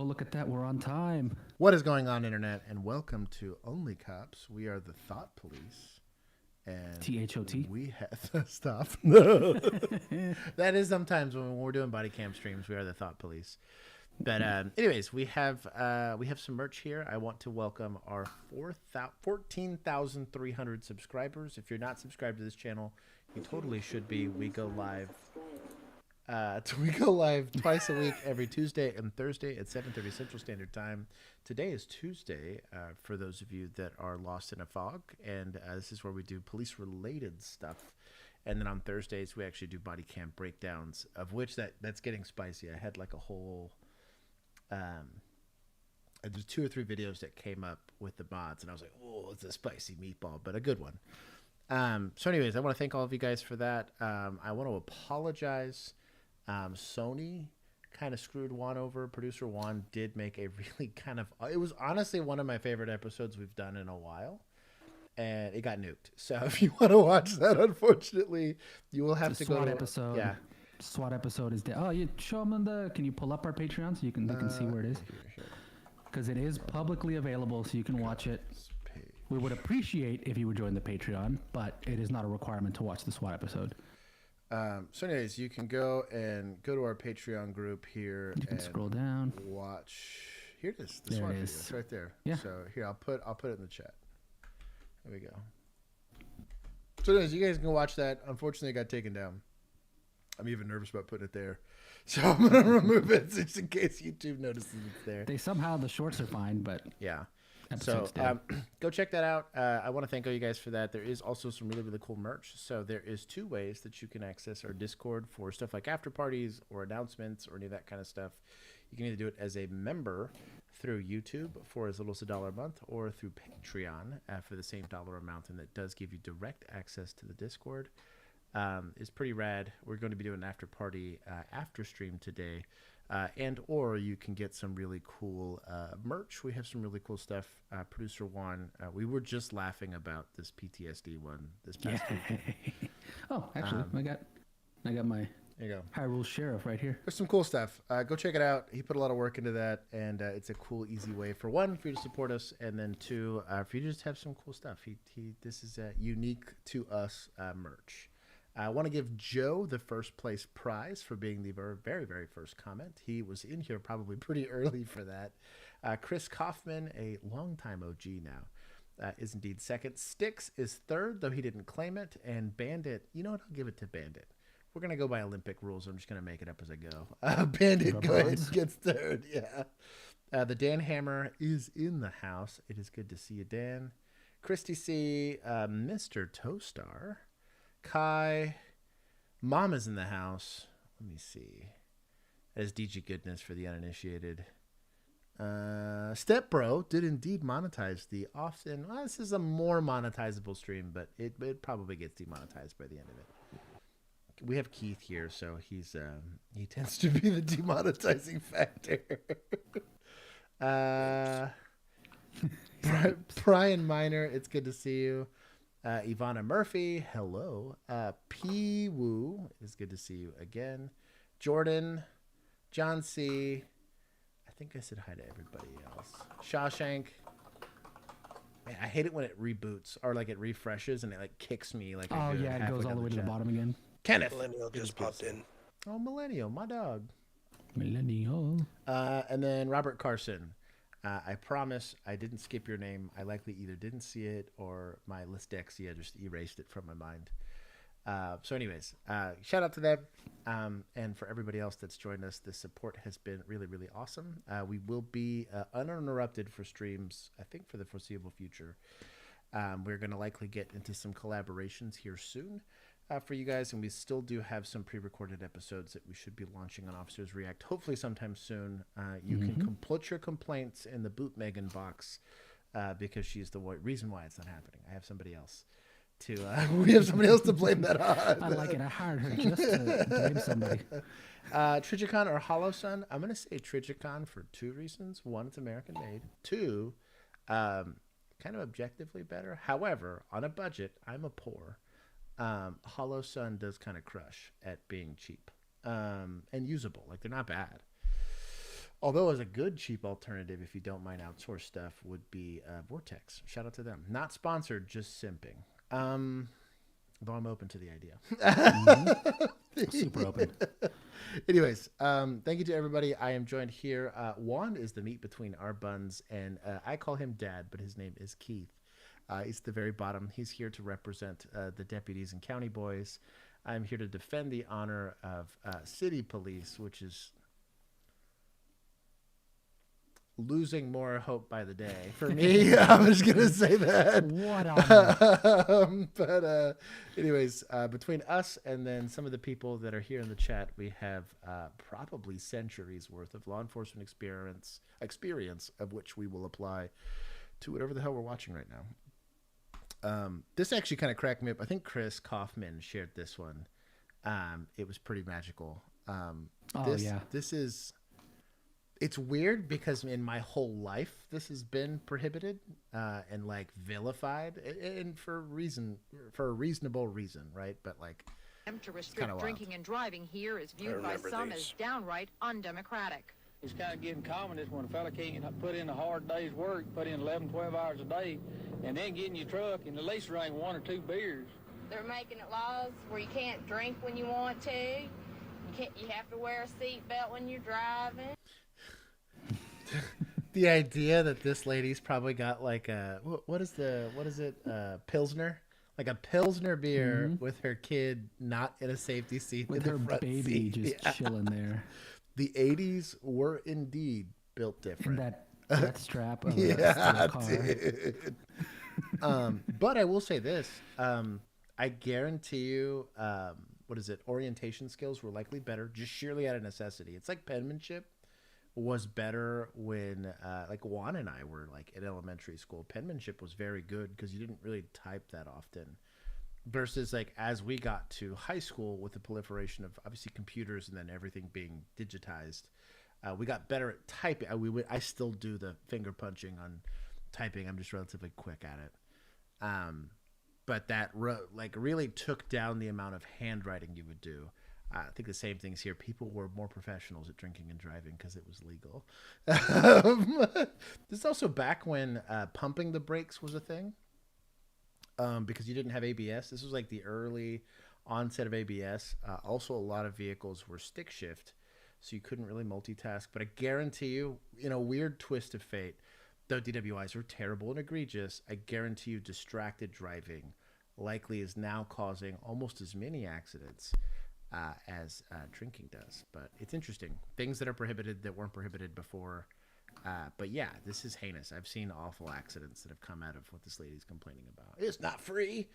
look at that. We're on time. What is going on, Internet? And welcome to OnlyCops. We are the Thought Police. And THOT. we have stop. That is sometimes when we're doing body cam streams. We are the Thought Police. But anyways, we have some merch here. I want to welcome our 14,300 subscribers. If you're not subscribed to this channel, you totally should be. We go live. We go live twice a week, every Tuesday and Thursday at 7:30 Central Standard Time. Today is Tuesday, for those of you that are lost in a fog, and this is where we do police-related stuff. And then on Thursdays, we actually do body cam breakdowns, of which that's getting spicy. I had like a whole, there's 2 or 3 videos that came up with the mods, and I was like, oh, it's a spicy meatball, but a good one. So anyways, I want to thank all of you guys for that. I want to apologize. Sony kind of screwed Juan over. Producer Juan did make a really it was honestly one of my favorite episodes we've done in a while, and it got nuked. So if you want to watch that, unfortunately, you will have to go to episode. Yeah. SWAT episode is dead. Oh, you show them can you pull up our Patreon so you can see where it is? Because it is publicly available, so you can watch it. We would appreciate if you would join the Patreon, but it is not a requirement to watch the SWAT episode. So anyways, you can go to our Patreon group here. You can scroll down. Watch. Here it is. There it is. It's right there. Yeah. So here, I'll put it in the chat. There we go. So anyways, you guys can watch that. Unfortunately, it got taken down. I'm even nervous about putting it there. So I'm going to remove it just in case YouTube notices it's there. The shorts are fine, but yeah. So go check that out. I want to thank all you guys for that. There is also some really, really cool merch. So there is 2 ways that you can access our Discord for stuff like after parties or announcements or any of that kind of stuff. You can either do it as a member through YouTube for as little as $1 a month, or through Patreon for the same dollar amount, and that does give you direct access to the Discord. It's pretty rad. We're going to be doing an after party after stream today. And or you can get some really cool merch. We have some really cool stuff. Producer Juan, we were just laughing about this PTSD one this past week. Oh, actually, I got my there you go. Hyrule Sheriff right here. There's some cool stuff. Go check it out. He put a lot of work into that, and it's a cool, easy way for 1 for you to support us, and then 2 for you to just have some cool stuff. This is unique to us merch. I want to give Joe the first place prize for being the very, very first comment. He was in here probably pretty early for that. Chris Kaufman, a longtime OG now, is indeed second. Styx is third, though he didn't claim it. And Bandit, you know what? I'll give it to Bandit. We're going to go by Olympic rules. I'm just going to make it up as I go. Bandit, go ahead, gets third. Yeah. The Dan Hammer is in the house. It is good to see you, Dan. Christy C., Mr. Toastar. Kai, Mom is in the house. Let me see. That is DG Goodness for the uninitiated. Step Bro did indeed monetize the often. Well, this is a more monetizable stream, but it probably gets demonetized by the end of it. We have Keith here, so he tends to be the demonetizing factor. Brian Miner, it's good to see you. Ivana Murphy, hello. P. Woo, it's good to see you again. Jordan, John C. I think I said hi to everybody else. Shawshank. Man, I hate it when it reboots or like it refreshes and it like kicks me like. Oh yeah, it goes all the way to the bottom again. Kenneth, Millennial just popped in. Oh, Millennial, my dog. Millennial. And then Robert Carson. I promise I didn't skip your name. I likely either didn't see it or my Listexia just erased it from my mind. So anyways, shout out to them. And for everybody else that's joined us, the support has been really, really awesome. We will be uninterrupted for streams, I think, for the foreseeable future. We're going to likely get into some collaborations here soon for you guys, and we still do have some pre-recorded episodes that we should be launching on Officers React, hopefully sometime soon. You can put your complaints in the Boot Megan box because she's the reason why it's not happening. I have somebody else we have somebody else to blame that on. I like it. I hired her just to blame somebody. Trigicon or Hollow Sun? I'm going to say Trigicon for 2 reasons. 1, it's American made. 2, kind of objectively better. However, on a budget, I'm a poor. Hollow Sun does kind of crush at being cheap and usable. Like, they're not bad. Although as a good cheap alternative, if you don't mind outsource stuff, would be Vortex. Shout out to them. Not sponsored, just simping. Though I'm open to the idea. Super open. Anyways, thank you to everybody. I am joined here. Juan is the meat between our buns, and I call him Dad, but his name is Keith. He's at the very bottom. He's here to represent the deputies and county boys. I'm here to defend the honor of city police, which is losing more hope by the day for me. I'm just gonna say that. What on but anyways, between us and then some of the people that are here in the chat, we have probably centuries worth of law enforcement experience of which we will apply to whatever the hell we're watching right now. This actually kind of cracked me up. I think Chris Kaufman shared this one. It was pretty magical. This is. It's weird because in my whole life, this has been prohibited and like vilified, and for a reasonable reason, right? But like, to restrict drinking and driving here is viewed by some as downright undemocratic. It's kind of getting common is when a fella can't put in a hard day's work, put in 11, 12 hours a day, and then get in your truck and at least drink 1 or 2 beers. They're making it laws where you can't drink when you want to. You have to wear a seatbelt when you're driving. The idea that this lady's probably got like a what is it Pilsner, like a Pilsner beer with her kid not in a safety seat with in her the front baby seat. just chilling there. The 80s were indeed built different. And that strap of a car. Dude. But I will say this, I guarantee you, orientation skills were likely better just sheerly out of necessity. It's like penmanship was better when like Juan and I were like in elementary school. Penmanship was very good because you didn't really type that often, versus like as we got to high school with the proliferation of obviously computers and then everything being digitized, we got better at typing. I still do the finger punching on typing. I'm just relatively quick at it, but that really took down the amount of handwriting you would do. I think the same things here. People were more professionals at drinking and driving because it was legal. This is also back when pumping the brakes was a thing, because you didn't have ABS. This was like the early onset of ABS. Also, a lot of vehicles were stick shift, so you couldn't really multitask. But I guarantee you, in a weird twist of fate, though DWIs are terrible and egregious, I guarantee you distracted driving likely is now causing almost as many accidents as drinking does. But it's interesting. Things that are prohibited that weren't prohibited before. But yeah, this is heinous. I've seen awful accidents that have come out of what this lady's complaining about. It's not free.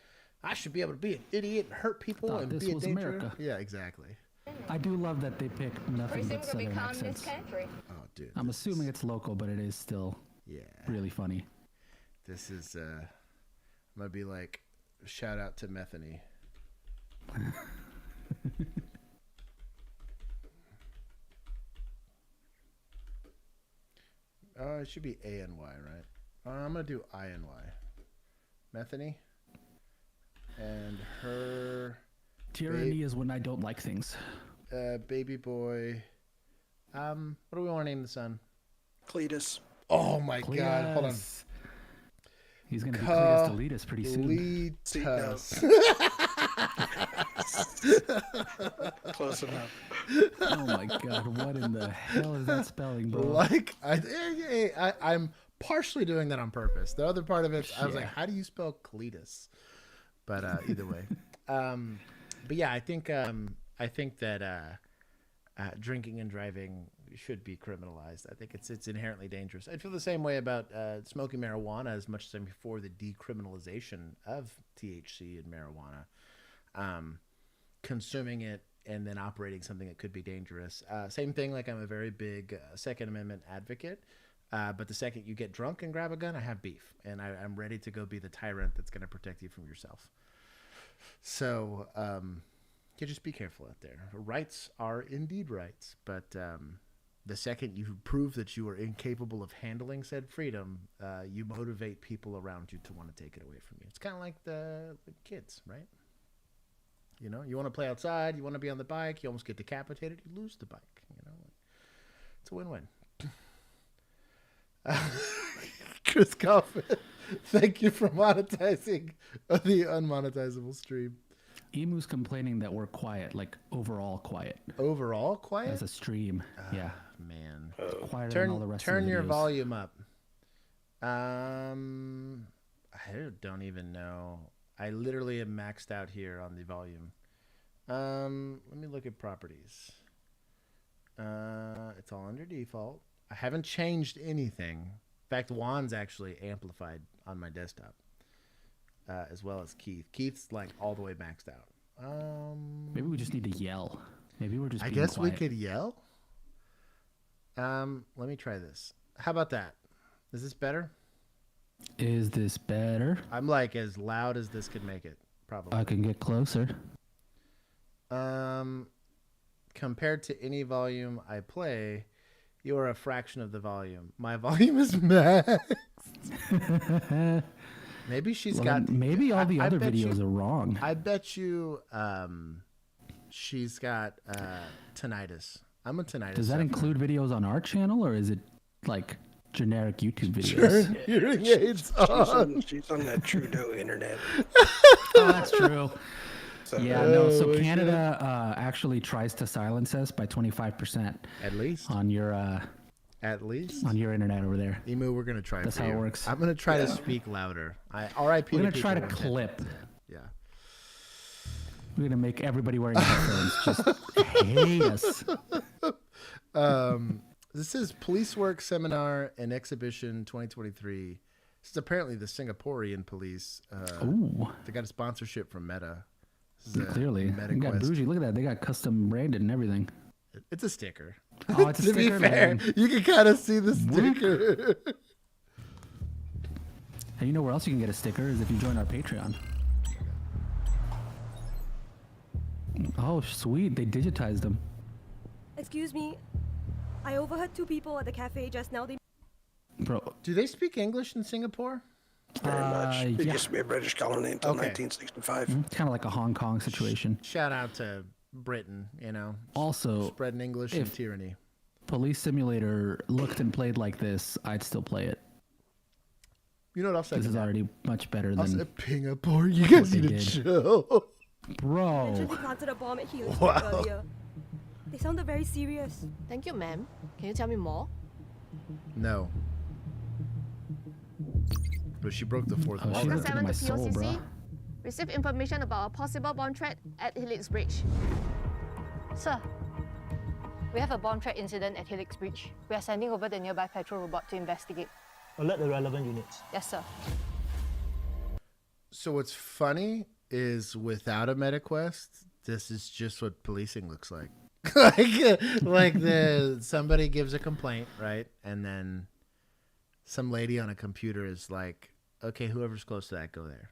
I should be able to be an idiot and hurt people and be a danger. America. Yeah, exactly. I do love that they pick nothing but southern accents. Oh, dude. I'm assuming it's local, but it is still really funny. This is I'm gonna be like, shout out to Methany. It should be A-N-Y, right? I'm gonna do I-N-Y. Methany. And her tyranny is when I don't like things. Baby boy. What do we want to name the son? Cletus. Oh my God! Hold on. He's gonna be Cletus Deletus pretty soon. Close enough. Oh my God! What in the hell is that spelling, bro? Like I'm partially doing that on purpose. The other part of it, I was like, how do you spell Cletus? But either way, but yeah, I think that drinking and driving should be criminalized. I think it's inherently dangerous. I feel the same way about smoking marijuana as much as I'm for the decriminalization of THC and marijuana. Consuming it and then operating something that could be dangerous. Same thing, like I'm a very big Second Amendment advocate. But the second you get drunk and grab a gun, I have beef. And I'm ready to go be the tyrant that's going to protect you from yourself. So you just be careful out there. Rights are indeed rights. But the second you prove that you are incapable of handling said freedom, you motivate people around you to want to take it away from you. It's kind of like the kids, right? You know, you want to play outside, you want to be on the bike, you almost get decapitated, you lose the bike. You know, it's a win-win. Chris Coffin, thank you for monetizing the unmonetizable stream. Emu's complaining that we're quiet, like overall quiet. Overall quiet? As a stream. Yeah. Man. Quieter than all the rest of Turn the your videos. volume up. I don't even know. I literally am maxed out here on the volume. Let me look at properties. It's all under default. I haven't changed anything. In fact, Juan's actually amplified on my desktop, as well as Keith. Keith's like all the way maxed out. Maybe we just need to yell. Maybe we're just. I being guess we quiet. could yell. Let me try this. How about that? Is this better? Is this better? I'm like as loud as this could make it, probably. I can get closer. Compared to any volume I play, you are a fraction of the volume. My volume is maxed. Maybe she's got. Maybe all the I other bet videos you- are wrong. I bet you she's got tinnitus. I'm a tinnitus. Does that sufferer. include videos on our channel, or is it like generic YouTube videos? Turn hearing aids on. She's on that Trudeau internet. Oh, that's true. Yeah, no. So Oh, Canada actually tries to silence us by 25% At least. on your At least. internet over there. Emu, we're gonna try. That's for how it you. works. I'm gonna try to speak louder. R.I.P. We're gonna people try to who intend- clip. Yeah. We're gonna make everybody wearing headphones just hate us. This is Police Work Seminar and Exhibition 2023. This is apparently the Singaporean police. Ooh, They got a sponsorship from Meta. This is a clearly. They got MetaQuest. bougie. Look at that. They got custom branded and everything. It's a sticker. Oh, it's a To be sticker. fair, Man. you can kind of see the sticker. And you know where else you can get a sticker is if you join our Patreon. Oh, sweet. They digitized them. Excuse me. I overheard two people at the cafe just now. They Bro, Do they speak English in Singapore? Very much. It yeah. used to be a British colony until Okay. 1965. it's kind of like a Hong Kong situation. Shout out to Britain, you know, Also, spreading English and if- tyranny. Police Simulator looked and played like this, I'd still play it. You know what else I This is did? already much better I'll than... say Singapore. You guys they need to did. chill. Bro, mentioned they planted a bomb at Helix Wow. earlier. They sounded very serious. Thank you, ma'am. Can you tell me more? No. But she broke the fourth Oh, wall. she's Oscar looking at 7 my to soul, bro. POCC. Received information about a possible bomb threat at Helix Bridge. Sir, we have a bomb threat incident at Helix Bridge. We are sending over the nearby patrol robot to investigate. Alert the relevant units. Yes, sir. So what's funny is without a MetaQuest, this is just what policing looks like. like somebody gives a complaint, right? And then some lady on a computer is like, okay, whoever's close to that, go there.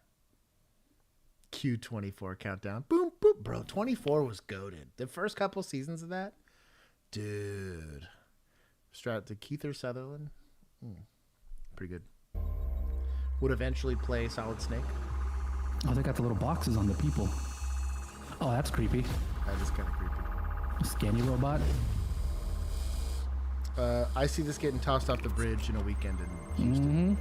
Q24 countdown. Boom, boom. Bro, 24 was goated. The first couple seasons of that, dude. Shout out to Keith or Sutherland. Pretty good. Would eventually play Solid Snake. Oh, they got the little boxes on the people. Oh, that's creepy. That is kind of creepy. Scanny robot. I see this getting tossed off the bridge in a weekend in Houston.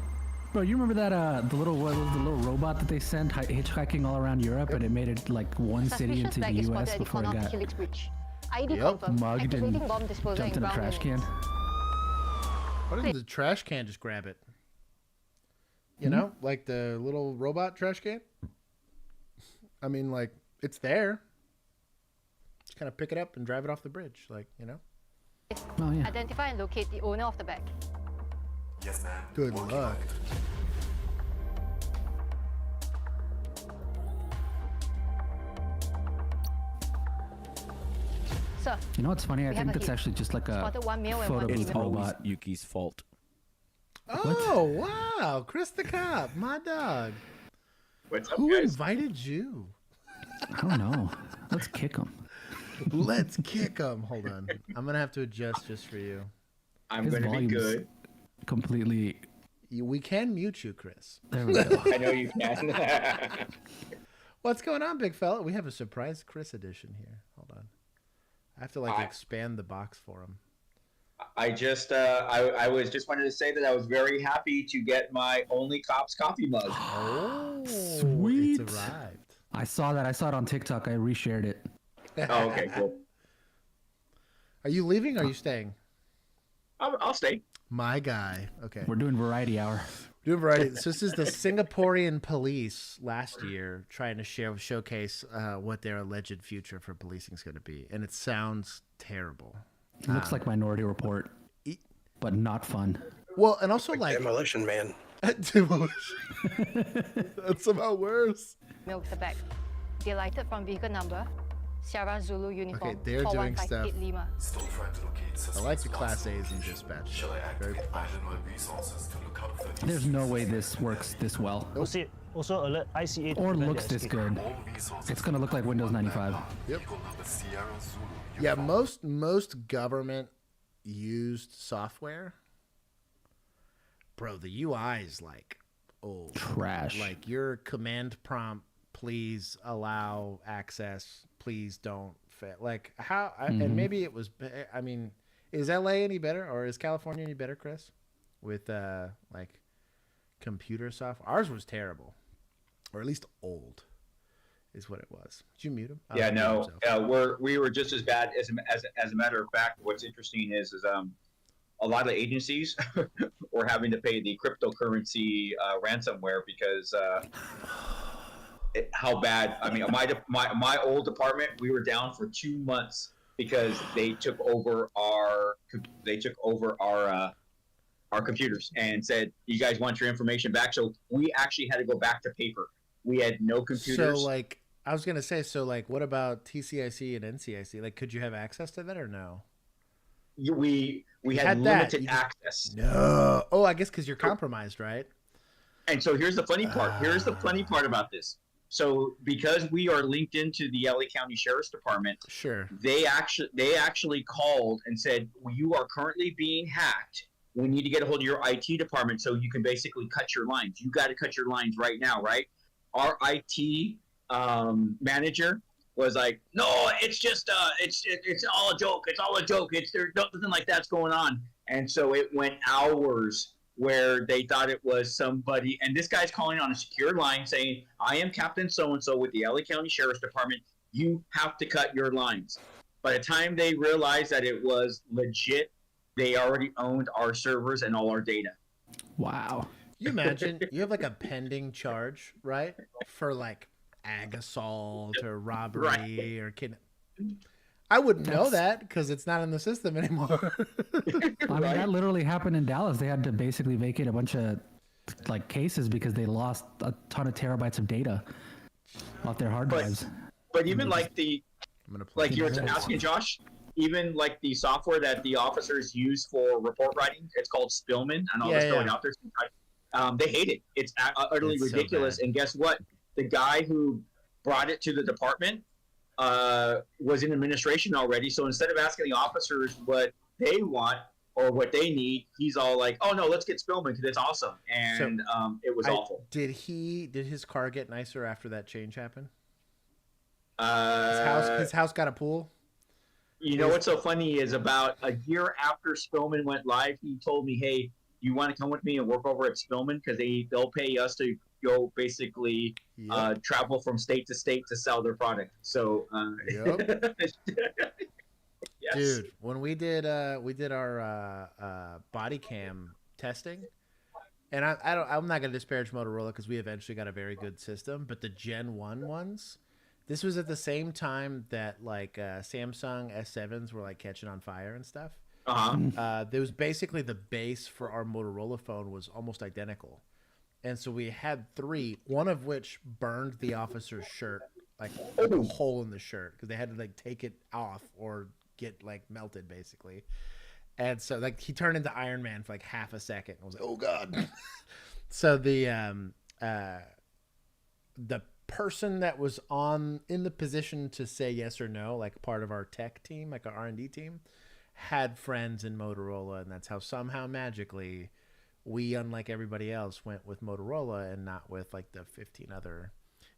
Bro, you remember that the little robot that they sent hitchhiking all around Europe, and it made it like one city Suspicious into bag the is U.S. spotted at the before it corner of got Helix Bridge. ID Yep. confirmed. mugged Activating and bomb disposal jumped in a ground trash can. units. Why didn't the trash can just grab it? You know, like the little robot trash can? I mean, like, it's there. Just kind of pick it up and drive it off the bridge, like, you know? Oh yeah. Identify and locate the owner of the bag. Yes, ma'am. Good luck. Sir, You know what's funny? I We have think a that's hit. actually just like a spotted one male and one photo female. booth robot. Yuki's fault. Oh, wow. Chris the Cop, my dog. What's up, Who guys? invited you? I don't know. Let's kick him. Let's kick him. Hold on. I'm going to have to adjust just for you. I'm His going to be volume's good. Completely. We can mute you, Chris. There we go. I know you can. What's going on, big fella? We have a surprise Chris edition here. Hold on. I have to like Hi. expand the box for him. I just I was just wanted to say that I was very happy to get my OnlyCops coffee mug. Oh, sweet! It's arrived. I saw that. I saw it on TikTok. I reshared it. Oh, okay, cool. Are you leaving or are you staying? I'll stay. My guy. Okay. We're doing variety hour. Doing variety. So this is the Singaporean police last year trying to showcase what their alleged future for policing is going to be, and it sounds terrible. It looks like Minority Report, but not fun. Well, and also like Demolition Man. Demolition. That's somehow worse. Milk the bag. Delighted from vehicle number. Sierra Zulu uniform. Okay, they're doing stuff. 4158 Lima. I like the Class A's in dispatch. Very There's no way this works this well. Also alert ICA to Or prevent looks the this escape. good. It's gonna look like Windows 95. Yep. Yeah, most government used software, bro, the UI is like old trash. Like your command prompt, please allow access, please don't fail. Like how and maybe it was, I mean, is LA any better or is California any better, Chris, with like computer software? Ours was terrible, or at least old is what it was. Did you mute him? Yeah, no, we were just as bad. As a matter of fact, what's interesting is a lot of agencies were having to pay the cryptocurrency ransomware because how bad. I mean, my old department, we were down for 2 months because they took over our computers and said, "You guys want your information back?" So we actually had to go back to paper. We had no computers. So, like, I was gonna say, so like, what about TCIC and NCIC? Like, could you have access to that or no? We had limited access. No. Oh, I guess because you're compromised, right? And so here's the funny part. Here's the funny part about this. So because we are linked into the LA County Sheriff's Department, sure, they actually called and said, "You are currently being hacked. We need to get a hold of your IT department so you can basically cut your lines. You got to cut your lines right now, right?" Our IT manager was like, "No, it's just it's all a joke. It's all a joke. There's nothing like that's going on." And so it went hours where they thought it was somebody, and this guy's calling on a secure line saying, "I am Captain so-and-so with the LA County Sheriff's Department. You have to cut your lines." By the time they realized that it was legit, they already owned our servers and all our data. Wow. You imagine you have like a pending charge, right? For like ag assault or robbery or kidnapping. I wouldn't know that because it's not in the system anymore. I mean, that literally happened in Dallas. They had to basically vacate a bunch of like cases because they lost a ton of terabytes of data off their hard drives. But even like like you were asking Josh, even like the software that the officers use for report writing, it's called Spillman. I know they're throwing out there. They hate it. It's utterly ridiculous. So and guess what? The guy who brought it to the department was in administration already. So instead of asking the officers what they want or what they need, he's all like, "Oh no, let's get Spillman because it's awesome." And it was awful. Did his car get nicer after that change happened? His house got a pool. You know what's so funny is about a year after Spillman went live, he told me, "Hey, you want to come with me and work over at Spillman because they'll pay us to go basically travel from state to state to sell their product." So, yes. Dude, when we did our body cam testing, and I'm not gonna disparage Motorola because we eventually got a very good system, but the Gen 1 ones, this was at the same time that like Samsung S7s were like catching on fire and stuff. There was basically the base for our Motorola phone was almost identical. And so we had 3, one of which burned the officer's shirt, like a hole in the shirt because they had to like take it off or get like melted basically. And so like he turned into Iron Man for like half a second. I was like, "Oh God." So the person that was in the position to say yes or no, like part of our tech team, like our R&D team, had friends in Motorola, and that's how somehow magically we, unlike everybody else, went with Motorola and not with like the 15 other.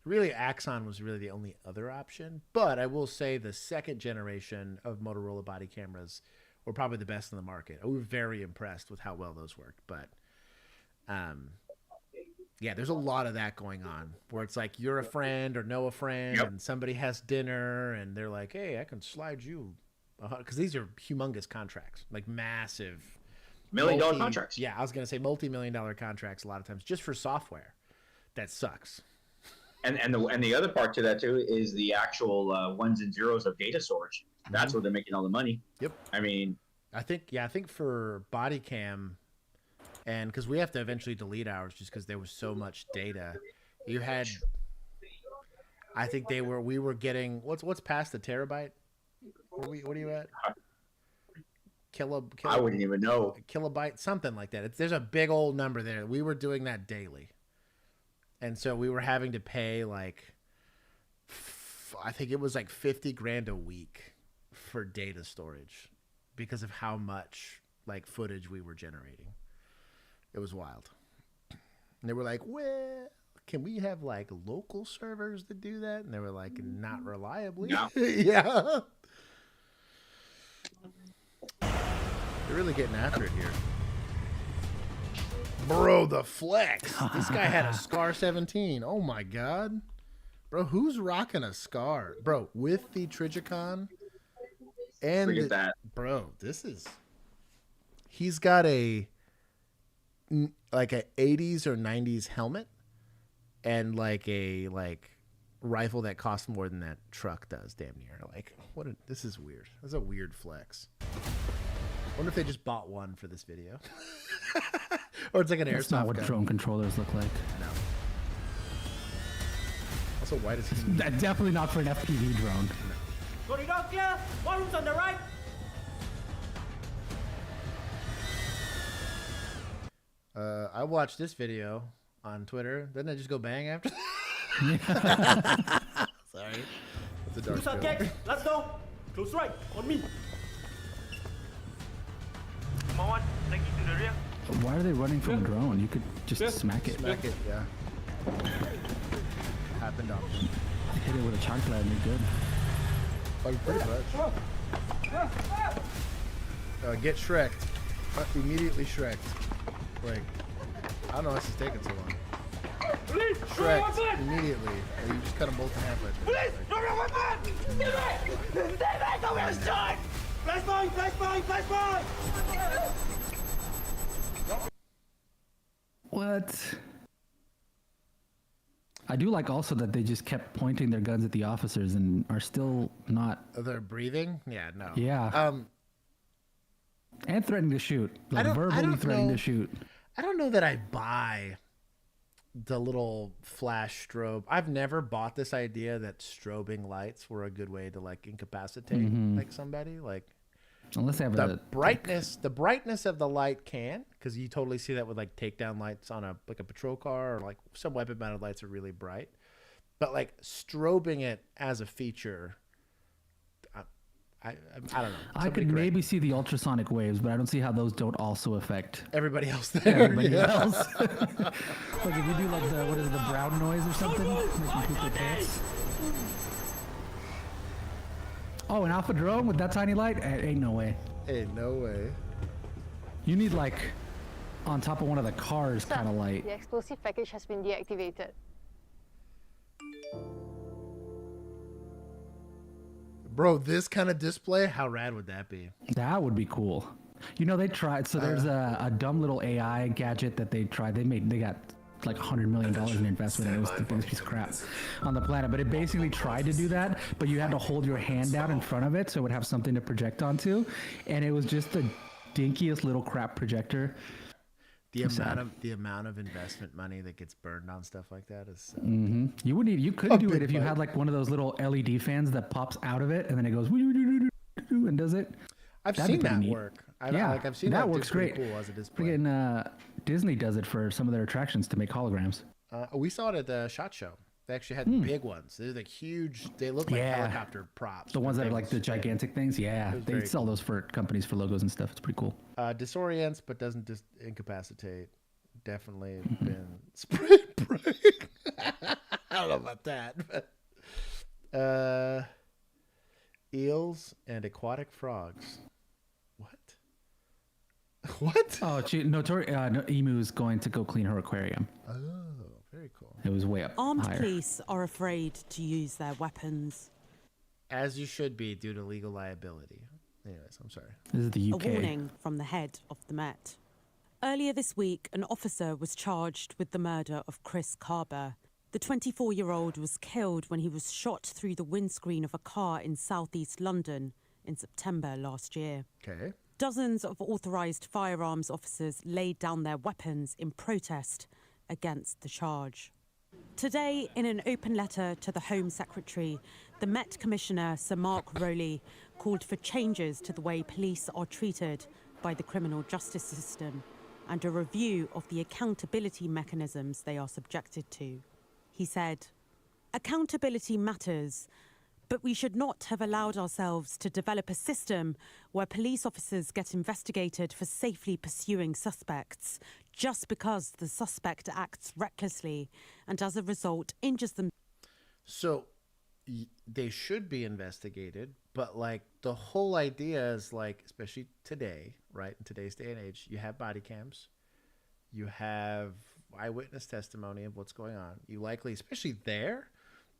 Really, Axon was really the only other option. But I will say the second generation of Motorola body cameras were probably the best in the market. We were very impressed with how well those worked. But yeah, there's a lot of that going on where it's like you're a friend or know a friend and somebody has dinner and they're like, hey, I can slide you. Because these are humongous contracts, like massive. $1 million contracts. Yeah, I was going to say multi-million-dollar contracts a lot of times just for software. That sucks. And the other part to that too is the actual ones and zeros of data storage. That's where they're making all the money. Yep. I mean, I think for body cam, and because we have to eventually delete ours just because there was so much data. You had, I think we were getting what's past the terabyte. What are you at? I wouldn't even know. Kilobyte, something like that. There's a big old number there. We were doing that daily. And so we were having to pay like, I think it was like $50,000 a week for data storage because of how much like footage we were generating. It was wild. And they were like, well, can we have like local servers that do that? And they were like, not reliably. No. Yeah. They're really getting after it here. Bro, the flex. This guy had a Scar 17. Oh my god. Bro, who's rocking a Scar? Bro, with the Trigicon. And look at that. Bro, he's got like a 80s or 90s helmet and like a rifle that costs more than that truck does, damn near. Like, this is weird. That's a weird flex. I wonder if they just bought one for this video. Or it's like an airsoft gun. That's not what drone controllers look like. No. Also, why does he... Definitely not for an FPV drone. No. Corridor clear. One room's on the right. I watched this video on Twitter. Doesn't it just go bang after? Sorry. That's a dark joke. Let's go. Close right. On me. Come on. Take it to the rear. Why are they running from a drone? You could just smack it. Smack it, yeah. Happened often. Hit it with a chancla and you're good. Oh, pretty much. Get Shrek'd. Immediately Shrek'd. Like, I don't know why this is taking so long. Shrek'd immediately. Or you just cut them both in half. Police! Drop your weapon! Stay back! Stay back! Don't get shot! Flashbang! Flashbang! Flashbang! What? I do like also that they just kept pointing their guns at the officers and are still not. They're breathing? Yeah, no. Yeah. And threatening to shoot. Like verbally threatening to shoot. I don't know that I buy the little flash strobe. I've never bought this idea that strobing lights were a good way to like incapacitate like somebody. Like, unless they have the brightness of the light can, because you totally see that with like takedown lights on a patrol car, or like some weapon mounted lights are really bright. But like strobing it as a feature, I don't know. I could maybe see the ultrasonic waves, but I don't see how those don't also affect everybody else there. Everybody else. Like if you do like the brown noise or something, make them poop their pants. Oh, an alpha drone with that tiny light? Ain't no way. Ain't no way. You need like on top of one of the cars kind of light. The explosive package has been deactivated. Bro, this kind of display, how rad would that be? That would be cool. You know, they tried. So there's a dumb little AI gadget that they tried. They got like $100 million in investment, and it was the biggest piece of crap on the planet. But it basically tried to do that, but you had to hold your hand out in front of it so it would have something to project onto, and it was just the dinkiest little crap projector. The amount of investment money that gets burned on stuff like that is. You could do it if you had like one of those little LED fans that pops out of it and then it goes and does it. I've seen that work. I've seen that works great. Cool as a display. Friggin' Disney does it for some of their attractions to make holograms. We saw it at the SHOT Show. They actually had big ones. They're like huge. They look like helicopter props. The ones that are like the gigantic things. Yeah, they sell those for companies for logos and stuff. It's pretty cool. Disorients, but doesn't incapacitate. Definitely been sprint break. I don't know about that. But, eels and aquatic frogs. What? What? Oh, no, Emu is going to go clean her aquarium. Oh, very cool. It was way up Armed higher. police are afraid to use their weapons. As you should be due to legal liability. Anyways, I'm sorry. This is the UK. A warning from the head of the Met. Earlier this week, an officer was charged with the murder of Chris Carber. The 24-year-old was killed when he was shot through the windscreen of a car in southeast London in September last year. Okay. Dozens of authorised firearms officers laid down their weapons in protest against the charge. Today, in an open letter to the Home Secretary, the Met Commissioner, Sir Mark Rowley, called for changes to the way police are treated by the criminal justice system and a review of the accountability mechanisms they are subjected to. He said, "Accountability matters, but we should not have allowed ourselves to develop a system where police officers get investigated for safely pursuing suspects just because the suspect acts recklessly and as a result injures them." So they should be investigated, but like the whole idea is like, especially today, right? In today's day and age, you have body cams, you have eyewitness testimony of what's going on. You likely, especially there,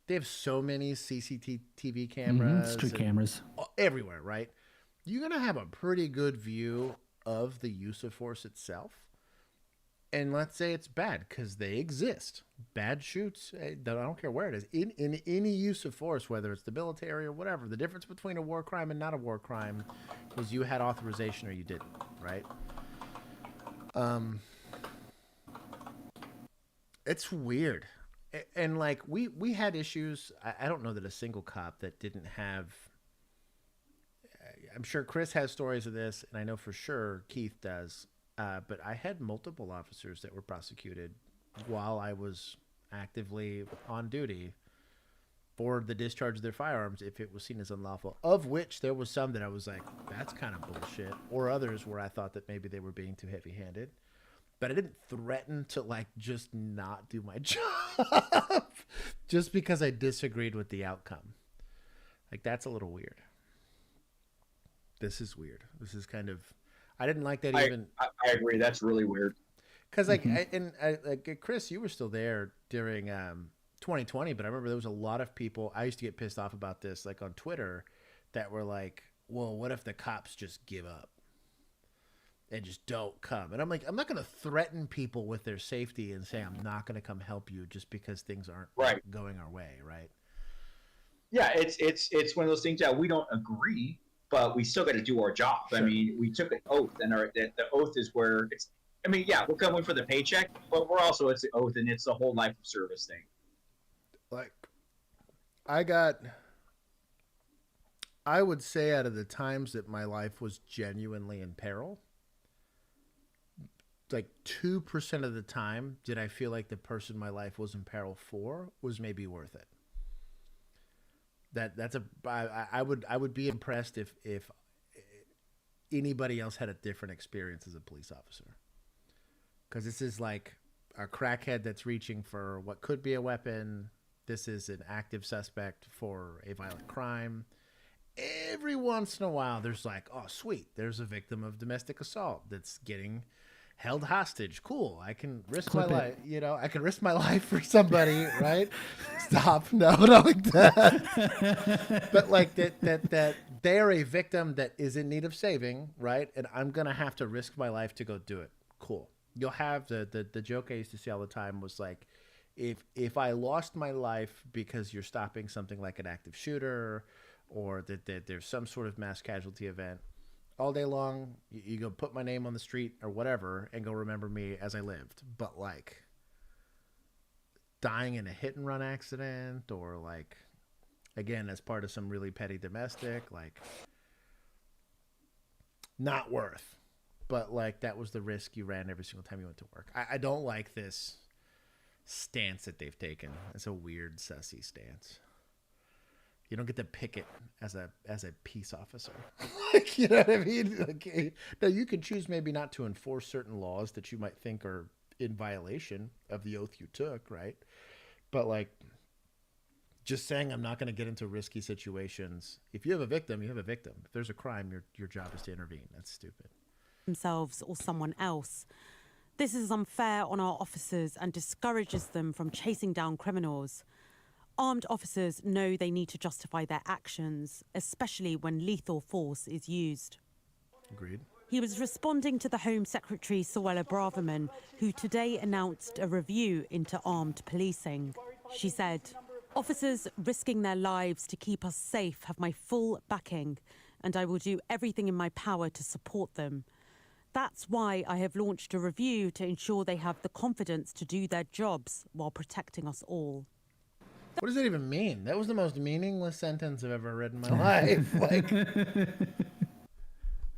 they have so many CCTV cameras, street cameras everywhere, right? You're going to have a pretty good view of the use of force itself. And let's say it's bad, because they exist. Bad shoots, I don't care where it is. In any use of force, whether it's debilitary or whatever, the difference between a war crime and not a war crime was you had authorization or you didn't, right? It's weird. And like we had issues. I don't know that a single cop that didn't have. I'm sure Chris has stories of this, and I know for sure Keith does. But I had multiple officers that were prosecuted while I was actively on duty for the discharge of their firearms if it was seen as unlawful, of which there was some that I was like, that's kind of bullshit, or others where I thought that maybe they were being too heavy-handed. But I didn't threaten to like just not do my job just because I disagreed with the outcome. Like, that's a little weird. This is weird. This is kind of... I didn't like that even. I agree. That's really weird. Because like, like Chris, you were still there during 2020, but I remember there was a lot of people. I used to get pissed off about this, like on Twitter, that were like, "Well, what if the cops just give up and just don't come?" And I'm like, I'm not going to threaten people with their safety and say I'm not going to come help you just because things aren't going our way, right? Yeah, it's one of those things that we don't agree, but we still got to do our job. Sure. I mean, we took an oath, and the oath is where it's. I mean, yeah, we're coming for the paycheck, but we're also it's the oath, and it's the whole life of service thing. Like, I would say out of the times that my life was genuinely in peril, like 2% of the time did I feel like the person my life was in peril for was maybe worth it. I would be impressed if anybody else had a different experience as a police officer, because this is like a crackhead that's reaching for what could be a weapon. This is an active suspect for a violent crime. Every once in a while, there's like, oh, sweet, there's a victim of domestic assault that's getting held hostage. Cool, I can risk my life. You know, I can risk my life for somebody, right? Stop. No, not like that. But like that they're a victim that is in need of saving, right? And I'm gonna have to risk my life to go do it. Cool. You'll have the joke I used to see all the time was like, if I lost my life because you're stopping something like an active shooter, or that there's some sort of mass casualty event, all day long, you go put my name on the street or whatever and go remember me as I lived. But like dying in a hit and run accident, or like, again, as part of some really petty domestic, like, not worth. But like, that was the risk you ran every single time you went to work. I don't like this stance that they've taken. It's a weird, sussy stance. You don't get to pick it as a peace officer. Like, you know what I mean? Like, now you can choose maybe not to enforce certain laws that you might think are in violation of the oath you took, right? But like, just saying I'm not going to get into risky situations. If you have a victim, you have a victim. If there's a crime, your job is to intervene. That's stupid. themselves or someone else. This is unfair on our officers and discourages them from chasing down criminals. Armed officers know they need to justify their actions, especially when lethal force is used. Agreed. He was responding to the Home Secretary, Suella Braverman, who today announced a review into armed policing. She said, "Officers risking their lives to keep us safe have my full backing, and I will do everything in my power to support them. That's why I have launched a review to ensure they have the confidence to do their jobs while protecting us all." What does that even mean? That was the most meaningless sentence I've ever read in my life. Like,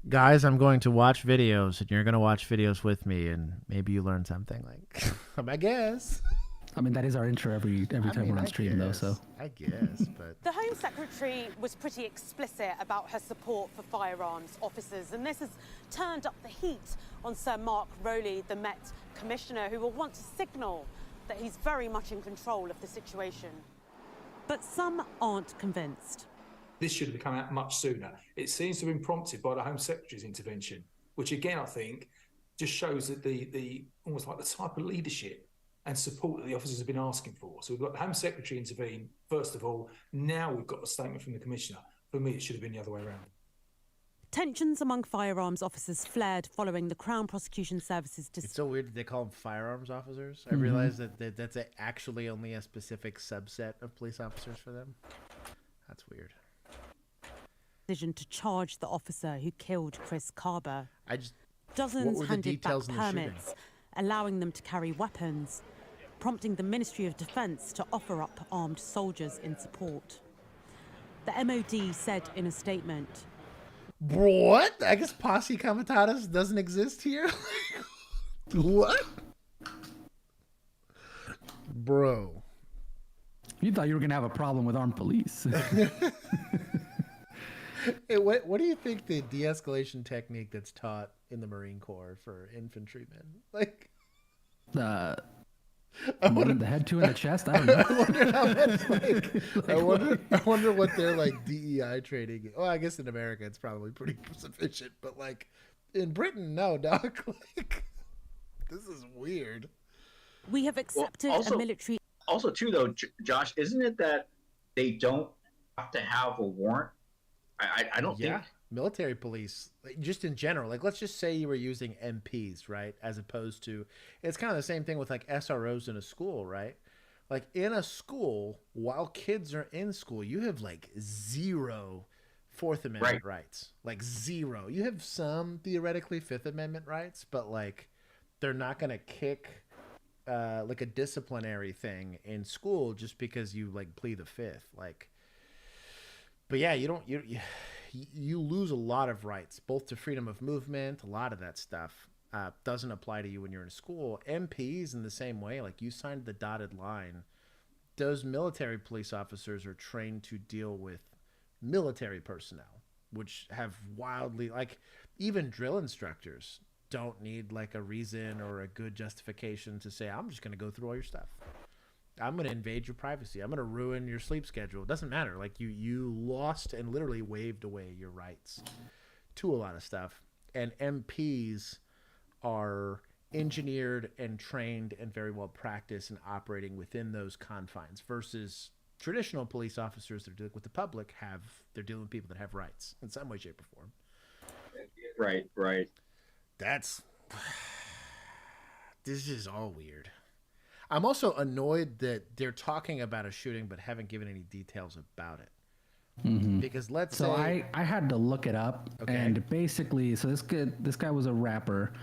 guys, I'm going to watch videos, and you're going to watch videos with me, and maybe you learn something. Like, I guess. I mean, that is our intro every time we're on stream, though. So I guess, but the Home Secretary was pretty explicit about her support for firearms officers, and this has turned up the heat on Sir Mark Rowley, the Met Commissioner, who will want to signal that he's very much in control of the situation. But some aren't convinced. This should have come out much sooner. It seems to have been prompted by the Home Secretary's intervention, which again, I think, just shows that the almost like the type of leadership and support that the officers have been asking for. So we've got the Home Secretary intervene, first of all. Now we've got a statement from the Commissioner. For me, it should have been the other way around. Tensions among firearms officers flared following the Crown Prosecution Service's... It's so weird that they call them firearms officers. I realize that that's actually only a specific subset of police officers for them. That's weird. ...decision to charge the officer who killed Chris Carber. Dozens what were the handed back details in the permits, shooting? allowing them to carry weapons, prompting the Ministry of Defence to offer up armed soldiers in support. The MOD said in a statement... What? I guess posse comitatus doesn't exist here? What? Bro. You thought you were going to have a problem with armed police. Hey, what do you think the de-escalation technique that's taught in the Marine Corps for infantrymen? Like... One in the head, two in the chest. I don't know. I wonder how much, I wonder what their like DEI training. Oh, I guess in America it's probably pretty sufficient, but like in Britain, no, doc. Like, this is weird. We have accepted a military. Also, too, though, Josh, isn't it that they don't have to have a warrant? I don't think. Military police, like, just in general, like let's just say you were using MPs, right? As opposed to, it's kind of the same thing with like SROs in a school, right? Like in a school, while kids are in school, you have like zero Fourth Amendment rights, like zero. You have some theoretically Fifth Amendment rights, but like they're not going to kick like a disciplinary thing in school just because you like plead the Fifth. Like, but yeah, you lose a lot of rights, both to freedom of movement. A lot of that stuff doesn't apply to you when you're in school. MPs in the same way, like you signed the dotted line. Those military police officers are trained to deal with military personnel, which have wildly, like even drill instructors don't need like a reason or a good justification to say, I'm just going to go through all your stuff. I'm going to invade your privacy. I'm going to ruin your sleep schedule. It doesn't matter. Like you lost and literally waved away your rights to a lot of stuff. And MPs are engineered and trained and very well practiced in operating within those confines versus traditional police officers that are dealing with the public they're dealing with people that have rights in some way, shape, or form. Right. This is all weird. I'm also annoyed that they're talking about a shooting but haven't given any details about it. Mm-hmm. Because let's say I had to look it up, and basically, so this guy was a rapper.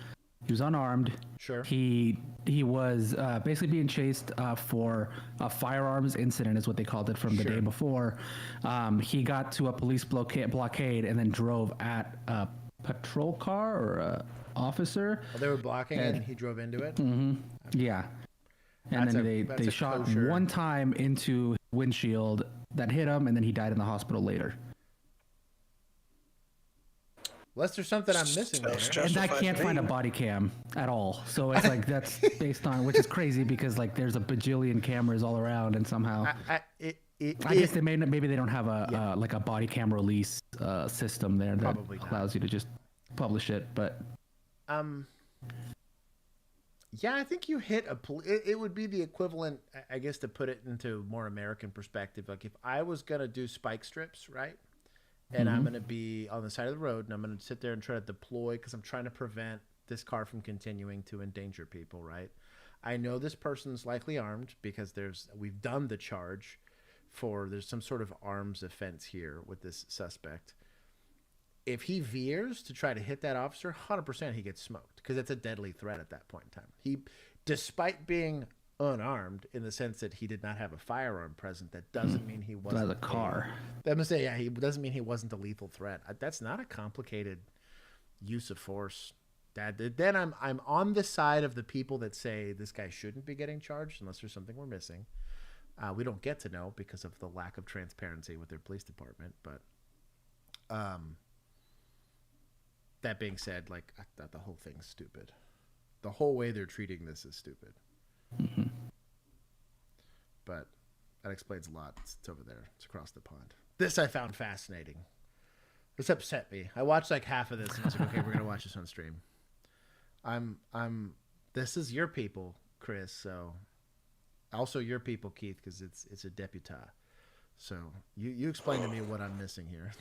He was unarmed. Sure. He was basically being chased for a firearms incident, is what they called it, from the day before. He got to a police blockade and then drove at a patrol car or a officer. They were blocking it, and he drove into it. Mm-hmm. Yeah. And then they shot one time into windshield that hit him, and then he died in the hospital later. Unless there's something I'm missing there. And I can't find a body cam at all. So it's like that's based on, which is crazy because like there's a bajillion cameras all around, and somehow I guess maybe they don't have a like a body cam release system there that allows you to just publish it. But Yeah, I think you hit it would be the equivalent, I guess, to put it into more American perspective. Like if I was going to do spike strips, right? And I'm going to be on the side of the road and I'm going to sit there and try to deploy because I'm trying to prevent this car from continuing to endanger people, right? I know this person's likely armed because we've done the charge there's some sort of arms offense here with this suspect. If he veers to try to hit that officer, 100% he gets smoked because it's a deadly threat at that point in time. He, despite being unarmed in the sense that he did not have a firearm present, that doesn't mean he wasn't a car. I'm gonna say, yeah, he doesn't mean he wasn't a lethal threat. That's not a complicated use of force. Then I'm on the side of the people that say this guy shouldn't be getting charged unless there's something we're missing. We don't get to know because of the lack of transparency with their police department, but that being said, like, I thought the whole thing's stupid. The whole way they're treating this is stupid. Mm-hmm. But that explains a lot. It's over there. It's across the pond. This I found fascinating. This upset me. I watched like half of this and I was like, okay, we're gonna watch this on stream. This is your people, Chris. So also your people, Keith, because it's a deputy. So you explain to me what I'm missing here.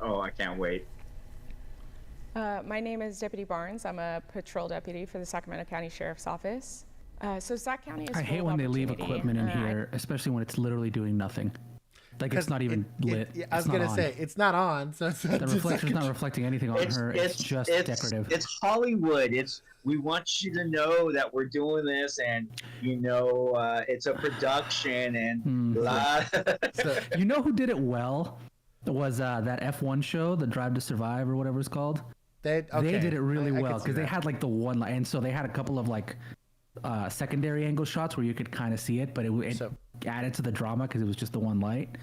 Oh, I can't wait. My name is Deputy Barnes. I'm a patrol deputy for the Sacramento County Sheriff's Office. So Sac County is I hate when they leave equipment in here, especially when it's literally doing nothing. Like it's not even lit. I was gonna say it's not on, so it's the reflector's not reflecting anything on her. It's just decorative. It's Hollywood. We want you to know that we're doing this, and it's a production, and blah. So, you know who did it well? Was that F1 show, the Drive to Survive or whatever it's called? They did it really well because they had like the one line, and so they had a couple of like secondary angle shots where you could kind of see it, but it added to the drama because it was just the one light.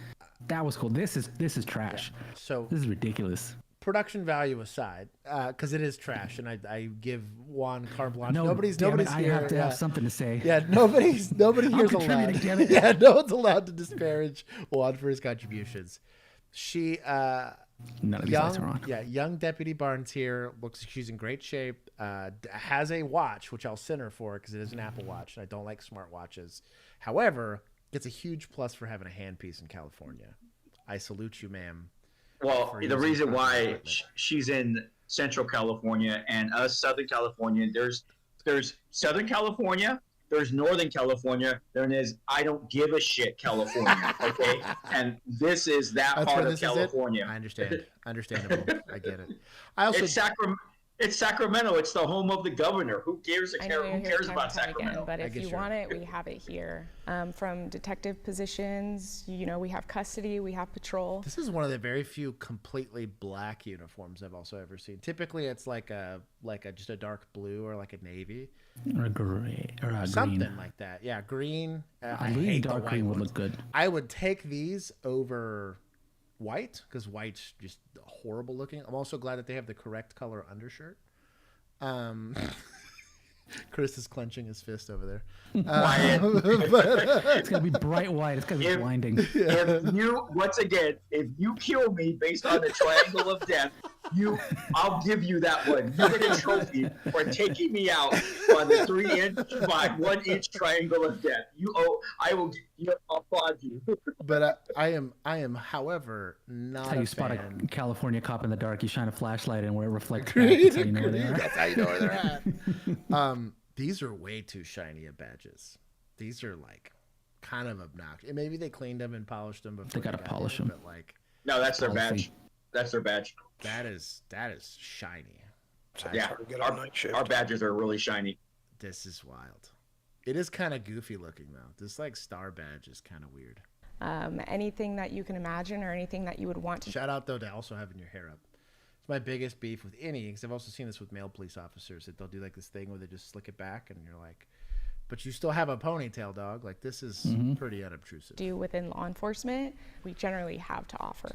That was cool. This is trash. Yeah. So this is ridiculous. Production value aside, because it is trash, and I give Juan carte blanche. No, nobody's here. I have to have something to say. Yeah, nobody here's allowed. Yeah, no one's allowed to disparage Juan for his contributions. None of these lights are on. Yeah, young Deputy Barnes here looks like she's in great shape. Has a watch, which I'll send her for because it is an Apple Watch, and I don't like smart watches. However, gets a huge plus for having a handpiece in California. I salute you, ma'am. Well, the reason why she's in Central California and us Southern California, there's Southern California, there's Northern California, there is I don't give a shit California, okay? And this is that part of California. I understand. Understandable. I get it. I also It's Sacramento. It's the home of the governor. Who cares? I know Who cares about Sacramento? Again, but if you want it, we have it here. From detective positions, we have custody, we have patrol. This is one of the very few completely black uniforms I've also ever seen. Typically, it's like just a dark blue or like a navy or a gray or a something green. like that. Yeah, green. I hate dark green would look good. I would take these over white because white's just horrible looking. I'm also glad that they have the correct color undershirt. Chris is clenching his fist over there. It's gonna be bright white. It's gonna be blinding. If you kill me based on the triangle of death, I'll give you that one. You get a trophy for taking me out on the 3-inch by 1-inch triangle of death. I'll applaud you. But I am, however, not. That's how you spot a California cop in the dark. You shine a flashlight in where it reflects. That's how you know where they are. That's how you know where they're at. These are way too shiny of badges. These are like kind of obnoxious. Maybe they cleaned them and polished them before they gotta polish them. But like, no, that's their badge. That's their badge. That is shiny. Yeah, our badges are really shiny. This is wild. It is kind of goofy looking though. This like star badge is kind of weird. Anything that you can imagine or anything that you would want to. Shout out though to also having your hair up. It's my biggest beef with because I've also seen this with male police officers that they'll do like this thing where they just slick it back and you're like, but you still have a ponytail, dog. Like this is pretty unobtrusive. Do within law enforcement, we generally have to offer.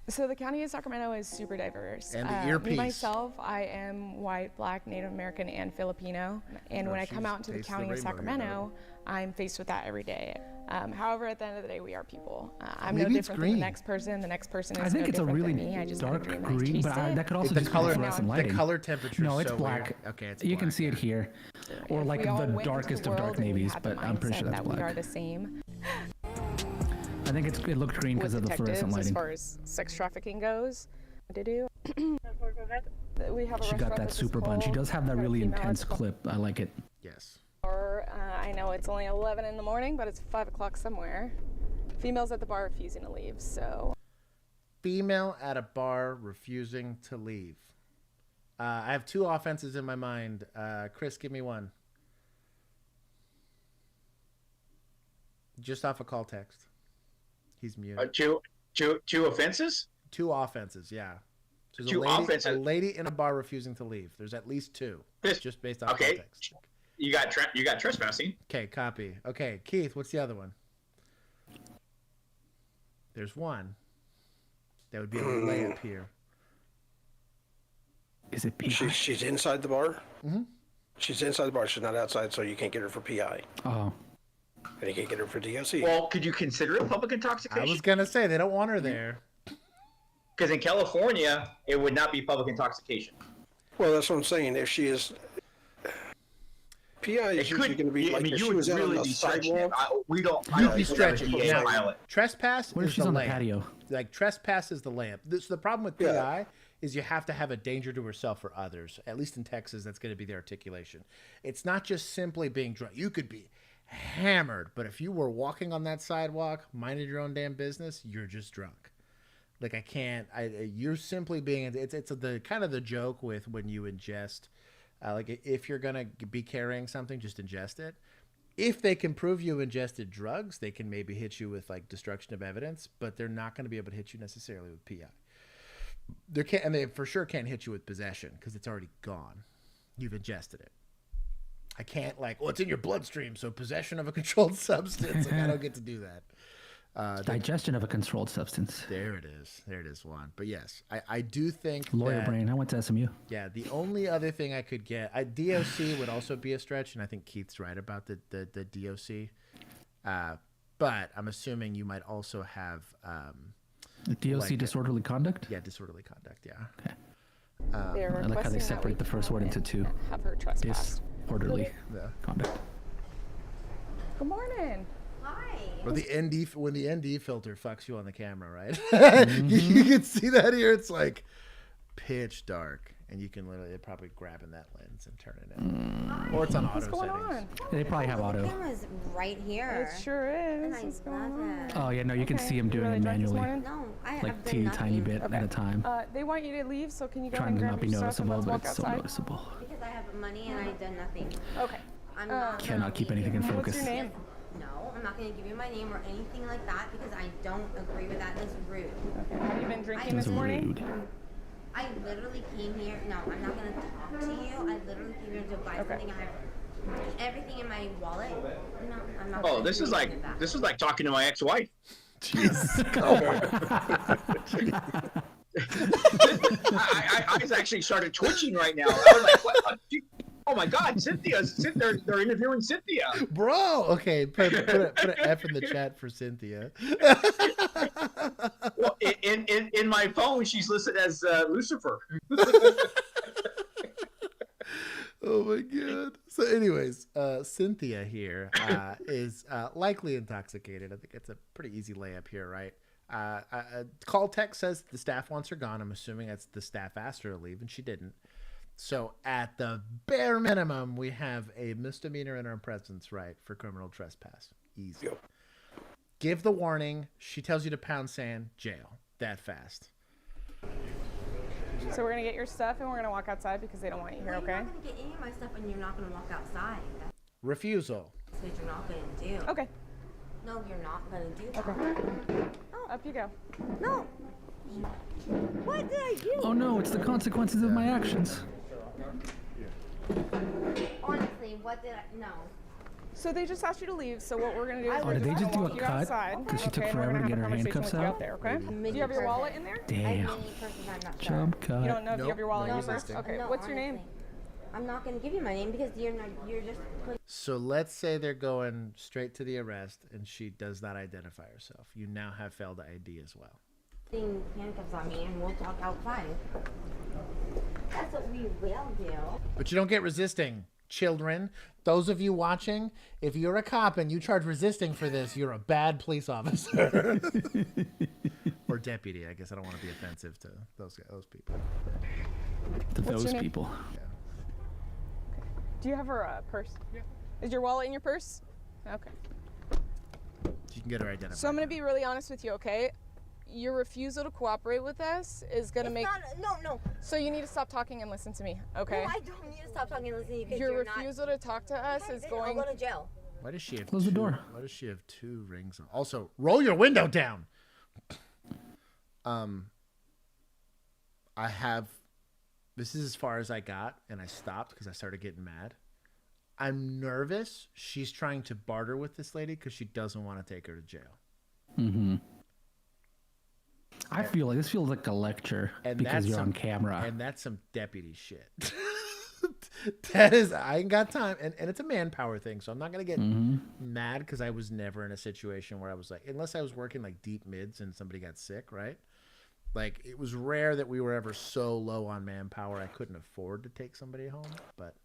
So the county of Sacramento is super diverse. And the earpiece. Me, myself, I am white, black, Native American, and Filipino. And when I come out into the county of Sacramento, I'm faced with that every day. However, at the end of the day, we are people. I'm Maybe no it's different than the green. next person. The next person is I think no it's a different really than me. I just had a dark dream that I green, but tasted it. that could also The just color, be fluorescent the lighting. color temperature. No, is it's so black. weird. Okay, it's You black. can see it here, or If like we all the went into darkest the of world dark and we navies, had the but I'm pretty mindset sure that's that we are black. the same. I think it looked green because With of the fluorescent detectives, as lighting. far as sex trafficking goes, to do. We have a She got that super bun. She does have that really intense clip. I like it. Yes. Or I know it's only 11 in the morning, but it's 5 o'clock somewhere. Females at the bar refusing to leave. So. Female at a bar refusing to leave. I have 2 offenses in my mind. Chris, give me one. Just off a call text. He's muted. Two offenses? 2 offenses, yeah. So there's 2 offenses. A lady in a bar refusing to leave. There's at least 2. Just based off Okay. context. You got trespassing. Okay, copy. Okay, Keith, what's the other one? There's one. That would be a layup here. Is it PI? She's inside the bar? Mm-hmm. She's inside the bar. She's not outside, so you can't get her for PI. Oh. And you can't get her for DOC. Well, could you consider it public intoxication? I was going to say, they don't want her there. Because in California, it would not be public intoxication. Well, that's what I'm saying. If she is... PI is usually going to be like if she was out on the sidewalk. You'd be stretching. Yeah. Now, trespass What if is she's the on the layup. patio? Like, trespass is the layup. So the problem with PI is you have to have a danger to herself or others. At least in Texas, that's going to be the articulation. It's not just simply being drunk. You could be hammered, but if you were walking on that sidewalk, minding your own damn business, you're just drunk. Like, I can't. You're simply being. It's the kind of the joke with when you ingest. Like, if you're gonna be carrying something, just ingest it. If they can prove you ingested drugs, they can maybe hit you with like destruction of evidence, but they're not going to be able to hit you necessarily with PI. And they for sure can't hit you with possession because it's already gone. You've ingested it. I can't it's in your bloodstream, so possession of a controlled substance. Like, I don't get to do that. Digestion of a controlled substance. There it is, Juan. But yes, I do think Lawyer brain. I went to SMU. Yeah, the only other thing I could get, DOC would also be a stretch, and I think Keith's right about the DOC. But I'm assuming you might also have DOC disorderly conduct. Yeah, disorderly conduct. Yeah. Okay. I like how they separate the first word into 2. Have her trespass. Disorderly conduct. Good morning. Or when the ND filter fucks you on the camera, right? You can see that here. It's like pitch dark, and you can literally probably grab in that lens and turn it in. Or it's on auto settings. They probably have auto. The camera's right here. It sure is. And I love it. Oh yeah, no, you can see him doing it manually. No, like teeny tiny bit at a time. They want you to leave, so can you go Trying and to grab not be your stuff and noticeable, let's but walk it's so outside? noticeable. Because I have money and I've done nothing. Okay. I'm not Cannot keep anything in focus. What's your name? No, I'm not going to give you my name or anything like that because I don't agree with that. That's rude. Okay. Have you been drinking this morning? I literally came here. No, I'm not going to talk to you. I literally came here to buy something. I have everything in my wallet. No, I'm not. Oh, this is like talking to my ex-wife. Jesus. I actually started twitching right now. I was like, what? Oh my God, Cynthia! They're interviewing Cynthia. Bro, okay, put an F in the chat for Cynthia. Well, in my phone, she's listed as Lucifer. Oh my God. So anyways, Cynthia here is likely intoxicated. I think it's a pretty easy layup here, right? Call text says the staff wants her gone. I'm assuming that's the staff asked her to leave, and she didn't. So at the bare minimum, we have a misdemeanor in our presence, right, for criminal trespass. Easy. Yep. Give the warning. She tells you to pound sand, jail. That fast. So we're going to get your stuff and we're going to walk outside because they don't want you here, okay? You're not going to get any of my stuff and you're not going to walk outside. Refusal. That's what you're not going to do. Okay. No, you're not going to do that. Okay. Oh, up you go. No. What did I do? Oh no, it's the consequences of my actions. Honestly, what did I... No. So they just asked you to leave, so what we're going to do is Oh, we're did they just do walk a you cut? outside. Because she took Okay, and we're forever to gonna get have her a conversation handcuffs with you out? there, okay? Do you have your wallet in there? Damn. I'm not sure. Jump cut. You don't know if you have your wallet in No your purse? existing. Okay, No, what's your name? I'm not gonna give you my name because you're just putting So let's say they're going straight to the arrest and she does not identify herself. You now have failed ID as well. handcuffs on me and we'll talk outside. That's what we will do. But you don't get resisting, children. Those of you watching, if you're a cop and you charge resisting for this, you're a bad police officer. Or deputy. I guess I don't want to be offensive to those people. To those people. Yeah. Do you have her purse? Yeah. Is your wallet in your purse? Okay. You can get her identified. So I'm going to be really honest with you, okay? Your refusal to cooperate with us is going to make... No. So you need to stop talking and listen to me, okay? No, I don't need to stop talking and listen to you because your you're refusal to talk to us is going... I'll go to jail. Why does she have Close the door. Why does she have 2 rings on? Also, roll your window down. I have... This is as far as I got, and I stopped because I started getting mad. I'm nervous. She's trying to barter with this lady because she doesn't want to take her to jail. Mm-hmm. I feel like this feels like a lecture because you're on camera. And that's some deputy shit. That is, I ain't got time. And it's a manpower thing, so I'm not going to get mad because I was never in a situation where I was like, unless I was working like deep mids and somebody got sick, right? Like, it was rare that we were ever so low on manpower I couldn't afford to take somebody home, but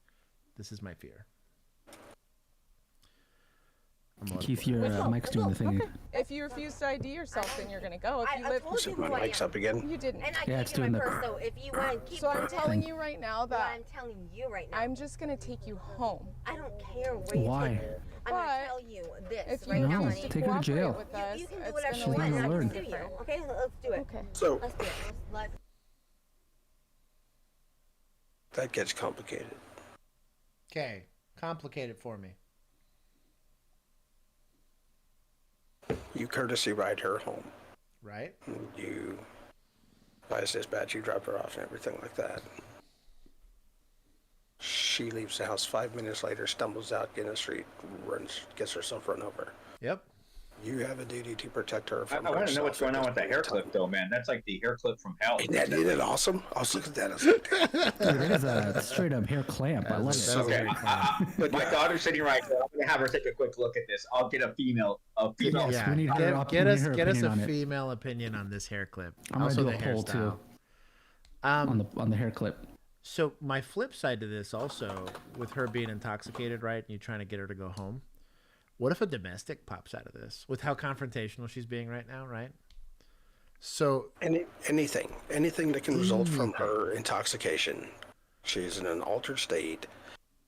this is my fear. Keith, your mic's doing the thing. Okay. If you refuse to ID yourself, then you're going to go. If you live... So my mic's up again. You didn't. And I Yeah, gave it's you doing my the... purse, so if you want to keep... So I'm telling you right now that... I'm telling you right now. I'm just going to take you home. I don't care where you Why? take me. I'm going to tell you this If right you now, refuse honey. to take her to jail. cooperate with us, You can do it's whatever gonna you want. gonna I learn. can sue you. Okay, let's do it. Okay. So Let's do it. Let's... that gets complicated. Okay, complicate it for me. You courtesy ride her home. Right? You, as dispatch, you drop her off and everything like that. She leaves the house 5 minutes later, stumbles out in the street, gets herself run over. Yep. You have a duty to protect her from I want to know what's going on with that hair clip, though, man. That's like the hair clip from hell. Isn't that awesome? I was looking at that. I was like, Dude, that is a straight up hair clamp. I love it. Okay, but my daughter's sitting right there. I'm gonna have her take a quick look at this. I'll get a female. Yes, we need her Get us opinion a on it. female opinion on this hair clip. I'm gonna Also do the a poll too. hairstyle. On the hair clip. So my flip side to this also, with her being intoxicated, right, and you trying to get her to go home, what if a domestic pops out of this with how confrontational she's being right now, right? So anything that can result from her intoxication. She's in an altered state.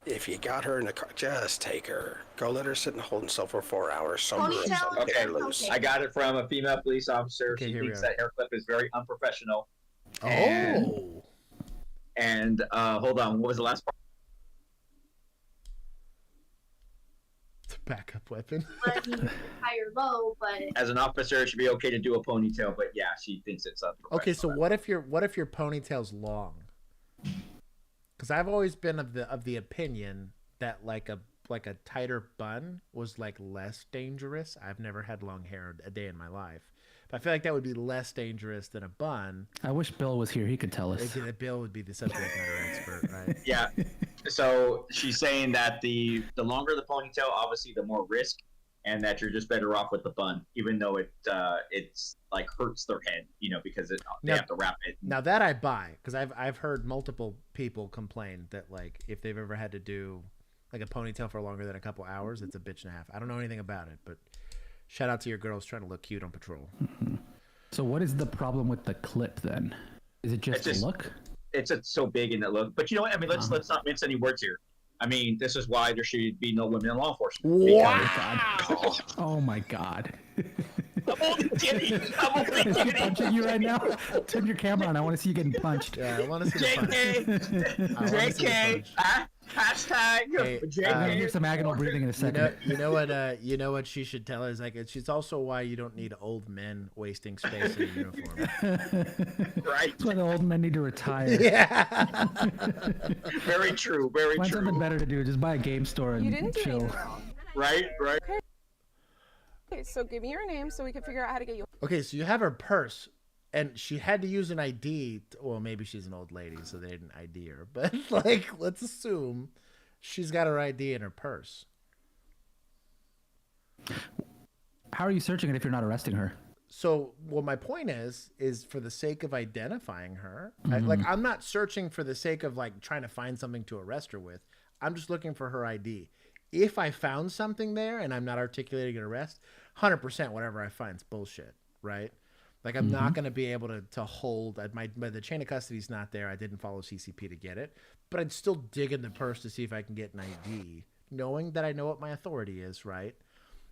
If you got her in the car, just take her. Go let her sit and hold herself for 4 hours. Somewhere Okay, loose. I got it from a female police officer. Okay, She here we thinks are. that hair clip is very unprofessional. Oh. And hold on, what was the last part? It's a backup weapon. High or low, but As an officer, it should be okay to do a ponytail, but yeah, she thinks it's unprofessional. Okay, so what if your ponytail's long? Because I've always been of the opinion that like a tighter bun was like less dangerous. I've never had long hair a day in my life, but I feel like that would be less dangerous than a bun. I wish Bill was here. He could tell us. Bill would be the subject matter expert, right? Yeah. So she's saying that the longer the ponytail, obviously, the more risk, and that you're just better off with the bun, even though it's like hurts their head, because they have to wrap it. Now that I buy, because I've heard multiple people complain that like if they've ever had to do like a ponytail for longer than a couple hours, it's a bitch and a half. I don't know anything about it, but shout out to your girls trying to look cute on patrol. So what is the problem with the clip then? Is it just the look? It's so big in the look, but you know what? I mean, let's not mince any words here. I mean, this is why there should be no women in law enforcement. Wow! Oh my God! I'm only kidding. I'm only Is she kidding. punching you right now? Turn your camera on. I want to see you getting punched. Yeah, I want to see the punch. JK. Hashtag. Hey, I'm gonna hear some agonal breathing in a second. You know what she should tell her is like she's also why you don't need old men wasting space in a uniform. Right. That's why the old men need to retire. Yeah. Very true. Very Find true. something better to do. Just buy a game store and You didn't do chill. anything wrong. Right. Okay, so give me your name so we can figure out how to get you. Okay, so you have her purse, and she had to use an ID. Well, maybe she's an old lady, so they didn't ID her. But like, let's assume she's got her ID in her purse. How are you searching it if you're not arresting her? So, well, my point is for the sake of identifying her, Mm-hmm. I'm not searching for the sake of like trying to find something to arrest her with. I'm just looking for her ID. If I found something there and I'm not articulating an arrest, 100% whatever I find is bullshit, right? Like I'm not going to be able to hold the chain of custody is not there. I didn't follow CCP to get it, but I'd still dig in the purse to see if I can get an ID, knowing that I know what my authority is, right?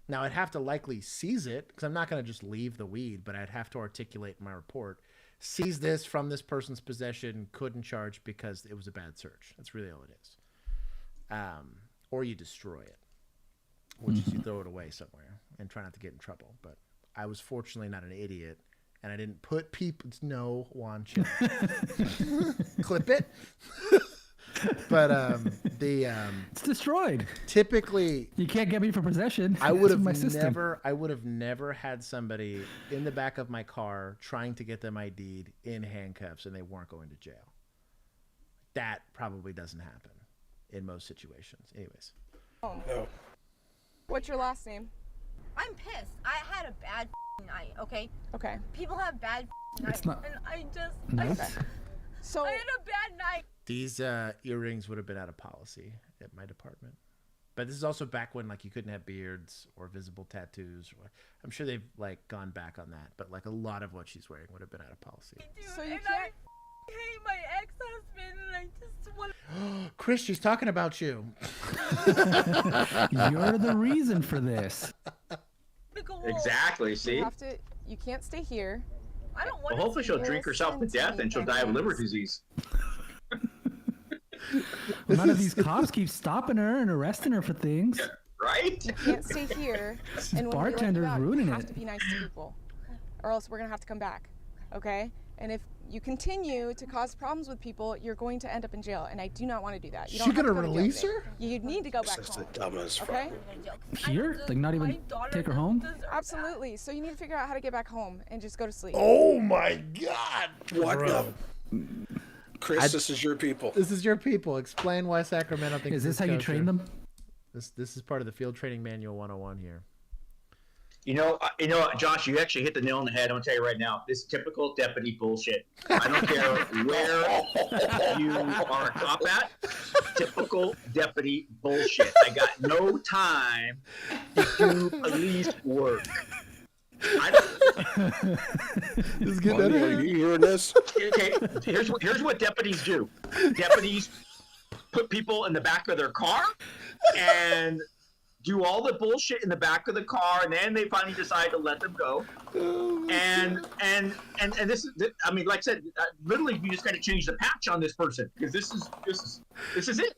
Now, I'd have to likely seize it because I'm not going to just leave the weed, but I'd have to articulate in my report, seize this from this person's possession, couldn't charge because it was a bad search. That's really all it is. Or you destroy it, which is you throw it away somewhere and try not to get in trouble. But I was fortunately not an idiot, and I didn't put people. No, Juan, chill. Clip it. But it's destroyed. Typically, you can't get me for possession. I would have my system. never had somebody in the back of my car trying to get them ID'd in handcuffs and they weren't going to jail. That probably doesn't happen in most situations. Anyways. No. What's your last name? I'm pissed. I had a bad night, okay? Okay. People have bad nights. It's not- And I just... Nice. So I had a bad night. These earrings would have been out of policy at my department. But this is also back when like you couldn't have beards or visible tattoos. I'm sure they've like gone back on that, but like a lot of what she's wearing would have been out of policy. Dude, So you and can't- I hate my ex-husband and I just want Chris, she's talking about you. You're the reason for this. to go home. Exactly. See. You can't stay here. I don't want Well, hopefully she'll Listen drink herself to to death me, and she'll die of liver Dennis. disease. Well, none of these cops keep stopping her and arresting her for things. Right? You can't stay here. And when we let you bartender's out, ruining you have it. to be nice to people, or else we're gonna have to come back. Okay? And if you continue to cause problems with people, you're going to end up in jail, and I do not want to do that. You don't She have to gonna go to jail release today. her? You need to go back This is home. the dumbest Okay? Here? Like not even take her home? Absolutely. So you need to figure out how to get back home and just go to sleep. Oh my God. What Bro. the? Chris, this is your people. This is your people. Explain why Sacramento thinks Is this how you culture. train them? This is part of the field training manual 101 here. You know, Josh, you actually hit the nail on the head. I'm gonna tell you right now. This is typical deputy bullshit. I don't care where you are a cop at. Typical deputy bullshit. I got no time to do police work. This is good. Are you hearing this? Okay, here's what deputies do. Deputies put people in the back of their car and do all the bullshit in the back of the car, and then they finally decide to let them go. And this is, I mean, like I said, literally, you just got to change the patch on this person because this is it.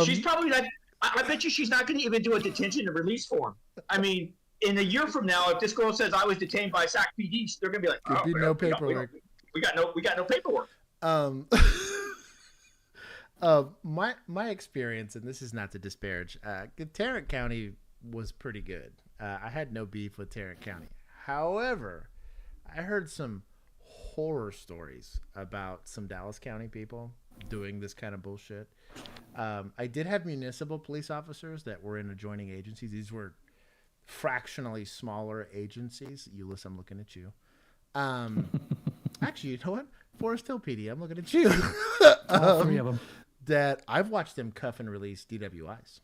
She's probably not. I bet you she's not going to even do a detention and release form. I mean, in a year from now, if this girl says I was detained by SAC PD, they're going to be like, There'd be no paperwork. We got no paperwork. My experience, and this is not to disparage, Tarrant County was pretty good. I had no beef with Tarrant County. However, I heard some horror stories about some Dallas County people doing this kind of bullshit. I did have municipal police officers that were in adjoining agencies. These were fractionally smaller agencies. Euless, I'm looking at you. Actually, you know what? Forest Hill PD, I'm looking at you. All three of them. That I've watched them cuff and release DWIs.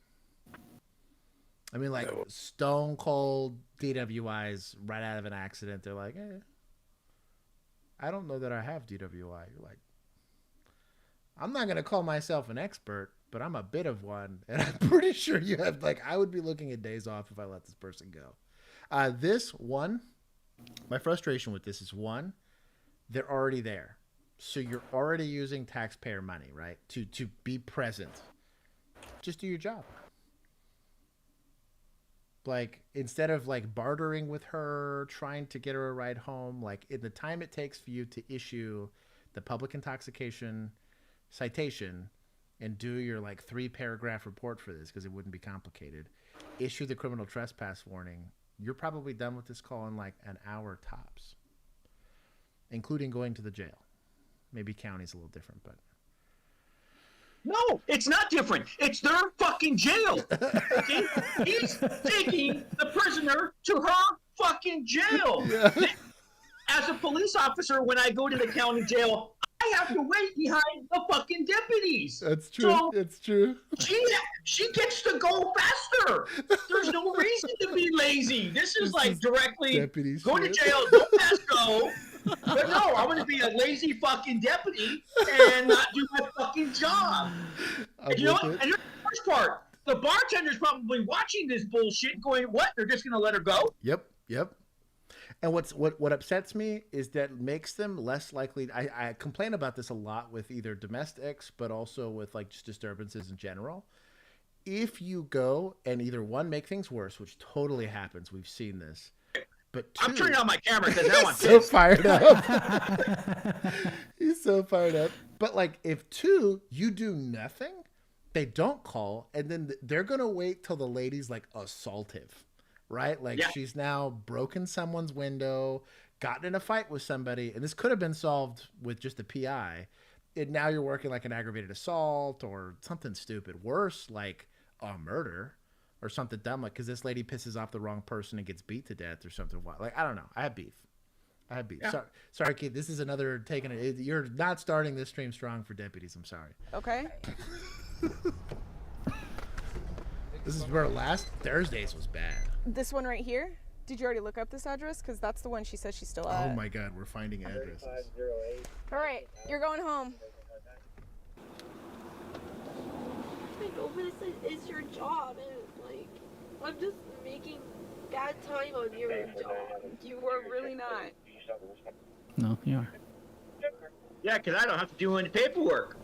I mean, like stone cold DWIs right out of an accident. They're like, I don't know that I have DWI. You're like, I'm not going to call myself an expert, but I'm a bit of one. And I'm pretty sure you have, like, I would be looking at days off if I let this person go. My frustration with this is one, they're already there. So you're already using taxpayer money, right? To be present. Just do your job. Like, instead of like bartering with her, trying to get her a ride home, like in the time it takes for you to issue the public intoxication citation and do your like 3-paragraph report for this, because it wouldn't be complicated, issue the criminal trespass warning you're probably done with this call in like an hour tops, including going to the jail. Maybe county's a little different, but. No, it's not different. It's their fucking jail. Okay? He's taking the prisoner to her fucking jail. Yeah. As a police officer, when I go to the county jail, I have to wait behind the fucking deputies. That's true. So it's true. She gets to go faster. There's no reason to be lazy. This is like directly go to jail, don't pass go. But no, I'm going to be a lazy fucking deputy and not do my fucking job. And you know what? And here's the worst part. The bartender's probably watching this bullshit going, what? They're just going to let her go? Yep. And what upsets me is that it makes them less likely. I complain about this a lot with either domestics, but also with like just disturbances in general. If you go and either one, make things worse, which totally happens. We've seen this. But two, I'm turning on my camera because now I'm so fired up. He's so fired up. But like, if two, you do nothing, they don't call, and then they're gonna wait till the lady's like assaultive, right? Like she's now broken someone's window, gotten in a fight with somebody, and this could have been solved with just a PI. And now you're working like an aggravated assault or something stupid, worse like a murder. Or something dumb, like because this lady pisses off the wrong person and gets beat to death or something. Like I don't know. I have beef. Yeah. Sorry, Keith. This is another taking it. You're not starting this stream strong for deputies. I'm sorry. Okay. This is where last Thursdays was bad. This one right here. Did you already look up this address? Because that's the one she says she's still at. Oh my God, we're finding addresses. All right, you're going home. I know, but it's your job, and like, I'm just making bad time on your job. You were really not. No, you are. Yeah, because I don't have to do any paperwork.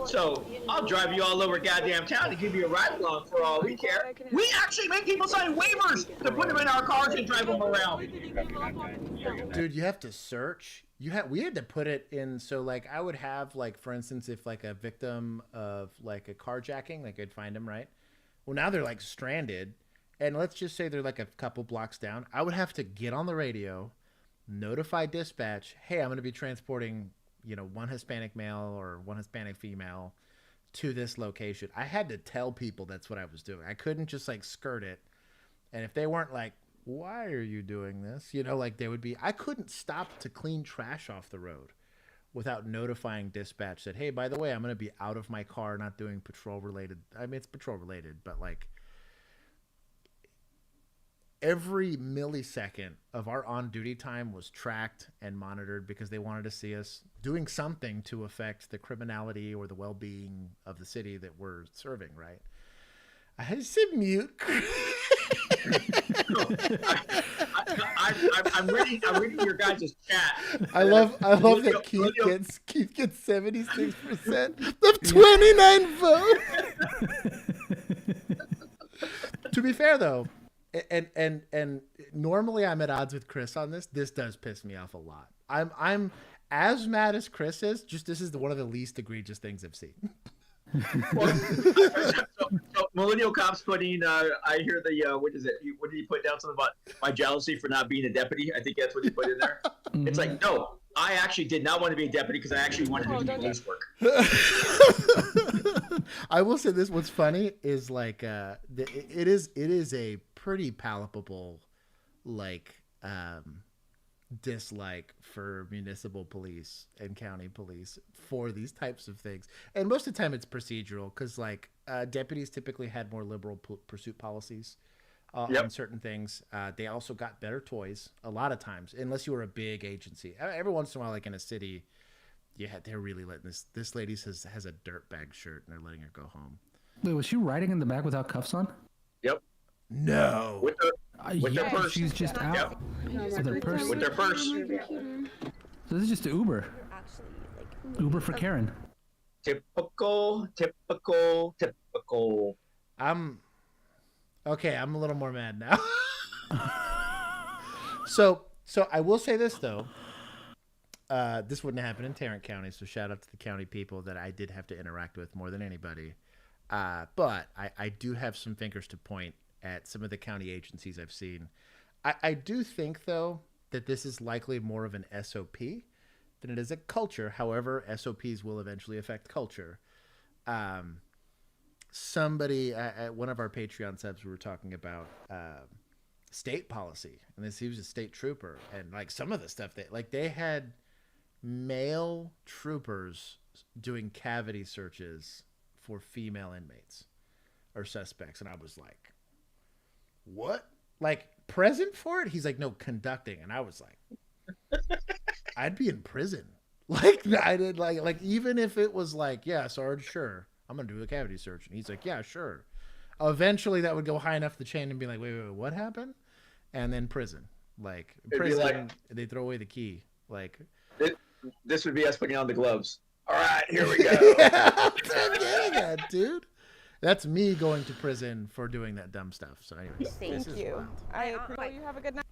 So I'll drive you all over goddamn town to give you a ride along for all we care. We actually make people sign waivers to put them in our cars and drive them around. Dude, you have to search. We had to put it in. So like I would have like, for instance, if like a victim of like a carjacking, like I'd find them, right? Well, now they're like stranded. And let's just say they're like a couple blocks down. I would have to get on the radio, notify dispatch. Hey, I'm going to be transporting, one Hispanic male or one Hispanic female to this location. I had to tell people that's what I was doing. I couldn't just like skirt it. And if they weren't like, why are you doing this? Like they would be, I couldn't stop to clean trash off the road without notifying dispatch that, hey, by the way, I'm going to be out of my car, not doing patrol related. I mean, it's patrol related, but like every millisecond of our on-duty time was tracked and monitored because they wanted to see us doing something to affect the criminality or the well-being of the city that we're serving, right? I had to mute. I'm reading your guys' chat. I love that Keith gets 76% of 29 votes. To be fair though, and normally I'm at odds with Chris on this. This does piss me off a lot. I'm as mad as Chris is. Just this is one of the least egregious things I've seen. So Millennial Cops putting, I hear what is it? What did he put down? Something about my jealousy for not being a deputy. I think that's what he put in there. It's like, no, I actually did not want to be a deputy because I actually wanted to do police work. I will say this. What's funny is like, it is a pretty palpable, like, dislike for municipal police and county police for these types of things, and most of the time it's procedural because like deputies typically had more liberal pursuit policies on certain things. They also got better toys a lot of times, unless you were a big agency. Every once in a while, like in a city, they're really letting this lady has a dirt bag shirt and they're letting her go home. Wait, was she riding in the back without cuffs on? Yep. No. With their purse. She's just out. With her purse. With their purse. So this is just Uber. Uber for Karen. Typical. I'm a little more mad now. So I will say this though. This wouldn't happen in Tarrant County, so shout out to the county people that I did have to interact with more than anybody. But I do have some fingers to point at some of the county agencies I've seen. I do think, though, that this is likely more of an SOP than it is a culture. However, SOPs will eventually affect culture. Somebody at one of our Patreon subs, we were talking about state policy, and he was a state trooper, and like some of the stuff they had male troopers doing cavity searches for female inmates or suspects, and I was like, what? Like, present for it? He's like, no, conducting. And I was like, I'd be in prison. Like, I did like even if it was like, yeah, Sarge, sure, I'm gonna do a cavity search, and he's like, yeah, sure. Eventually that would go high enough the chain and be like, wait, what happened? And then prison. Like, prison, they throw away the key. Like, this would be us putting on the gloves. All right, here we go. Yeah, I'm getting at, dude. That's me going to prison for doing that dumb stuff. So anyways, Thank you. I appreciate you. Have a good night.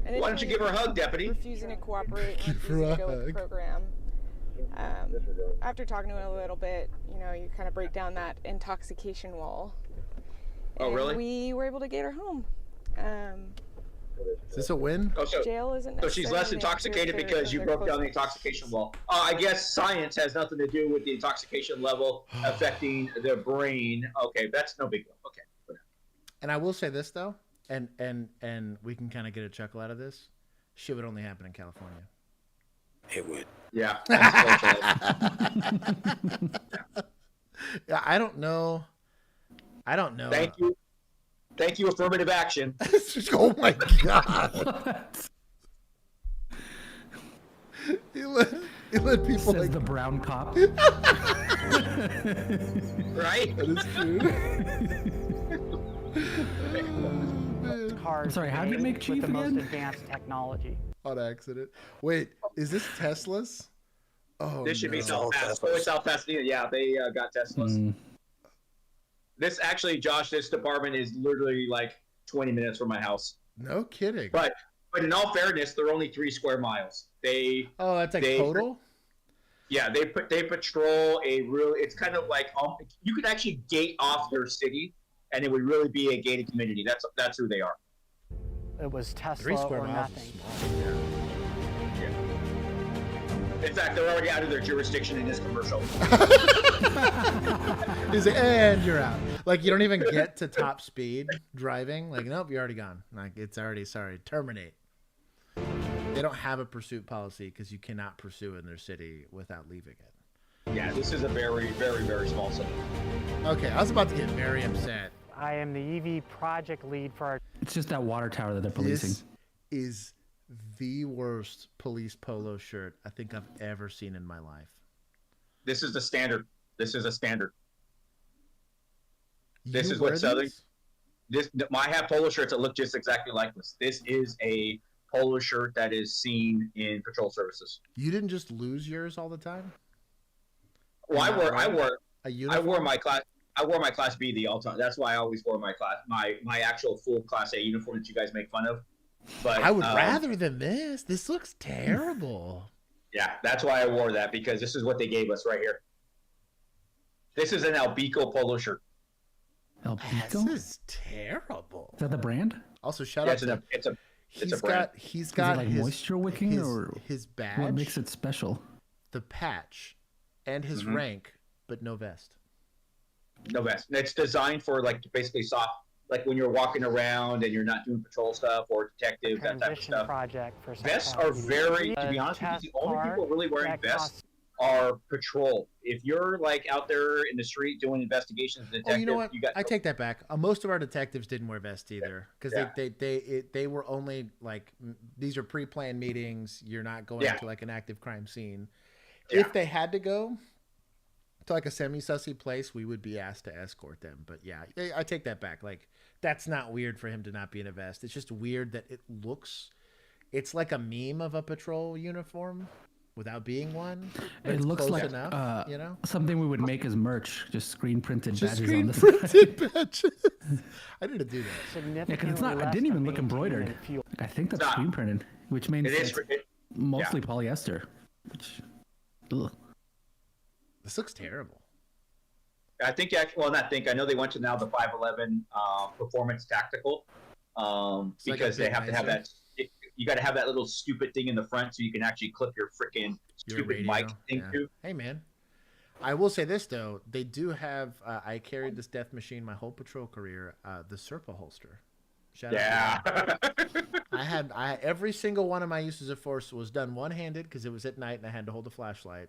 Why don't you give her a hug, Deputy? Refusing to cooperate, refusing to go with the program. After talking to him a little bit, you kind of break down that intoxication wall. Oh, really? We were able to get her home. Is this a win? Oh, so, jail isn't so she's less intoxicated because you broke down the intoxication wall. I guess science has nothing to do with the intoxication level affecting the brain. Okay, that's no big deal. Okay. Whatever. And I will say this though, and we can kind of get a chuckle out of this. Shit would only happen in California. It would. Yeah. Yeah. I don't know. Thank you, affirmative action. Oh my God. You let people Says like the brown cop. Right? That is true. I'm sorry, how do you make chief with the again? most advanced technology. On accident. Wait, is this Tesla's? Oh, This should be no. South Pasadena. Oh, it's South Pasadena. Yeah, they got Teslas. This actually, Josh, this department is literally like 20 minutes from my house. No kidding. But in all fairness, they're only 3 square miles. That's like total? Yeah, they patrol it's kind of like you could actually gate off their city, and it would really be a gated community. That's who they are. It was Tesla 3 square or miles nothing. is small. Yeah. In fact, they're already out of their jurisdiction in this commercial. He's like, and you're out. Like, you don't even get to top speed driving. Like, nope, you're already gone. Like, it's already, terminate. They don't have a pursuit policy because you cannot pursue in their city without leaving it. Yeah, this is a very, very, very small city. Okay, I was about to get very upset. I am the EV project lead for our... It's just that water tower that they're policing. This is the worst police polo shirt I think I've ever seen in my life. This is the standard. This is a standard. This You is what wear Southern. these? I have polo shirts that look just exactly like this. This is a polo shirt that is seen in patrol services. You didn't just lose yours all the time? Well, I wore my class B the all time. That's why I always wore my actual full class A uniform that you guys make fun of. But I would rather than this. This looks terrible. Yeah, that's why I wore that, because this is what they gave us right here. This is an Albico polo shirt. Albico? This is terrible. Is that the brand? Also, shout out to it's a he's brand. got Is it like his moisture wicking or his badge. what makes it special? The patch and his rank, but no vest. No vest. It's designed for like basically soft, like when you're walking around and you're not doing patrol stuff or detective, that type of stuff. Project for Vests are very, to be honest with you, the only people really wearing vests are patrol. If you're like out there in the street doing investigations, detective, You know what? I take that back. Most of our detectives didn't wear vests either, because they were only like, these are pre-planned meetings. You're not going to like an active crime scene. If they had to go to like a semi-sussy place, we would be asked to escort them. But yeah, I take that back. Like, that's not weird for him to not be in a vest. It's just weird that it's like a meme of a patrol uniform without being one. It looks like enough, you know, something we would make as merch, just screen printed badges screen on the printed badges. I need to do that. Yeah, because it's not. It didn't even look embroidered. I think that's screen printed, which means it's mostly polyester. Which, ugh. This looks terrible. I think I know they went to now the 511 Performance Tactical, because they have to have that. You got to have that little stupid thing in the front so you can actually clip your freaking stupid mic thing too. Hey man, I will say this though, they do have. I carried this death machine my whole patrol career. The Serpa holster. Shout out to them. I every single one of my uses of force was done one-handed because it was at night and I had to hold a flashlight,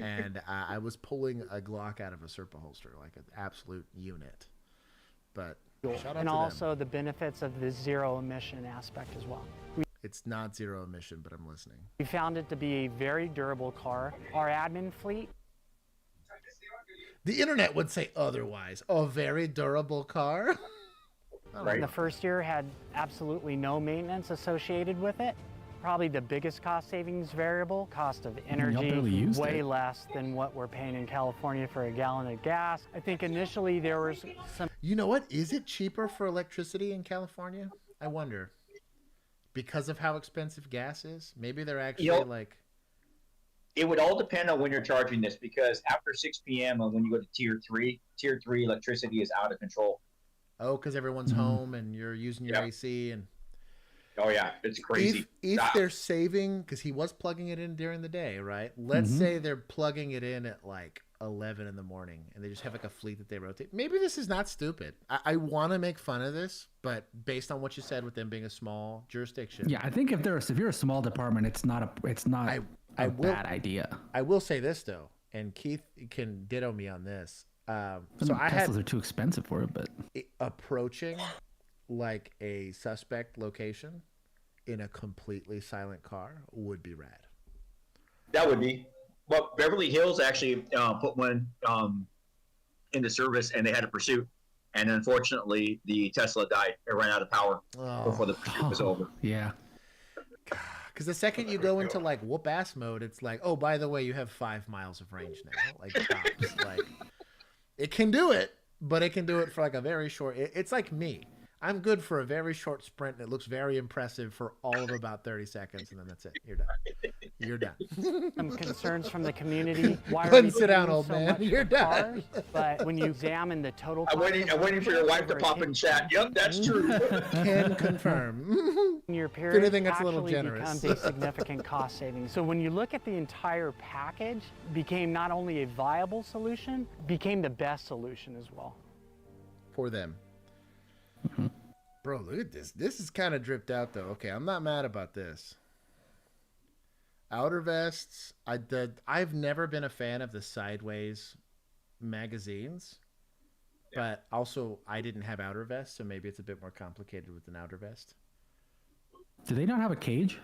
and I was pulling a Glock out of a Serpa holster like an absolute unit. But shout out and to also the benefits of the zero emission aspect as well. It's not zero emission, but I'm listening. We found it to be a very durable car. Our admin fleet. The internet would say otherwise. A very durable car. In the first year had absolutely no maintenance associated with it. Probably the biggest cost savings variable, cost of energy, way less than what we're paying in California for a gallon of gas. I think initially there was some... You know what? Is it cheaper for electricity in California? I wonder. Because of how expensive gas is? Maybe they're actually like... It would all depend on when you're charging this, because after 6 p.m. when you go to tier 3 electricity is out of control. Oh, because everyone's home and you're using your AC and... Oh, yeah. It's crazy. If they're saving... Because he was plugging it in during the day, right? Let's say they're plugging it in at like 11 in the morning and they just have like a fleet that they rotate. Maybe this is not stupid. I want to make fun of this, but based on what you said with them being a small jurisdiction... Yeah, I think if you're a small department, it's not a bad idea. I will say this, though, and Keith can ditto me on this. Teslas are too expensive for it, but approaching like a suspect location in a completely silent car would be rad. That would be. Well, Beverly Hills actually put one into service, and they had a pursuit, and unfortunately, the Tesla died. It ran out of power before the pursuit was over. Yeah. Because the second you go into like whoop ass mode, it's like, oh, by the way, you have 5 miles of range now. Like tops. Like it can do it, but it can do it for like a very short. It's like me. I'm good for a very short sprint, and it looks very impressive for all of about 30 seconds, and then that's it. You're done. You're done. Some concerns from the community. Why Couldn't sit down, old man. You're done. But when you examine the total... I'm waiting for your wife to pop in chat. Yep, that's true. Can confirm. Your period If anything, that's a little generous. Becomes a significant cost savings. So when you look at the entire package, became not only a viable solution, became the best solution as well. For them. Bro, look at this. This is kind of dripped out, though. Okay, I'm not mad about this. Outer vests. I've never been a fan of the sideways magazines, but also I didn't have outer vests, so maybe it's a bit more complicated with an outer vest. Do they not have a cage?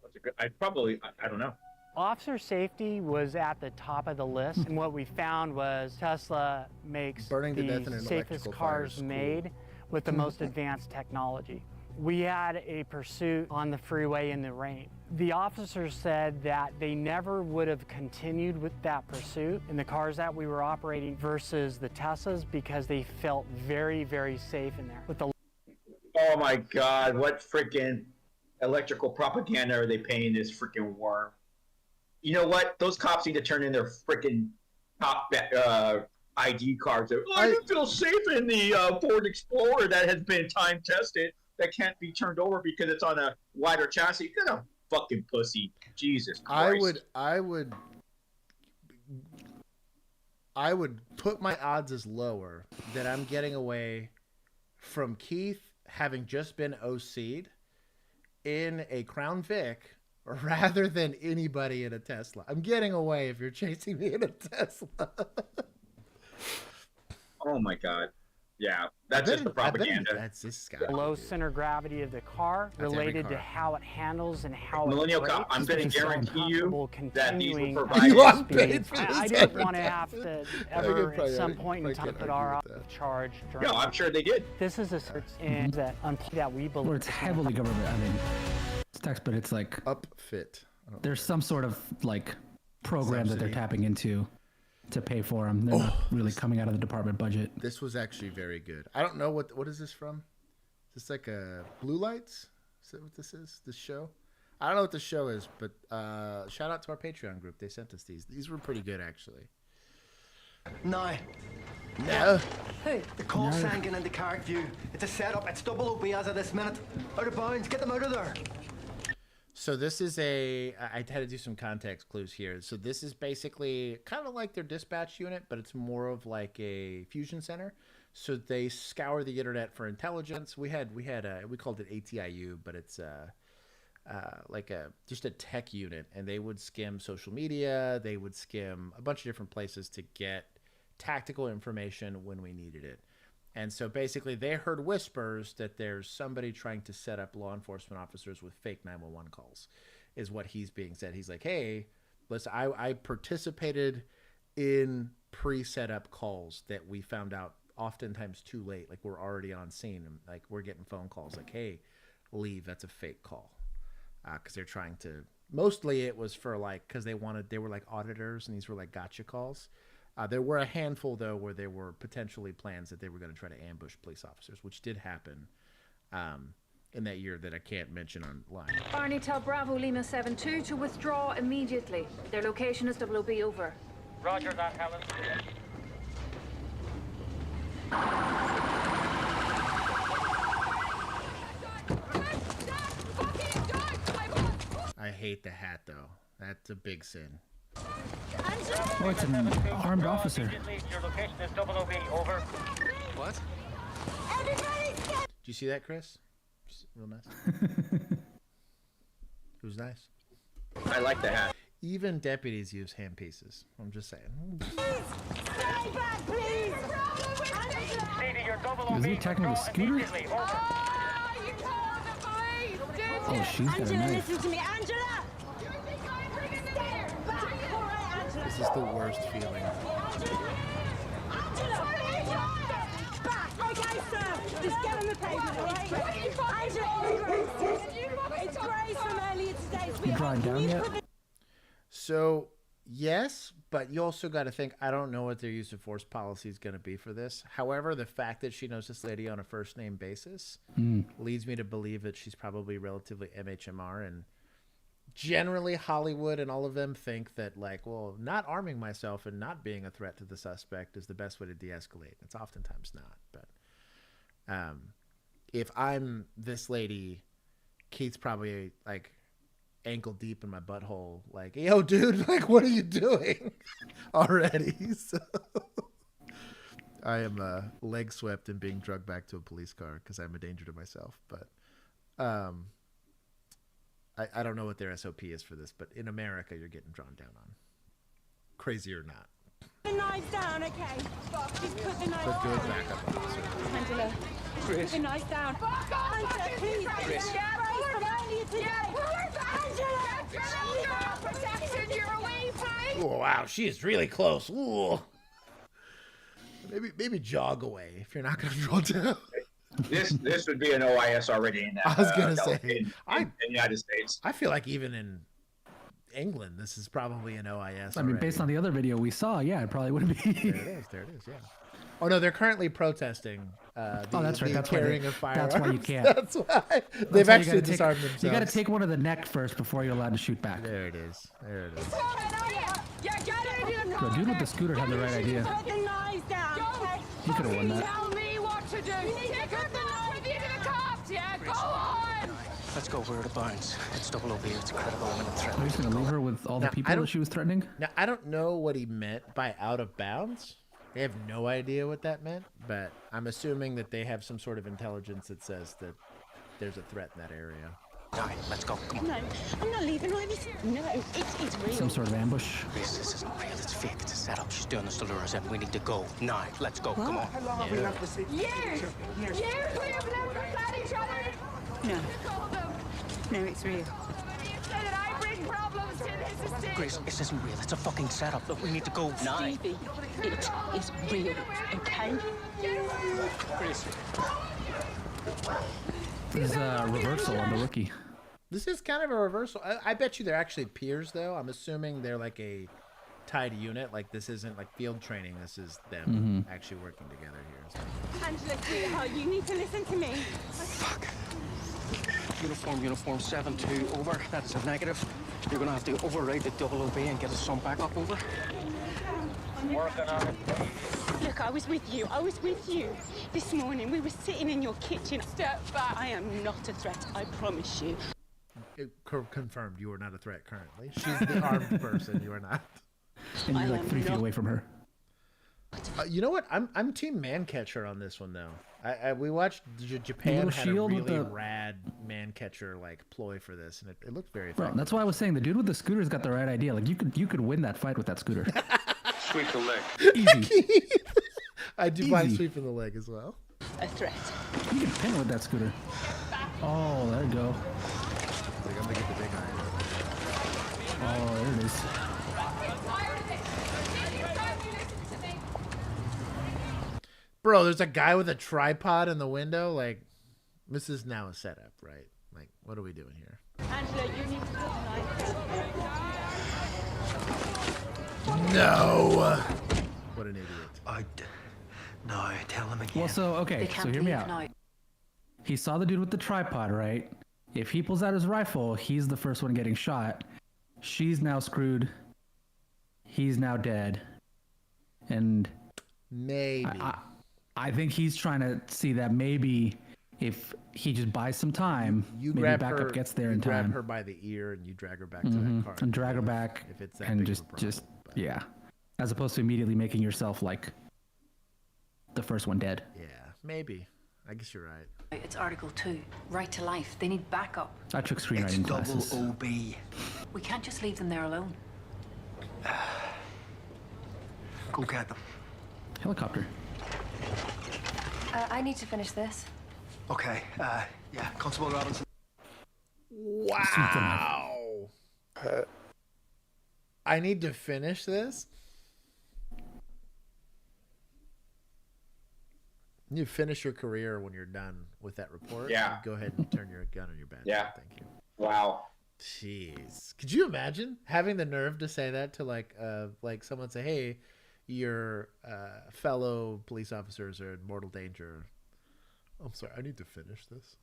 That's a good. I don't know. Officer safety was at the top of the list, and what we found was Tesla makes the safest cars made with the most advanced technology. We had a pursuit on the freeway in the rain. The officers said that they never would have continued with that pursuit in the cars that we were operating versus the Teslas because they felt very, very safe in there. Oh my God, what freaking electrical propaganda are they paying this freaking worm? You know what? Those cops need to turn in their freaking top ID cards. I didn't feel safe in the Ford Explorer that has been time tested, that can't be turned over because it's on a wider chassis. You're a fucking pussy. Jesus Christ. I would put my odds as lower that I'm getting away from Keith having just been OC'd in a Crown Vic rather than anybody in a Tesla. I'm getting away if you're chasing me in a Tesla. Oh my God. Yeah, that's just the propaganda. Low center gravity of the car related to how it handles and how Millennial it Cop, I'm going to guarantee you that these will provide speed. I didn't want to have to ever at some point in time put our off charge. No, I'm sure they did. This is a search in that we believe. Or it's heavily government. I mean, it's text, but it's like upfit. There's some sort of like program that they're tapping into to pay for them. They're not really coming out of the department budget. This was actually very good. I don't know what is this from? Is this like a Blue Lights? Is that what this is? This show? I don't know what the show is, but shout out to our Patreon group. They sent us these. These were pretty good, actually. No, No. Who? The call Sangan and the card view. It's a setup. It's double OB as of this minute. Out of bounds. Get them out of there. So this is I had to do some context clues here. So this is basically kind of like their dispatch unit, but it's more of like a fusion center. So they scour the internet for intelligence. We called it ATIU, but it's like just a tech unit, and they would skim social media. They would skim a bunch of different places to get tactical information when we needed it. And so basically they heard whispers that there's somebody trying to set up law enforcement officers with fake 911 calls, is what he's being said. He's like, hey, listen, I participated in pre-set up calls that we found out oftentimes too late. Like, we're already on scene, and like we're getting phone calls like, hey, leave, that's a fake call. Because they're trying to, mostly it was for like, because they were like auditors, and these were like gotcha calls. There were a handful, though, where there were potentially plans that they were going to try to ambush police officers, which did happen in that year that I can't mention online. Barney, tell Bravo Lima 7-2 to withdraw immediately. Their location is WB over. Roger that, Helen. I hate the hat, though. That's a big sin. Oh, it's an armed officer. Your location is WB over. What? Did you see that, Chris? Just real nice. It was nice. I like the hat. Even deputies use handpieces. I'm just saying. Is he attacking the scooter? Oh, she's got a knife. Listen to me, Angela! This is the worst feeling. Okay, sir. Just get on the pavement, all right? Angela, it's Grace from earlier today. You drawing down yet? So, yes, but you also got to think, I don't know what their use of force policy is going to be for this. However, the fact that she knows this lady on a first name basis leads me to believe that she's probably relatively MHMR, and generally Hollywood and all of them think that, like, well, not arming myself and not being a threat to the suspect is the best way to de-escalate. It's oftentimes not, but if I'm this lady, Keith's probably like ankle deep in my butthole, like, yo, dude, like, what are you doing already? So I am leg swept and being drugged back to a police car because I'm a danger to myself. But I don't know what their SOP is for this, but in America, you're getting drawn down on. Crazy or not. The knife down, okay? Just put the knife Put down. good backup officer. Angela, put the knife down. Angela, please. Chris. Oh, wow, she is really close. Ooh. Maybe jog away if you're not going to draw down. This would be an OIS already in that. I was going to say. In the United States. I feel like even in England, this is probably an OIS. I mean, based on the other video we saw, yeah, it probably would be. There it is, yeah. Oh, no, they're currently protesting that's right. the carrying of firearms. That's why you can't. That's why. They've actually disarmed themselves. You got to take one to the neck first before you're allowed to shoot back. There it is. There it is. The dude with the scooter had the right idea. Put the knives down. He could have won that. Tell me what to do. Take up the knife with you to the cops. Yeah, go on. Let's go. We're out of bounds. It's double OB. It's a credible imminent threat. Are you just going to leave her with all the people that she was threatening? Now, I don't know what he meant by out of bounds. They have no idea what that meant, but I'm assuming that they have some sort of intelligence that says that there's a threat in that area. All right, let's go. Come on. No, I'm not leaving. No, it's real. Some sort of ambush. This isn't real. It's fake. It's a setup. She's doing this to lure us in. We need to go. Now, let's go. Come on. How long have we left this? Years we have never at each other. No, it's real. I bring problems to this estate. Grace, this isn't real. It's a fucking setup. Look, we need to go now. Stevie, it is real, okay? Grace. This is a reversal on the rookie. This is kind of a reversal. I bet you they're actually peers, though. I'm assuming they're like a tied unit. Like, this isn't like field training. This is them actually working together here. So. Angela, sweetheart, you need to listen to me. Fuck. Uniform 7-2, over. That is a negative. You're gonna have to override the double OB and get his son back up over. Working on it. Look, I was with you. I was with you. This morning, we were sitting in your kitchen. Step back. I am not a threat, I promise you. Confirmed, you are not a threat currently. She's the armed person. You are not. And you're like 3 feet away from her. You know what? I'm team man catcher on this one though. We watched Japan had a really rad man catcher like ploy for this, and it looked very effective. Bro, that's why I was saying the dude with the scooter's got the right idea. Like you could win that fight with that scooter. Sweep the leg. Easy. I do mind sweeping the leg as well. A threat. You can pin with that scooter. Oh, there you go. Like, I'm gonna get the big iron. Oh, there it is. Bro, there's a guy with a tripod in the window. Like, this is now a setup, right? Like, what are we doing here? Angela, you need to put the knife. No. What an idiot. No, tell him again. Well, so okay, so hear me out. He saw the dude with the tripod, right? If he pulls out his rifle, he's the first one getting shot. She's now screwed. He's now dead. And maybe I think he's trying to see that maybe if he just buys some time, you maybe grab backup her, gets there you in time. grab her by the ear and you drag her back to that car. And drag her back if it's that and big of a just problem, yeah. As opposed to immediately making yourself like the first one dead. Yeah, maybe. I guess you're right. It's Article 2, right to life. They need backup. I took screenwriting classes. Double OB. We can't just leave them there alone. Go get them. Helicopter. I need to finish this. Okay, yeah, Constable Robinson. Wow. I need to finish this. You finish your career when you're done with that report. Yeah. Go ahead and turn your gun on your back. Yeah. Thank you. Wow. Jeez. Could you imagine having the nerve to say that to like someone say, hey, your fellow police officers are in mortal danger. I'm sorry, I need to finish this.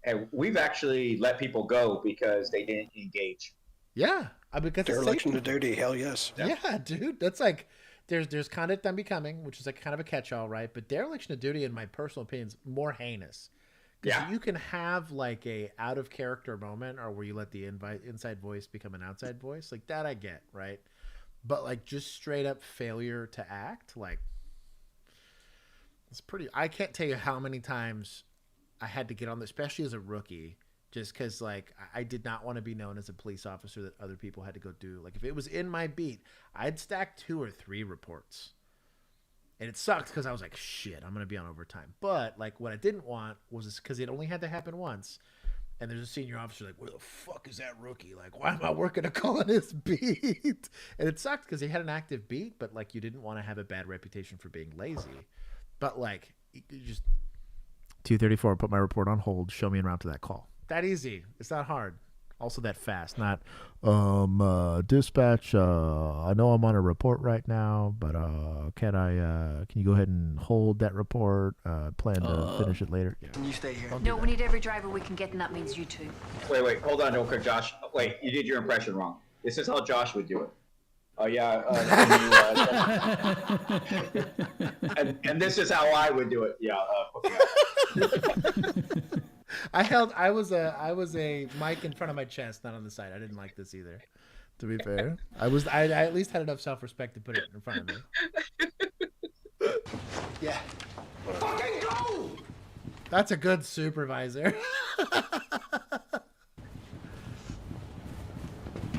And we've actually let people go because they didn't engage. Yeah. Because dereliction of duty, hell yes. Yeah, dude. That's like there's conduct unbecoming, which is like kind of a catch-all, right? But dereliction of duty, in my personal opinion, is more heinous. Because you can have like a out of character moment, or where you let the inside voice become an outside voice, like that I get, right? But like just straight up failure to act, like it's pretty. I can't tell you how many times I had to get on this, especially as a rookie, just because like I did not want to be known as a police officer that other people had to go do. Like if it was in my beat, I'd stack 2 or 3 reports. And it sucked because I was like, shit, I'm going to be on overtime. But like what I didn't want was because it only had to happen once. And there's a senior officer like, where the fuck is that rookie? Like, why am I working a call on his beat? And it sucked because he had an active beat, but like you didn't want to have a bad reputation for being lazy. But like, you just 2:34, put my report on hold, show me en route to that call. That easy. It's not hard. Also that fast. Not, dispatch, I know I'm on a report right now, but can you go ahead and hold that report? Plan to finish it later. Yeah. Can you stay here? No, we need every driver we can get, and that means you two. Wait, hold on real quick, Josh. Wait, you did your impression wrong. This is how Josh would do it. Oh yeah, and this is how I would do it. Yeah. I was a mic in front of my chest, not on the side. I didn't like this either. To be fair, I at least had enough self-respect to put it in front of me. Yeah. Fucking go! That's a good supervisor.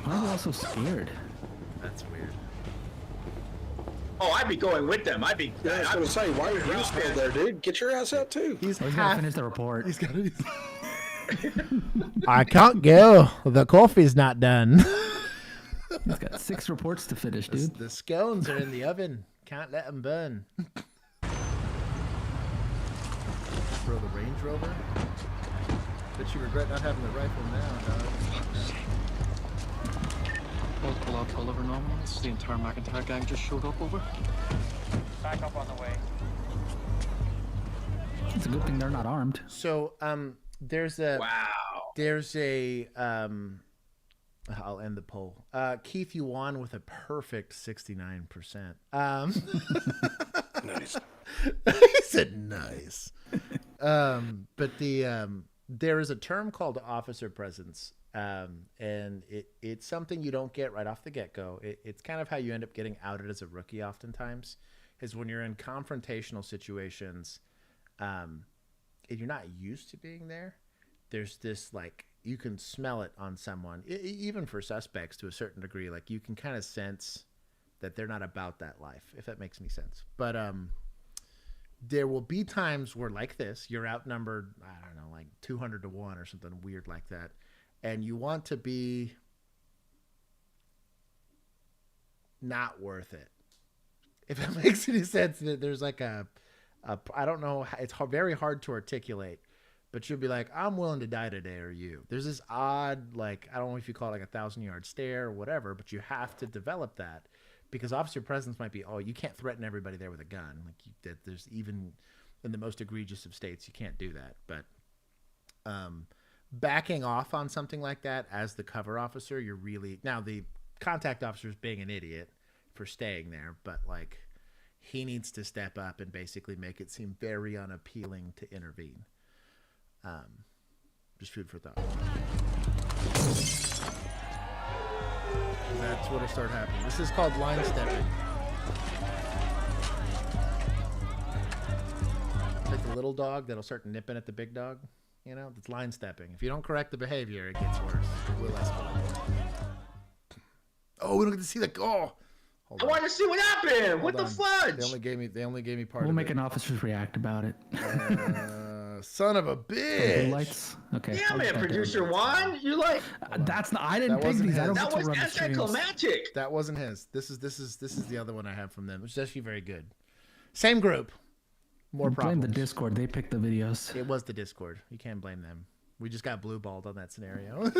Why are they all so scared? That's weird. Oh, I'd be going with them. I'd be. Yeah, I was going to say, why are you still there, dude? Get your ass out too. He's got to finish the report. He's got to. I can't go. The coffee's not done. He's got 6 reports to finish, dude. The scones are in the oven. Can't let them burn. Throw the Range Rover. Bet you regret not having the rifle now, dog. Multiple out Oliver Normans. The entire McIntyre gang just showed up over. Back up on the way. It's a good thing they're not armed. So, there's a I'll end the poll. Keith, you won with a perfect 69%. Nice. He said nice. But there is a term called officer presence, and it's something you don't get right off the get-go. It's kind of how you end up getting outed as a rookie oftentimes, is when you're in confrontational situations, and you're not used to being there. There's this, like, you can smell it on someone, even for suspects to a certain degree. Like, you can kind of sense that they're not about that life, if that makes any sense. But there will be times where, like this, you're outnumbered, I don't know, like 200 to 1 or something weird like that. And you want to be not worth it. If it makes any sense, there's like I don't know, it's very hard to articulate, but you'll be like, I'm willing to die today, or you. There's this odd, like, I don't know if you call it like 1,000-yard stare or whatever, but you have to develop that. Because officer presence might be, oh, you can't threaten everybody there with a gun. Like, there's even in the most egregious of states, you can't do that. But backing off on something like that as the cover officer, you're really, now the contact officer is being an idiot for staying there, but like, he needs to step up and basically make it seem very unappealing to intervene. Just food for thought. That's what'll start happening. This is called line stepping. Like the little dog that'll start nipping at the big dog. You know, it's line stepping. If you don't correct the behavior, it gets worse. It will escalate. Oh, we don't get to see the goal. I want to see what happened. What the fudge? They only gave me part. We'll make an officers react about it. Son of a bitch. Lights. Okay. Damn it, producer Juan. You like? That's not. I didn't pick these. I don't get to run the streams. Anticlimactic. That wasn't his. This is the other one I have from them, which is actually very good. Same group. More problems. Blame the Discord. They picked the videos. It was the Discord. You can't blame them. We just got blue balled on that scenario.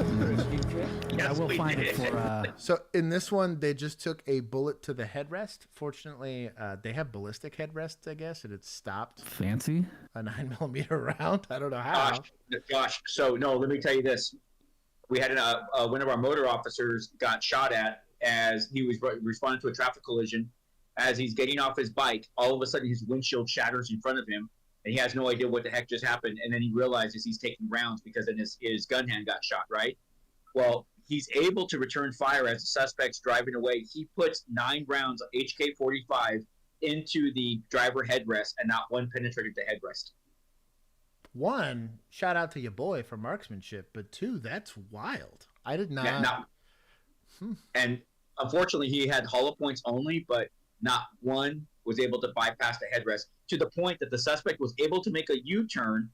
I will find it for. So in this one, they just took a bullet to the headrest. Fortunately, they have ballistic headrests, I guess, and it stopped. Fancy. A 9mm round. I don't know how. Gosh. So no, let me tell you this. We had one of our motor officers got shot at as he was responding to a traffic collision. As he's getting off his bike, all of a sudden his windshield shatters in front of him. And he has no idea what the heck just happened. And then he realizes he's taking rounds because then his gun hand got shot, right? Well, he's able to return fire as the suspect's driving away. He puts 9 rounds of HK-45 into the driver headrest, and not one penetrated the headrest. 1, shout out to your boy for marksmanship. But 2, that's wild. I did not. Yeah, And unfortunately, he had hollow points only, but not one was able to bypass the headrest, to the point that the suspect was able to make a U-turn,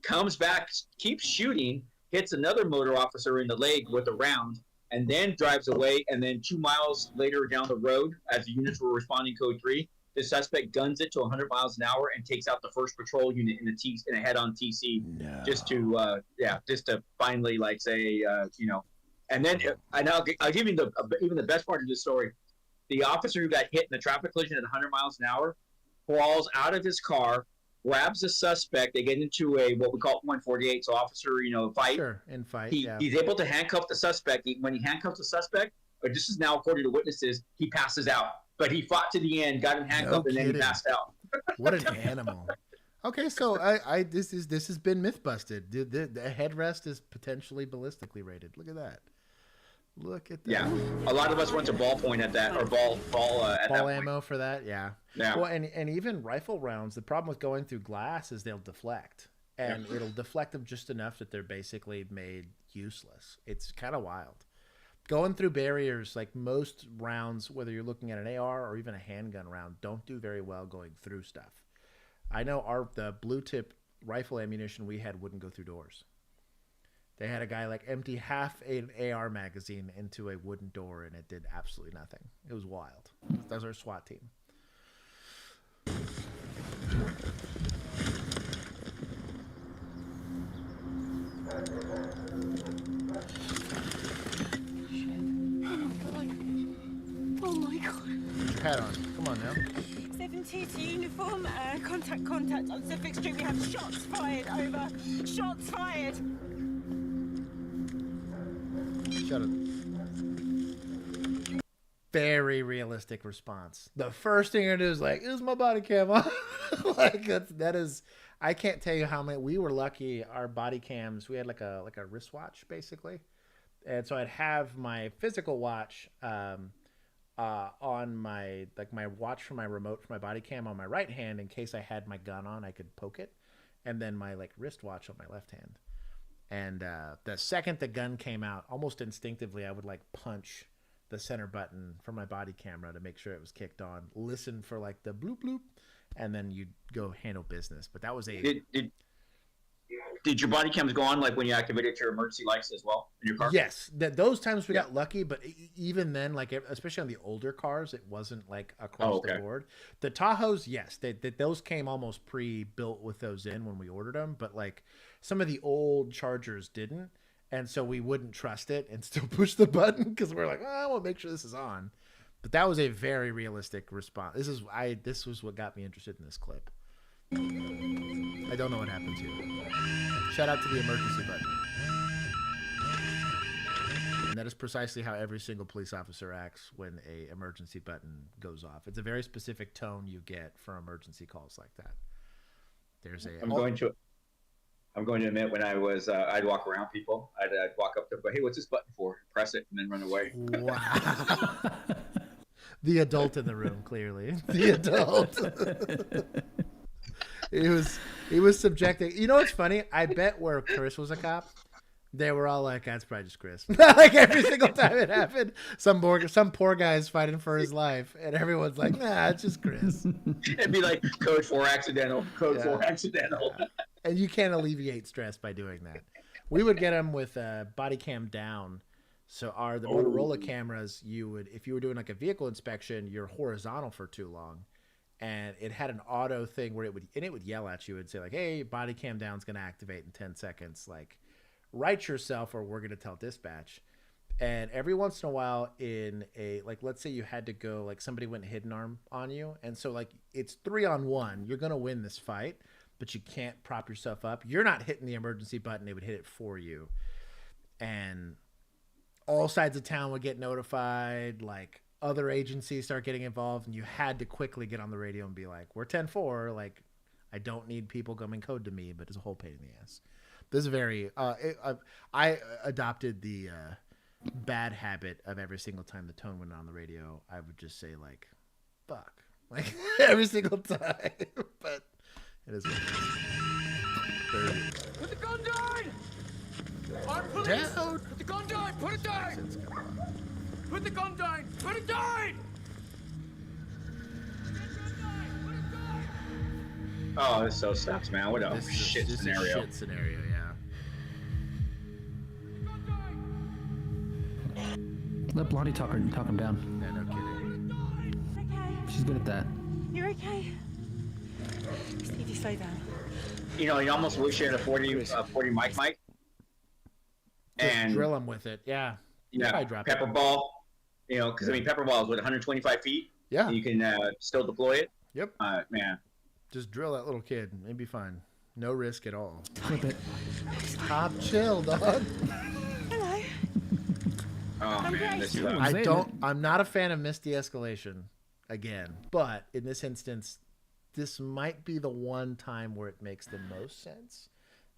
comes back, keeps shooting, hits another motor officer in the leg with a round, and then drives away. And then 2 miles later down the road, as the units were responding code 3, the suspect guns it to 100 miles an hour and takes out the first patrol unit in a head-on TC, just to finally say, And then I'll give you even the best part of this story. The officer who got hit in the traffic collision at 100 miles an hour crawls out of his car, grabs the suspect. They get into what we call 148, so officer, fight. Sure, in fight. He's able to handcuff the suspect. When he handcuffs the suspect, but this is now according to witnesses, he passes out. But he fought to the end, got him handcuffed, and then he passed out. What an animal. Okay, so this has been myth busted. The headrest is potentially ballistically rated. Look at that. Look at that. Yeah, a lot of us went to ballpoint at that, or ball ammo for that. Yeah. Well, and even rifle rounds. The problem with going through glass is they'll deflect, and it'll deflect them just enough that they're basically made useless. It's kind of wild. Going through barriers, like most rounds, whether you're looking at an AR or even a handgun round, don't do very well going through stuff. I know the blue tip rifle ammunition we had wouldn't go through doors. They had a guy empty half an AR magazine into a wooden door, and it did absolutely nothing. It was wild. That was our SWAT team. Oh my god. Put your hat on. Come on now. 72 to uniform. Contact on Suffolk Street. We have shots fired. Over. Shots fired. Shut it. very realistic response. The first thing I do is like, is my body cam on? Like that is. I can't tell you how many. We were lucky. Our body cams. We had like a wristwatch basically, and so I'd have my physical watch on my watch for my remote for my body cam on my right hand in case I had my gun on. I could poke it, and then my wristwatch on my left hand. And the second the gun came out, almost instinctively, I would punch the center button for my body camera to make sure it was kicked on. Listen for the bloop bloop, and then you'd go handle business. But that was a. Did your body cams go on when you activated your emergency lights as well in your car? Yes, those times we got lucky, but even then, especially on the older cars, it wasn't across the board. The Tahoes, yes, those came almost pre-built with those in when we ordered them, but some of the old Chargers didn't, and so we wouldn't trust it and still push the button because we're like, I want to make sure this is on. But that was a very realistic response. This was what got me interested in this clip. I don't know what happened to you. Shout out to the emergency button. And that is precisely how every single police officer acts when a emergency button goes off. It's a very specific tone you get for emergency calls like that. I'm going to admit when I was I'd walk around people. I'd walk up to them, hey, what's this button for? Press it and then run away. Wow. The adult in the room, clearly. The adult. He was subjecting. You know what's funny? I bet where Chris was a cop, they were all like, "That's probably just Chris." Every single time it happened, some poor guy's fighting for his life, and everyone's like, "Nah, it's just Chris." It'd be like code 4 accidental, code 4 accidental. And you can't alleviate stress by doing that. We would get them with body cam down. So the Motorola cameras, if you were doing a vehicle inspection, you're horizontal for too long. And it had an auto thing where it would yell at you and say hey, body cam down's going to activate in 10 seconds. Right yourself or we're going to tell dispatch. And every once in a while in a, let's say you had to go, somebody went hidden arm on you. And so it's 3-on-1. You're going to win this fight, but you can't prop yourself up. You're not hitting the emergency button. They would hit it for you. And all sides of town would get notified. Other agencies start getting involved, and you had to quickly get on the radio and be like, we're 10-4. I don't need people coming code to me, but it's a whole pain in the ass. This is very, I adopted the bad habit of every single time the tone went on the radio, I would just say fuck, every single time, but it is what it is. Put the gun down! Armed police! Down. Put the gun down! Put it down! Put the gun down! Put it down! Oh, this so sucks, man. What a shit scenario. Shit scenario, yeah. Let Blondie talk him down. Yeah, no kidding. Okay. She's good at that. You're okay. Stevie, slow down. You almost wish you had a 40 mic. And drill them with it, yeah. Yeah, pepper ball. Because pepper ball is 125 feet. Yeah. You can still deploy it. Yep. Man. Just drill that little kid. It'd be fine. No risk at all. Flip it. Top chill, dog. Hello. Oh man, this I'm not a fan of missed de-escalation again, but in this instance, this might be the one time where it makes the most sense.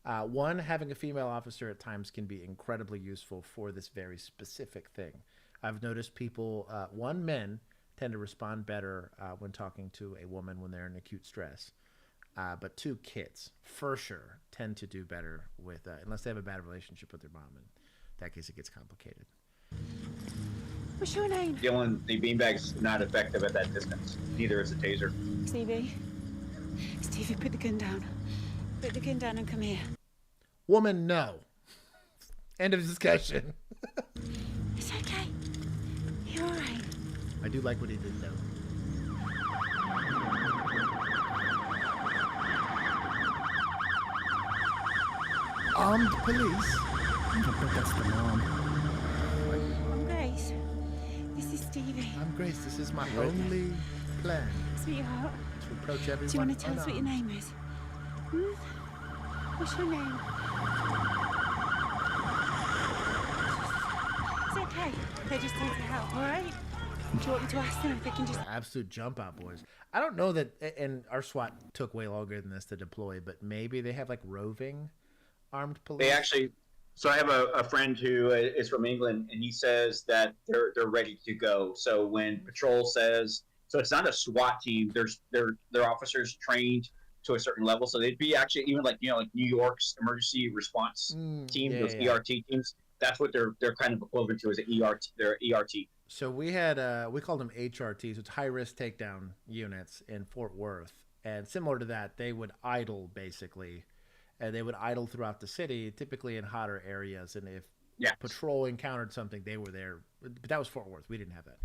One, having a female officer at times can be incredibly useful for this very specific thing. I've noticed men tend to respond better when talking to a woman when they're in acute stress. But 2, kids, for sure, tend to do better with, unless they have a bad relationship with their mom. In that case, it gets complicated. What's your name? Dylan, the beanbag's not effective at that distance. Neither is the taser. Stevie, put the gun down. Put the gun down and come here. Woman, no. End of discussion. It's okay. You're all right. I do like what he did, though. Armed police. I bet that's the mom. I'm Grace. This is Stevie. I'm Grace. This is my only plan. Sweetheart. To approach everyone. Do you want to tell us what your name is? What's your name? It's okay. They're just here to help, all right? Do you want me to ask them if they can just... Absolute jump out boys. I don't know that, and our SWAT took way longer than this to deploy, but maybe they have like roving armed police. They actually, so I have a friend who is from England, and he says that they're ready to go. So when patrol says, so it's not a SWAT team, their officers trained to a certain level. So they'd be actually even like, you know, like New York's emergency response team, those ERT teams. That's what they're kind of equivalent to as an ERT. They're ERT. So we had we called them HRTs, so it's high risk takedown units in Fort Worth, and similar to that, they would idle basically, and they would idle throughout the city, typically in hotter areas. And if patrol encountered something, they were there. But that was Fort Worth. We didn't have that.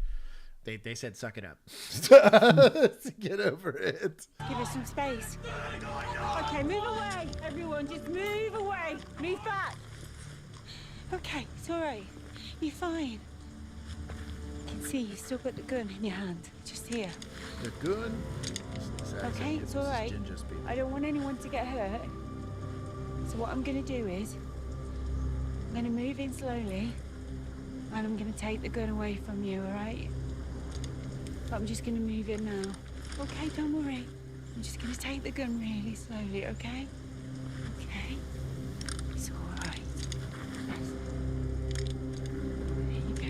They said, "Suck it up, get over it." Give us some space. Okay, move away, everyone. Just move away. Move back. Okay, it's all right. You're fine. I can see you still got the gun in your hand. Just here. The gun? Okay, it's all right. I don't want anyone to get hurt. So what I'm going to do is, I'm going to move in slowly, and I'm going to take the gun away from you, all right? But I'm just going to move in now. Okay, don't worry. I'm just going to take the gun really slowly, okay? Okay? It's all right. There you go.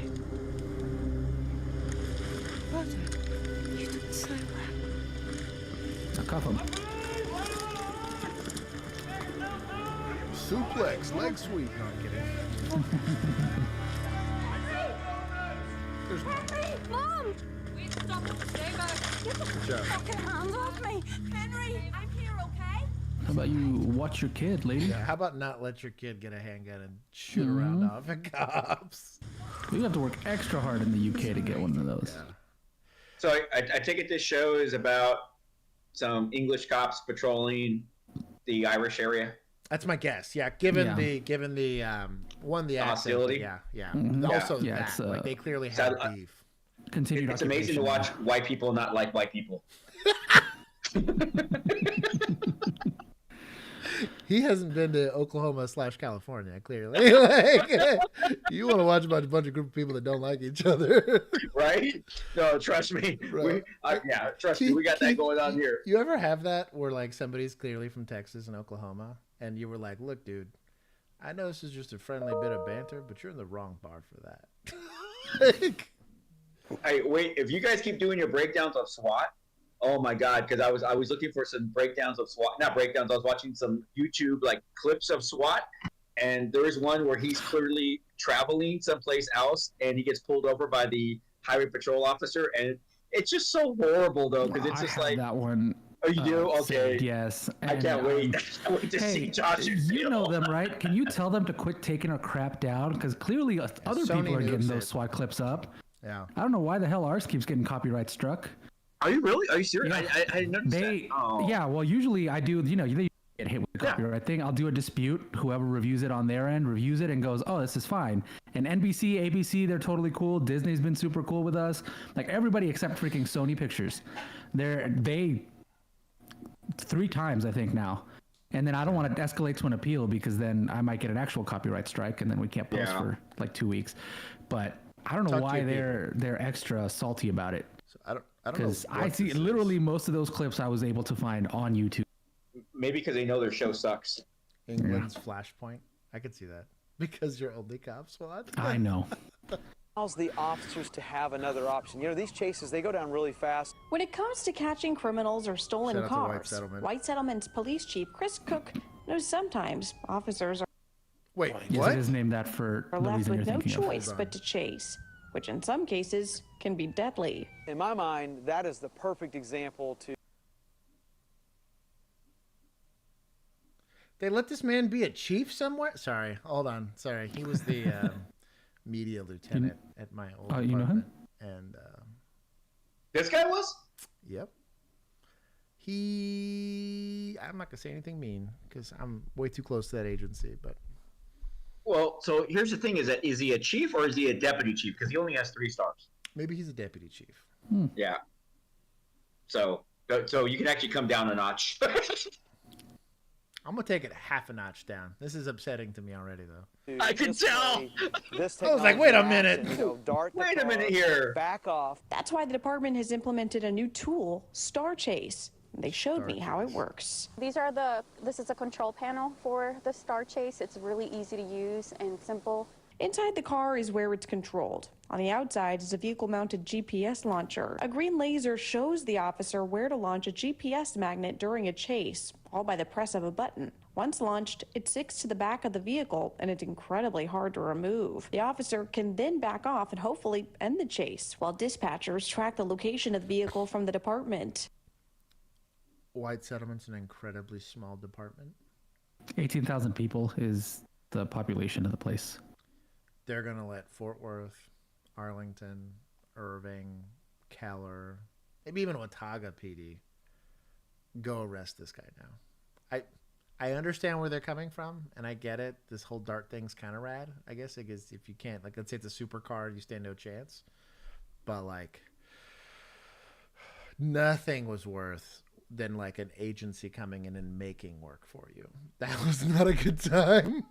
Well done. You've done so well. Now cuff him. Suplex, leg sweep. No, I'm kidding. Mom! Stop. Stay back. Get the fucking hands off me. Henry, I'm here, okay? How about you watch your kid, lady? Yeah, how about not let your kid get a handgun and shoot around off at cops? We have to work extra hard in the UK to get one of those. Yeah. So I take it this show is about some English cops patrolling the Irish area. That's my guess. Yeah, given the accent, hostility. Yeah. Mm-hmm. Also, yeah, that like they clearly have beef. Continued It's amazing to watch white people not like white people. He hasn't been to Oklahoma/California, clearly. Like, you want to watch about a bunch of group of people that don't like each other, right? No, trust me. Trust me. We got that going on here. You ever have that where like somebody's clearly from Texas and Oklahoma, and you were like, "Look, dude, I know this is just a friendly bit of banter, but you're in the wrong bar for that." Like, hey, wait! If you guys keep doing your breakdowns of SWAT, oh my God! Because I was looking for some breakdowns of SWAT. Not breakdowns. I was watching some YouTube like clips of SWAT, and there is one where he's clearly traveling someplace else, and he gets pulled over by the highway patrol officer, and it's just so horrible though, because it's just like that one. Oh, you do? Okay. Yes. I can't wait. I can't wait to see Josh. You know them, right? Can you tell them to quit taking our crap down? Because clearly other people are getting those SWAT clips up. Yeah. I don't know why the hell ours keeps getting copyright struck. Are you really? Are you serious? Yeah. I didn't notice that. Oh. Yeah, well, usually I do, they get hit with the copyright thing. I'll do a dispute. Whoever reviews it on their end reviews it and goes, oh, this is fine. And NBC, ABC, they're totally cool. Disney's been super cool with us. Like everybody except freaking Sony Pictures. They 3 times, I think, now. And then I don't want to escalate to an appeal because then I might get an actual copyright strike and then we can't post for like 2 weeks. But I don't know why they're extra salty about it. So I don't know. Because I see literally most of those clips I was able to find on YouTube. Maybe because they know their show sucks. England's Flashpoint. I could see that. Because you're OnlyCops, what? I know. Allows the officers to have another option. You know, these chases, they go down really fast. When it comes to catching criminals or stolen Shout out to White cars, Settlement. White Settlement's police chief, Chris Cook, knows sometimes officers Wait, yes, what? It is named that for are the left reason with you're no thinking choice but to chase, which in some cases can be deadly. In my mind, that is the perfect example to... They let this man be a chief somewhere? Sorry, hold on. Sorry, he was the media lieutenant at my old apartment. You know him? And this guy was? Yep. I'm not gonna say anything mean because I'm way too close to that agency. But well, so here's the thing: is he a chief or is he a deputy chief? Because he only has 3 stars. Maybe he's a deputy chief. Yeah. So you can actually come down a notch. I'm gonna take it half a notch down. This is upsetting to me already, though. I can tell. This I was like, wait a minute. Wait a minute here. Back off. That's why the department has implemented a new tool, Star Chase. They showed me how it works. This is a control panel for the Star Chase. It's really easy to use and simple. Inside the car is where it's controlled. On the outside is a vehicle-mounted GPS launcher. A green laser shows the officer where to launch a GPS magnet during a chase, all by the press of a button. Once launched, it sticks to the back of the vehicle, and it's incredibly hard to remove. The officer can then back off and hopefully end the chase, while dispatchers track the location of the vehicle from the department. White Settlement's an incredibly small department. 18,000 people is the population of the place. They're going to let Fort Worth, Arlington, Irving, Keller, maybe even Watauga PD go arrest this guy now. I understand where they're coming from, and I get it. This whole dart thing's kind of rad. I guess if you can't, like, let's say it's a supercar, you stand no chance. But, like, nothing was worth than, like, an agency coming in and making work for you. That was not a good time.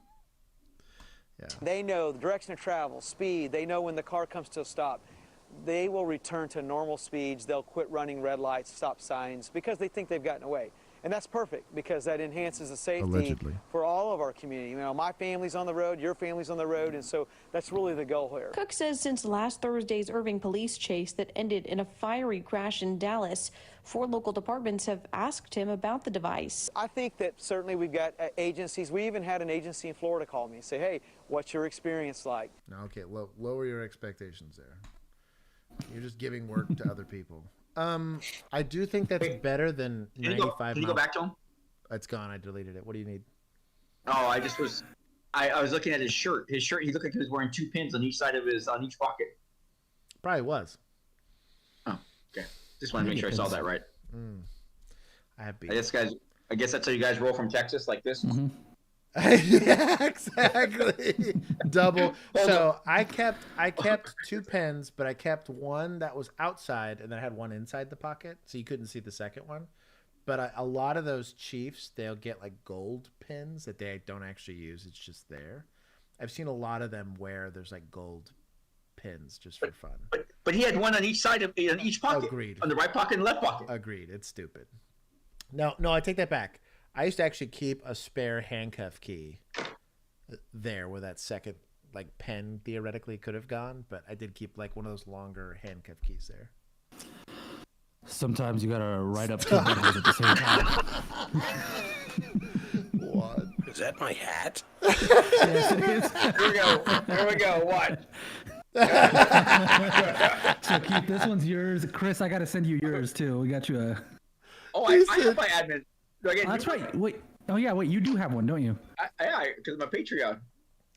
Yeah. They know the direction of travel, speed. They know when the car comes to a stop. They will return to normal speeds. They'll quit running red lights, stop signs, because they think they've gotten away. And that's perfect, because that enhances the safety for all of our community. You know, my family's on the road, your family's on the road, and so that's really the goal here. Cook says since last Thursday's Irving police chase that ended in a fiery crash in Dallas, 4 local departments have asked him about the device. I think that certainly we've got agencies. We even had an agency in Florida call me and say, hey, what's your experience like? No, okay, lower your expectations there. You're just giving work to other people. I do think that's better than 95 Can you go back to him? It's gone. I deleted it. What do you need? Oh, I was looking at his shirt. His shirt, he looked like he was wearing 2 pins on each side of on each pocket. Probably was. Oh, okay. Just want to make sure I saw that right. I have beef. I guess that's how you guys roll from Texas, like this. Mm-hmm. Yeah, exactly. Double. So I kept 2 pens, but I kept one that was outside, and then I had one inside the pocket, so you couldn't see the second one. But a lot of those Chiefs, they'll get like gold pins that they don't actually use. It's just there. I've seen a lot of them where there's like gold pins just for fun. But he had one on each side of each pocket. Agreed. On the right pocket and left pocket. Agreed. It's stupid. No, I take that back. I used to actually keep a spare handcuff key there where that second like pen theoretically could have gone, but I did keep like one of those longer handcuff keys there. Sometimes you gotta write up 2 numbers at the same time. What? Is that my hat? Yes, it is. Here we go. What? So Keith, this one's yours. Chris, I gotta send you yours too. We got you a. Oh, I have my admin. That's right. Wait. Oh yeah. Wait. You do have one, don't you? Yeah, because my Patreon.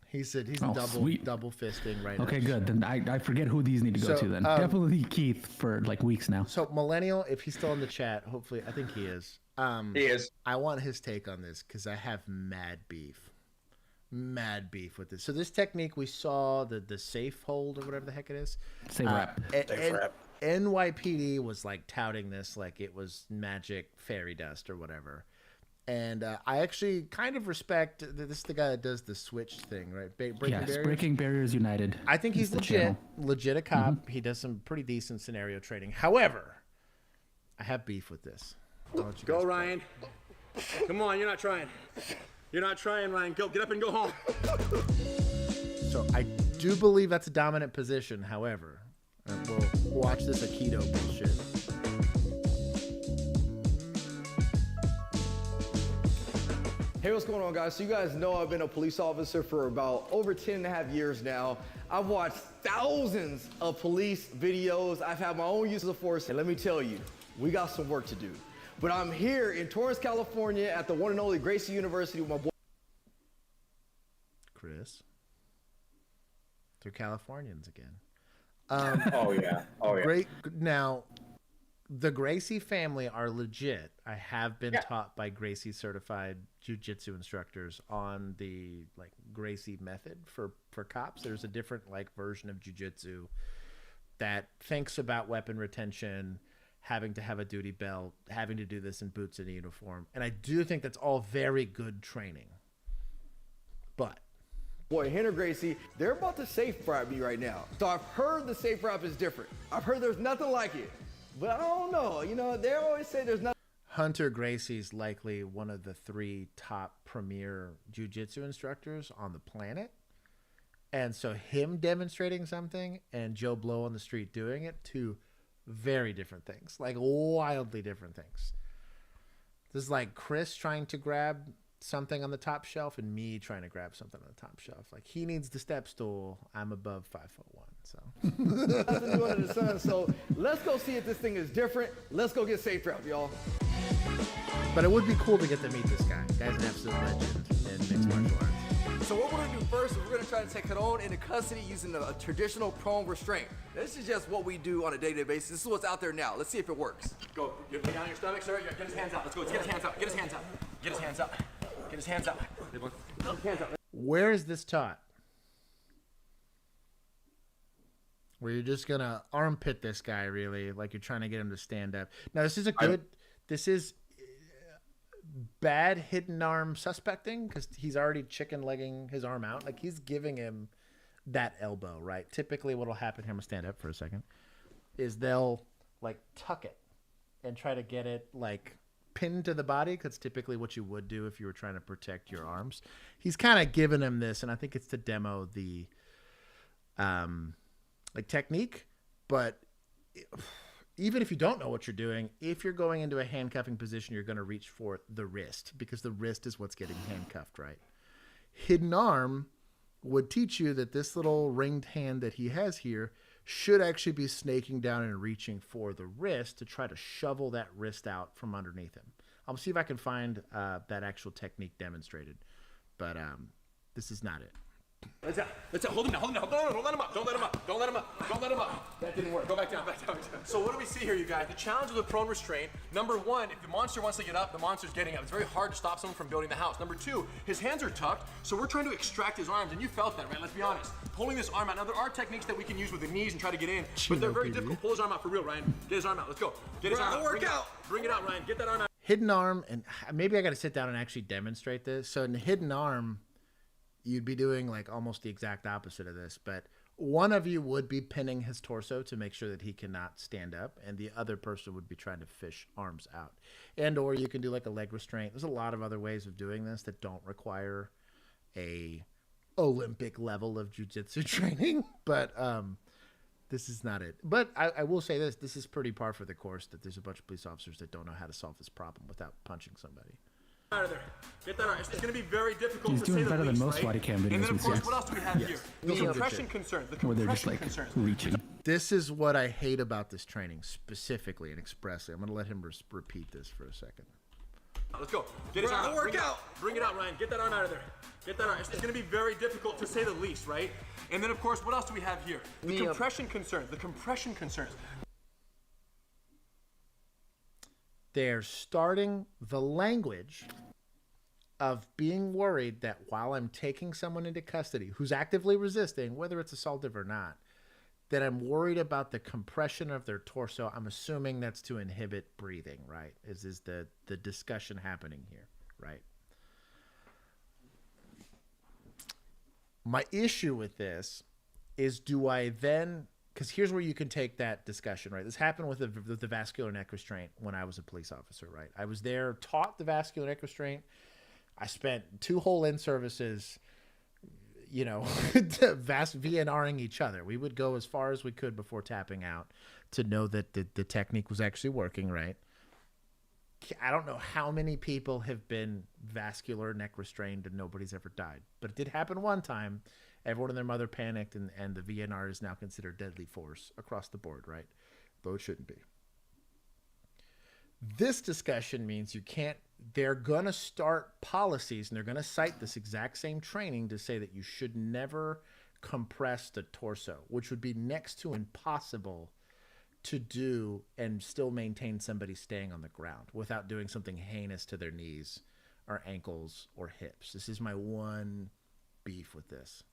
He said he's double fisting right now. Okay, good. Then I forget who these need to go to. Then definitely Keith for like weeks now. So Millennial, if he's still in the chat, hopefully I think he is. He is. I want his take on this because I have mad beef with this. So this technique we saw the safe hold or whatever the heck it is. Safe wrap. Safe wrap. NYPD was like touting this like it was magic fairy dust or whatever. And I actually kind of respect this is the guy that does the switch thing, right? Breaking Barriers United. I think he's legit a cop. Mm-hmm. He does some pretty decent scenario training. However, I have beef with this. Go, Ryan. Come on, you're not trying. You're not trying, Ryan. Go, get up and go home. So I do believe that's a dominant position. However, we'll watch this Aikido bullshit. Hey, what's going on, guys? So you guys know I've been a police officer for about over 10 and a half years now. I've watched thousands of police videos. I've had my own use of force. And let me tell you, we got some work to do. But I'm here in Torrance, California at the one and only Gracie University with my boy. Chris. They're Californians again. Oh, yeah. Great. Now, the Gracie family are legit. I have been taught by Gracie certified jiu-jitsu instructors on the like Gracie method for cops. There's a different like version of jiu-jitsu that thinks about weapon retention, having to have a duty belt, having to do this in boots and a uniform. And I do think that's all very good training. But boy, Henry Gracie, they're about to safe wrap me right now. So I've heard the safe wrap is different. I've heard there's nothing like it. But I don't know. You know, they always say there's nothing. Hunter Gracie's likely one of the 3 top premier jiu-jitsu instructors on the planet. And so him demonstrating something and Joe Blow on the street doing it, 2 very different things, like wildly different things. This is like Chris trying to grab something on the top shelf and me trying to grab something on the top shelf. Like, he needs the step stool. I'm above 5'1", so. Nothing new under the sun. So let's go see if this thing is different. Let's go get safe wrap, y'all. But it would be cool to get to meet this guy. Guy's an absolute legend in mixed martial arts. So what we're gonna do first is we're gonna try to take Caron into custody using a traditional prone restraint. This is just what we do on a day-to-day basis. This is what's out there now. Let's see if it works. Go. Get down on your stomach, sir. Get his hands out. Let's go. Let's get his hands out. Get his hands out. Get his hands out. Get his hands out. Get his hands out. Where is this taught? Where you're just gonna armpit this guy, really, like you're trying to get him to stand up. Now, this is this is bad hidden arm suspecting, because he's already chicken legging his arm out. Like, he's giving him that elbow, right? Typically what'll happen here, I'm gonna stand up for a second, is they'll like tuck it and try to get it like pinned to the body, because typically what you would do if you were trying to protect your arms. He's kind of giving him this, and I think it's to demo the like technique. But even if you don't know what you're doing, if you're going into a handcuffing position, you're going to reach for the wrist, because the wrist is what's getting handcuffed, right? Hidden arm would teach you that this little ringed hand that he has here should actually be snaking down and reaching for the wrist to try to shovel that wrist out from underneath him. I'll see if I can find that actual technique demonstrated, but this is not it. Let's out. Hold him down. Hold him down. No, don't let him up. Don't let him up. Don't let him up. Don't let him up. That didn't work. Go back down. Back down. So what do we see here, you guys? The challenge of the prone restraint. Number 1, if the monster wants to get up, the monster's getting up. It's very hard to stop someone from building the house. Number 2, his hands are tucked, so we're trying to extract his arms, and you felt that, right? Let's be honest. Pulling this arm out. Now, there are techniques that we can use with the knees and try to get in, but they're very difficult. Pull his arm out for real, Ryan. Get his arm out. Let's go. Get his arm out. Bring it out, Ryan. Get that arm out. Hidden arm, and maybe I got to sit down and actually demonstrate this. So in the hidden arm, you'd be doing like almost the exact opposite of this, but one of you would be pinning his torso to make sure that he cannot stand up, and the other person would be trying to fish arms out. And or you can do like a leg restraint. There's a lot of other ways of doing this that don't require a Olympic level of jiu-jitsu training, but this is not it. But I will say this is pretty par for the course, that there's a bunch of police officers that don't know how to solve this problem without punching somebody. Out of there. Get that out. It's going to be very difficult He's to doing say the better least, than most right? body cam videos. And then, of course, we see. what else do we have here? The compression concerns. The Where they're just compression like concerns. reaching. This is what I hate about this training specifically and expressly. I'm going to let him repeat this for a second. Let's go. Get his arm out. Bring it out, Ryan. Get that arm out of there. Get that arm. It's going to be very difficult to say the least, right? And then, of course, what else do we have here? The compression concerns. The compression concerns. They're starting the language of being worried that while I'm taking someone into custody who's actively resisting, whether it's assaultive or not, that I'm worried about the compression of their torso. I'm assuming that's to inhibit breathing, right? Is the discussion happening here, right? My issue with this is, do I then, because here's where you can take that discussion, right? This happened with the vascular neck restraint when I was a police officer, right? I was there, taught the vascular neck restraint. I spent 2 whole in-services, you know, VNRing each other. We would go as far as we could before tapping out to know that the technique was actually working, right? I don't know how many people have been vascular neck restrained and nobody's ever died. But it did happen one time. Everyone and their mother panicked, and the VNR is now considered deadly force across the board, right? Though it shouldn't be. This discussion means you can't, they're going to start policies, and they're going to cite this exact same training to say that you should never compress the torso, which would be next to impossible to do and still maintain somebody staying on the ground without doing something heinous to their knees or ankles or hips. This is my one beef with this.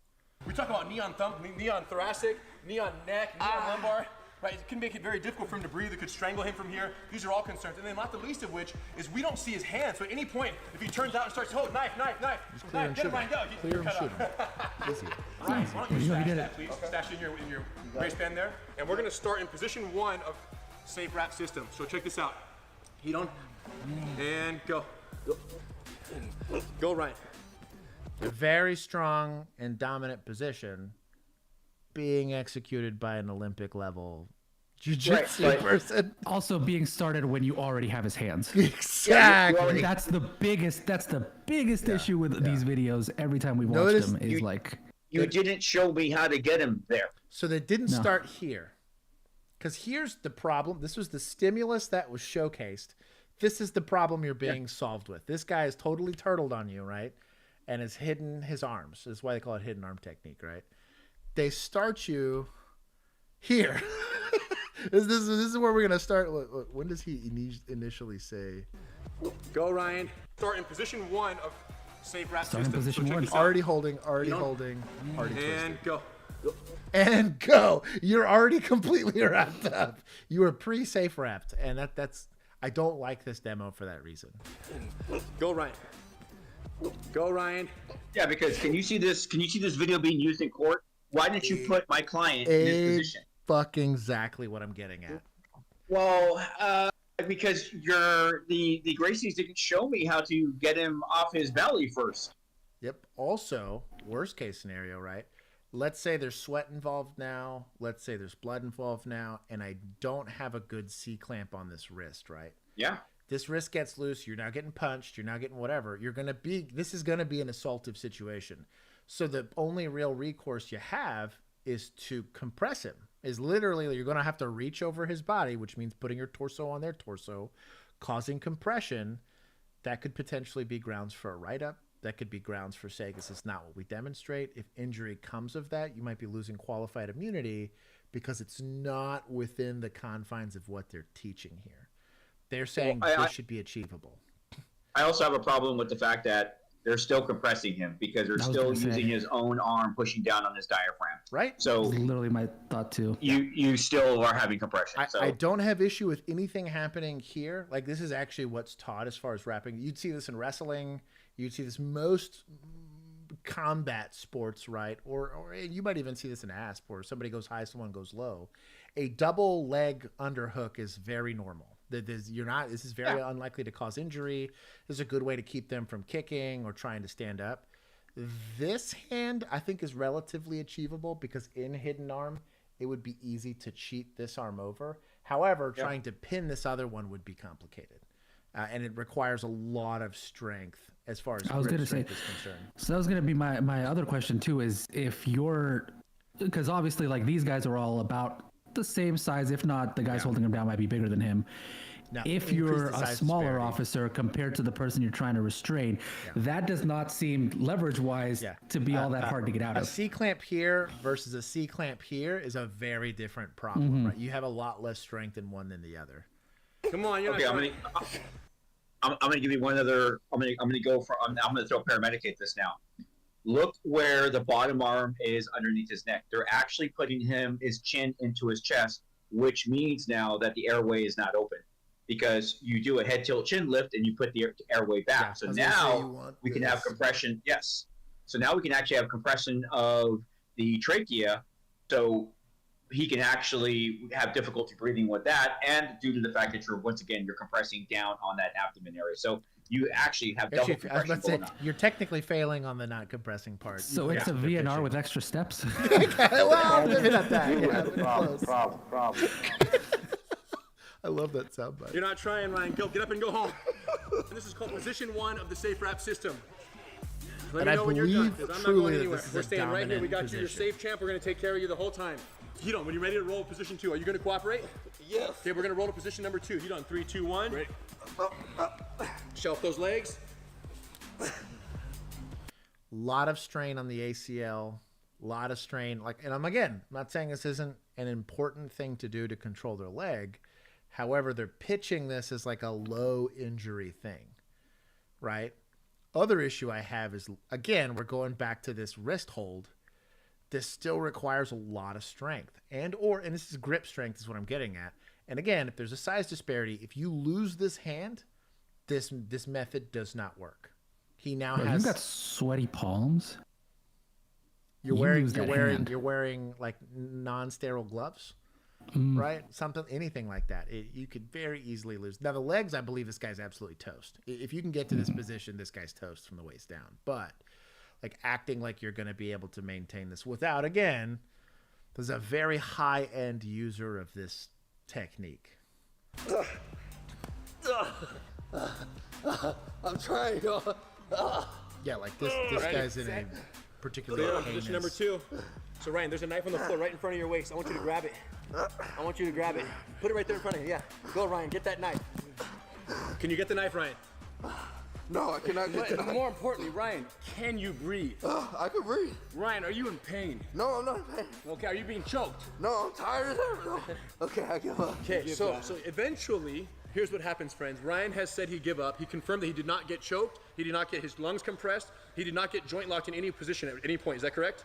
We talk about knee on thumb, knee on thoracic, knee on neck, knee on lumbar. right? It can make it very difficult for him to breathe. It could strangle him from here. These are all concerns. And then not the least of which is we don't see his hands. So at any point, if he turns out and starts, oh, knife, get him, Ryan, go. Clear him, shoot him. Easy. Ryan, why don't you stash that, please? Okay. Stash it in your waistband there. And we're going to start in position 1 of safe wrap system. So check this out. Heat on. And go. Go, Ryan. A very strong and dominant position being executed by an Olympic level jiu-jitsu person. Also being started when you already have his hands. Exactly. That's the biggest issue with these videos every time we watch them is you didn't show me how to get him there. So they didn't start here. Because here's the problem. This was the stimulus that was showcased. This is the problem you're being solved with. This guy is totally turtled on you, right? And has hidden his arms. That's why they call it hidden arm technique, right? They start you here. This is where we're going to start. When does he initially say? Go, Ryan. Start in position 1 of safe wrap Start system. in position so 1. Already holding, already and twisted. Go. And go. You're already completely wrapped up. You are pre-safe wrapped. And that's I don't like this demo for that reason. Go, Ryan. Go, Ryan. Yeah, because can you see this video being used in court? Why didn't you put my client in this position? Fucking exactly what I'm getting at. Well, because the Gracies didn't show me how to get him off his belly first. Yep. Also, worst case scenario, right? Let's say there's sweat involved now. Let's say there's blood involved now, and I don't have a good C-clamp on this wrist, right? Yeah. This wrist gets loose. You're now getting punched. You're now getting whatever. This is going to be an assaultive situation. So the only real recourse you have is to compress him. Is literally you're going to have to reach over his body, which means putting your torso on their torso, causing compression. That could potentially be grounds for a write-up. That could be grounds for saying this is not what we demonstrate. If injury comes of that, you might be losing qualified immunity because it's not within the confines of what they're teaching here. They're saying this should be achievable. I also have a problem with the fact that they're still compressing him because they're still using his own arm pushing down on his diaphragm. Right. So that's literally my thought too. You still are having compression. I don't have issue with anything happening here. Like this is actually what's taught as far as wrapping. You'd see this in wrestling. You'd see this most combat sports, right? Or you might even see this in ASP where somebody goes high, someone goes low. A double leg underhook is very normal. This is very unlikely to cause injury. This is a good way to keep them from kicking or trying to stand up. This hand, I think, is relatively achievable because in hidden arm, it would be easy to cheat this arm over. However, trying to pin this other one would be complicated. And it requires a lot of strength as far as grip strength is concerned. So that was going to be my other question too, is if you're, because obviously like these guys are all about the same size, if not the guys holding him down might be bigger than him. Now, if you're a smaller officer compared to the person you're trying to restrain, that does not seem leverage-wise to be all that hard to get out of. A C-clamp here versus a C-clamp here is a very different problem, right? You have a lot less strength in one than the other. Come on, you're I'm gonna give you one other. I'm gonna throw paramedic at this now. Look where the bottom arm is underneath his neck. They're actually putting his chin into his chest, which means now that the airway is not open. Because you do a head tilt chin lift and you put the airway back. So now we can have compression. Yes. So now we can actually have compression of the trachea. So he can actually have difficulty breathing with that. And due to the fact that you're compressing down on that abdomen area. So you actually have double compression going on. You're technically failing on the not compressing part. So it's a VNR with extra steps? Well, maybe not that. Problem. I love that soundbite. You're not trying, Ryan. Get up and go home. And this is called position 1 of the safe wrap system. Let me know when you're done, because I'm not going anywhere. We're staying right here. We got you, your safe champ. We're going to take care of you the whole time. Hidon, when you're ready to roll position 2, are you going to cooperate? Yes. Okay, we're going to roll to position number 2. Hidon, 3, 2, 1. Ready. Shelf those legs. Lot of strain on the ACL. Lot of strain. And I'm not saying this isn't an important thing to do to control their leg. However, they're pitching this as like a low injury thing, right? Other issue I have is, again, we're going back to this wrist hold. this still requires a lot of strength and this is grip strength is what I'm getting at. And again, if there's a size disparity, if you lose this hand, this method does not work. He now has. You've got sweaty palms. You're wearing like non-sterile gloves, right? Anything like that. You could very easily lose. Now the legs, I believe this guy's absolutely toast. If you can get to this position, this guy's toast from the waist down. But like acting like you're going to be able to maintain this without, again, there's a very high-end user of this technique. I'm trying. Yeah, like this guy's in a particularly position number 2. So Ryan, there's a knife on the floor right in front of your waist. I want you to grab it. I want you to grab it. Put it right there in front of you. Yeah. Go, Ryan. Get that knife. Can you get the knife, Ryan? No, I cannot get the knife. More importantly, Ryan, can you breathe? I can breathe. Ryan, are you in pain? No, I'm not in pain. Okay, are you being choked? No, I'm tired as ever. No. Okay, I give up. Okay, so eventually, here's what happens, friends. Ryan has said he'd give up. He confirmed that he did not get choked. He did not get his lungs compressed. He did not get joint locked in any position at any point. Is that correct?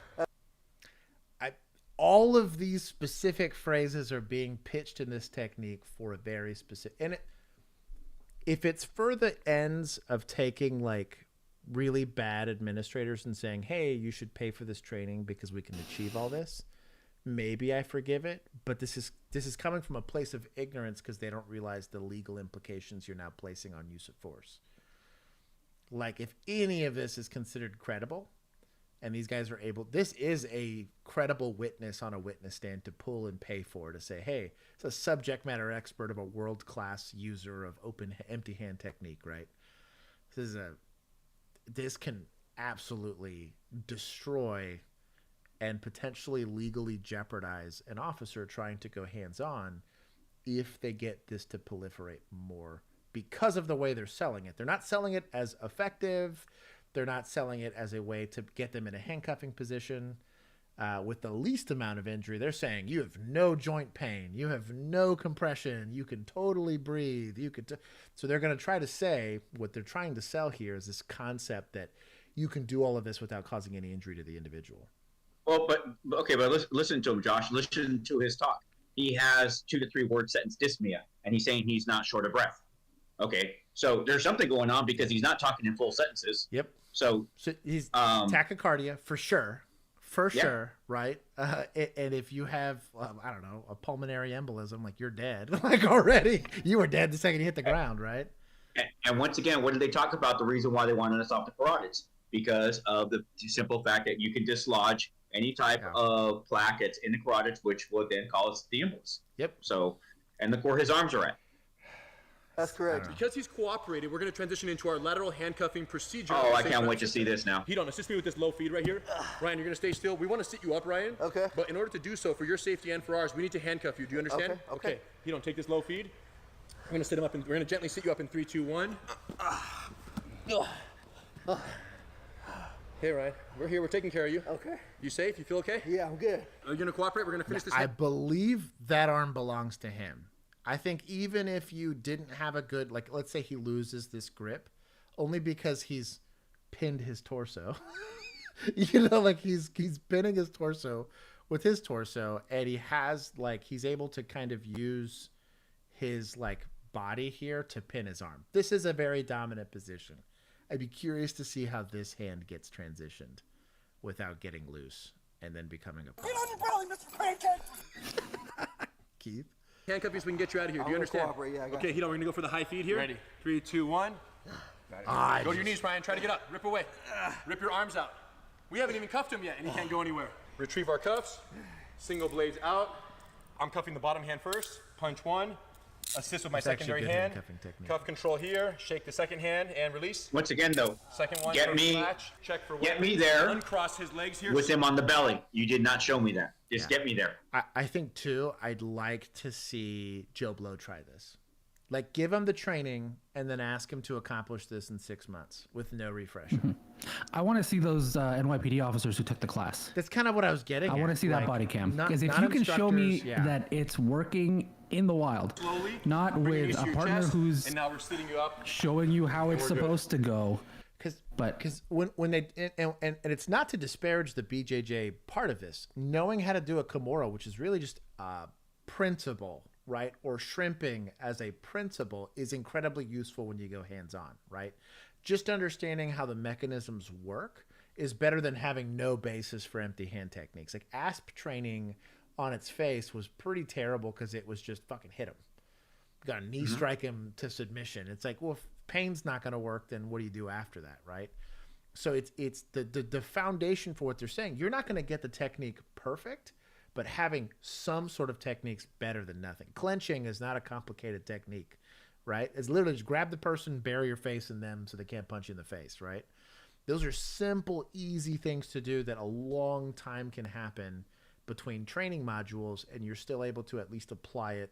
All of these specific phrases are being pitched in this technique for a very specific... And if it's for the ends of taking like really bad administrators and saying, hey, you should pay for this training because we can achieve all this, maybe I forgive it. But this is coming from a place of ignorance because they don't realize the legal implications you're now placing on use of force. Like if any of this is considered credible and these guys are able, this is a credible witness on a witness stand to pull and pay for, to say, hey, it's a subject matter expert of a world-class user of empty hand technique, right? This can absolutely destroy and potentially legally jeopardize an officer trying to go hands-on if they get this to proliferate more because of the way they're selling it. They're not selling it as effective. They're not selling it as a way to get them in a handcuffing position with the least amount of injury. They're saying you have no joint pain. You have no compression. You can totally breathe. So they're going to try to say what they're trying to sell here is this concept that you can do all of this without causing any injury to the individual. Well, but listen to him, Josh. Listen to his talk. He has 2 to 3 word sentence dyspnea, and he's saying he's not short of breath. Okay, so there's something going on because he's not talking in full sentences. Yep. So he's tachycardia for sure, sure, right? And if you have, I don't know, a pulmonary embolism, like you're dead, like already. You were dead the second you hit the ground, right? And once again, what did they talk about? The reason why they wanted us off the carotids, because of the simple fact that you can dislodge any type of plaquettes in the carotids, which would then cause the embolus. Yep. So, and look where his arms are at. That's correct. Because he's cooperated, we're going to transition into our lateral handcuffing procedure. Oh, I can't wait to see this now. Hold on, assist me with this low feed right here. Ryan, you're going to stay still. We want to sit you up, Ryan. Okay. But in order to do so, for your safety and for ours, we need to handcuff you. Do you understand? Okay. Hold on, take this low feed. We're going to sit him up, and we're going to gently sit you up in 3, 2, 1. Hey, Ryan, we're here. We're taking care of you. Okay. You safe? You feel okay? Yeah, I'm good. Are you going to cooperate? We're going to finish this. I believe that arm belongs to him. I think even if you didn't have a good, like, let's say he loses this grip, only because he's pinned his torso. Like he's pinning his torso with his torso, and he has, like, he's able to kind of use his, like, body here to pin his arm. This is a very dominant position. I'd be curious to see how this hand gets transitioned without getting loose and then becoming a... Get on your belly, Mr. Pancake! Keith? Handcuff you so we can get you out of here. Do you understand? Yeah, okay, we're going to go for the high feed here. Ready. 3, 2, 1. Go to your knees, Ryan. Try to get up. Rip away. Rip your arms out. We haven't even cuffed him yet, and he can't go anywhere. Retrieve our cuffs. Single blades out. I'm cuffing the bottom hand first. Punch 1. Assist with my secondary hand. Cuff control here. Shake the second hand and release. Once again, though, second one. Get me there. Uncross his legs here. With him on the belly. You did not show me that. Just get me there. I think, too, I'd like to see Joe Blow try this. Like, give him the training and then ask him to accomplish this in 6 months with no refresher. I want to see those NYPD officers who took the class. That's kind of what I was getting at. I want to see that body cam. Because if you can show me that it's working in the wild, not with a partner who's and now we're sitting you up, showing you how it's supposed to go. Because when they and it's not to disparage the BJJ part of this, knowing how to do a Kimura, which is really just a principle, right, or shrimping as a principle, is incredibly useful when you go hands-on, right? Just understanding how the mechanisms work is better than having no basis for empty hand techniques. Like ASP training on its face was pretty terrible because it was just fucking hit him. Got a knee strike him to submission. It's like, well, if pain's not going to work, then what do you do after that, right? So it's the foundation for what they're saying. You're not going to get the technique perfect, but having some sort of technique's better than nothing. Clenching is not a complicated technique, right? It's literally just grab the person, bury your face in them so they can't punch you in the face, right? Those are simple, easy things to do that a long time can happen between training modules, and you're still able to at least apply it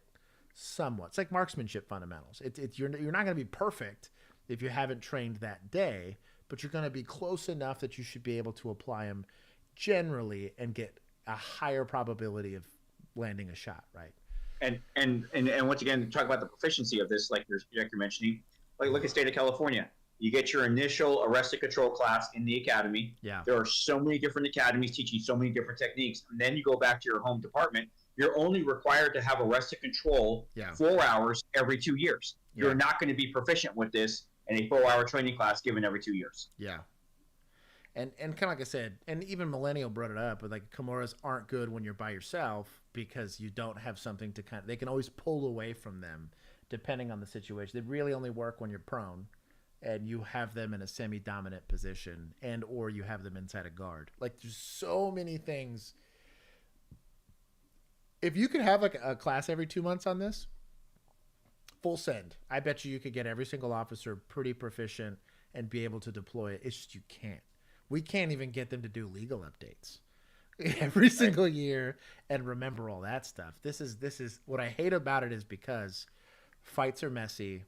somewhat. It's like marksmanship fundamentals. You're not going to be perfect if you haven't trained that day, but you're going to be close enough that you should be able to apply them generally and get a higher probability of landing a shot, right? And once again, talk about the proficiency of this, like you're mentioning. Like, look at state of California. You get your initial arrest and control class in the academy. Yeah. There are so many different academies teaching so many different techniques. And then you go back to your home department. You're only required to have arrest and control 4 hours every 2 years. You're not going to be proficient with this in a 4-hour training class given every 2 years. Yeah. And kind of like I said, and even Millennial brought it up, but like Kimuras aren't good when you're by yourself because you don't have something to they can always pull away from them depending on the situation. They really only work when you're prone and you have them in a semi-dominant position and or you have them inside a guard. Like there's so many things. If you could have like a class every 2 months on this, full send. I bet you could get every single officer pretty proficient and be able to deploy it. It's just you can't. We can't even get them to do legal updates every single year and remember all that stuff. This is what I hate about it is because fights are messy.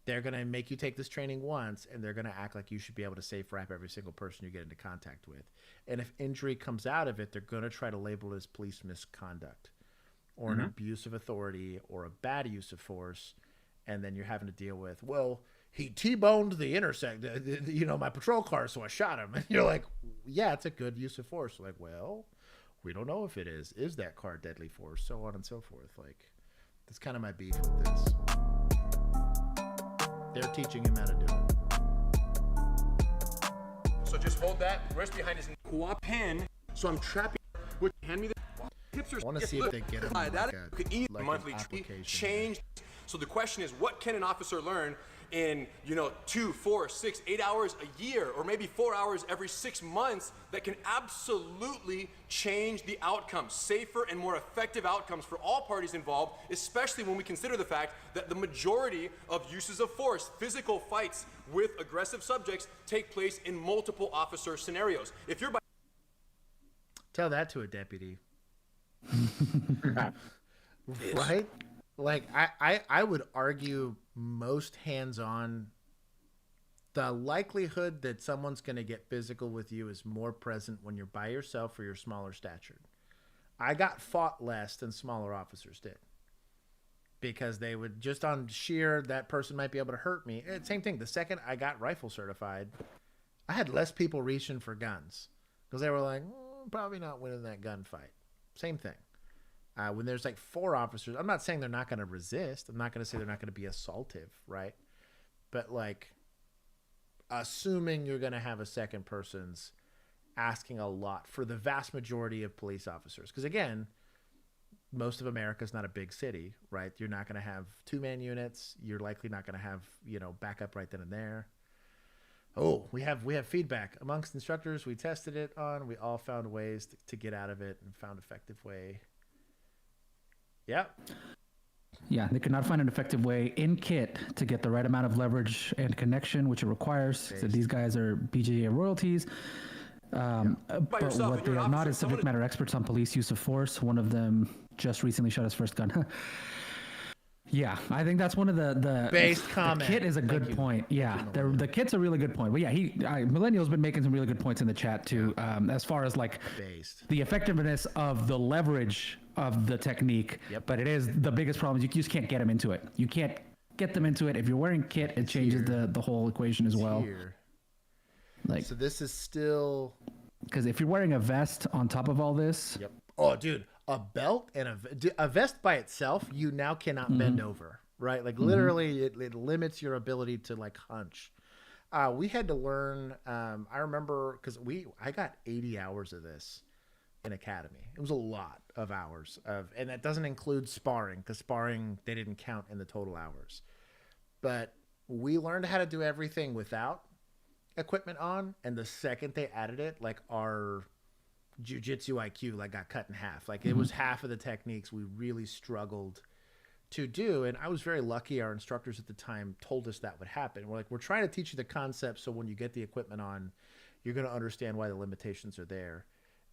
They're going to make you take this training once and they're going to act like you should be able to safe wrap every single person you get into contact with. And if injury comes out of it, they're going to try to label it as police misconduct or an abuse of authority or a bad use of force. And then you're having to deal with, well, he T-boned the intersect, my patrol car, so I shot him. And you're like, yeah, it's a good use of force. Like, well, we don't know if it is. Is that car deadly force? So on and so forth. Like, that's kind of my beef with this. They're teaching him how to do it. So just hold that, wrist behind his quad pin. So I'm trapping. Hand me the hips. I want to see if they get him that could eat monthly change. So the question is, what can an officer learn in 2, 4, 6, 8 hours a year, or maybe 4 hours every 6 months that can absolutely change the outcomes, safer and more effective outcomes for all parties involved, especially when we consider the fact that the majority of uses of force, physical fights with aggressive subjects, take place in multiple officer scenarios. If you're tell that to a deputy. Right? Like, I would argue most hands-on, the likelihood that someone's going to get physical with you is more present when you're by yourself or you're smaller statured. I got fought less than smaller officers did because they would just on sheer that person might be able to hurt me. Same thing. The second I got rifle certified, I had less people reaching for guns because they were like, probably not winning that gunfight. Same thing. When there's like 4 officers, I'm not saying they're not going to resist. I'm not going to say they're not going to be assaultive, right? But like, assuming you're going to have a second person's asking a lot for the vast majority of police officers. Because again, most of America is not a big city, right? You're not going to have 2-man units. You're likely not going to have, backup right then and there. Oh, we have feedback amongst instructors. We tested it on. We all found ways to get out of it and found effective way. Yeah. Yeah, they could not find an effective way in kit to get the right amount of leverage and connection, which it requires. So these guys are BJJ royalties. But what they are not is subject matter experts on police use of force. One of them just recently shot his first gun. Yeah, I think that's one of the based comment. The kit is a good point. Yeah, the kit's a really good point. But yeah, Millennial's been making some really good points in the chat too, as far as like the effectiveness of the leverage of the technique. Yep. But it is the biggest problem is you just can't get them into it. You can't get them into it. If you're wearing kit, it changes the whole equation as well. Like, so this is still, because if you're wearing a vest on top of all this, yep. Oh, dude, a belt and a vest by itself, you now cannot bend over, right? Like literally, it limits your ability to like hunch. We had to learn. I remember because I got 80 hours of this in academy. It was a lot of hours and that doesn't include sparring, because sparring they didn't count in the total hours. But we learned how to do everything without equipment on, and the second they added it, like our jiu-jitsu IQ like got cut in half. Like it was half of the techniques we really struggled to do, and I was very lucky our instructors at the time told us that would happen. We're like, we're trying to teach you the concept so when you get the equipment on, you're going to understand why the limitations are there.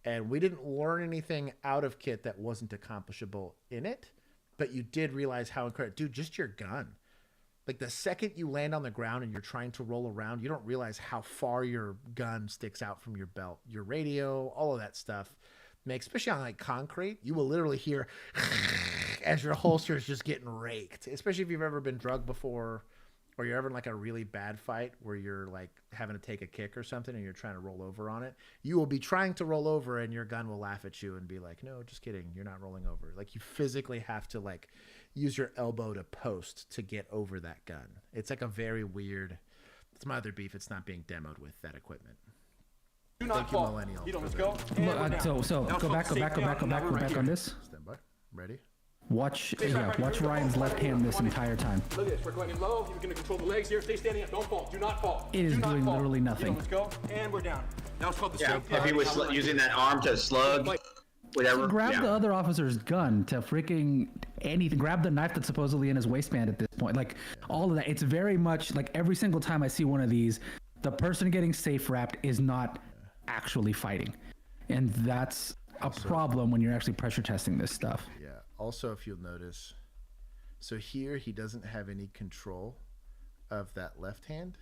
And we didn't learn anything out of kit that wasn't accomplishable in it, but you did realize how incredible, dude, just your gun. Like the second you land on the ground and you're trying to roll around, you don't realize how far your gun sticks out from your belt. Your radio, all of that stuff makes, especially on like concrete, you will literally hear as your holster is just getting raked. Especially if you've ever been drugged before, or you're ever in like a really bad fight where you're like having to take a kick or something and you're trying to roll over on it. You will be trying to roll over and your gun will laugh at you and be like, no, just kidding. You're not rolling over. Like you physically have to like use your elbow to post to get over that gun. It's like a very weird, it's my other beef. It's not being demoed with that equipment. Do not Thank you, fall. Millennial. Let's go. so go back on this. Stand by. Ready? Watch Ryan's left hand this entire time. Look at this. We're going in low. You're going to control the legs here. Stay standing up. Don't fall. Do not fall. It is doing literally nothing. Let's go. And we're down. Now it's called the straight. If he was using that arm to slug, whatever. So grab the other officer's gun to freaking anything. Grab the knife that's supposedly in his waistband at this point. Like all of that. It's very much like every single time I see one of these, the person getting safe wrapped is not actually fighting. And that's a problem when you're actually pressure testing this stuff. Yeah. Also, if you'll notice, so here he doesn't have any control of that left hand.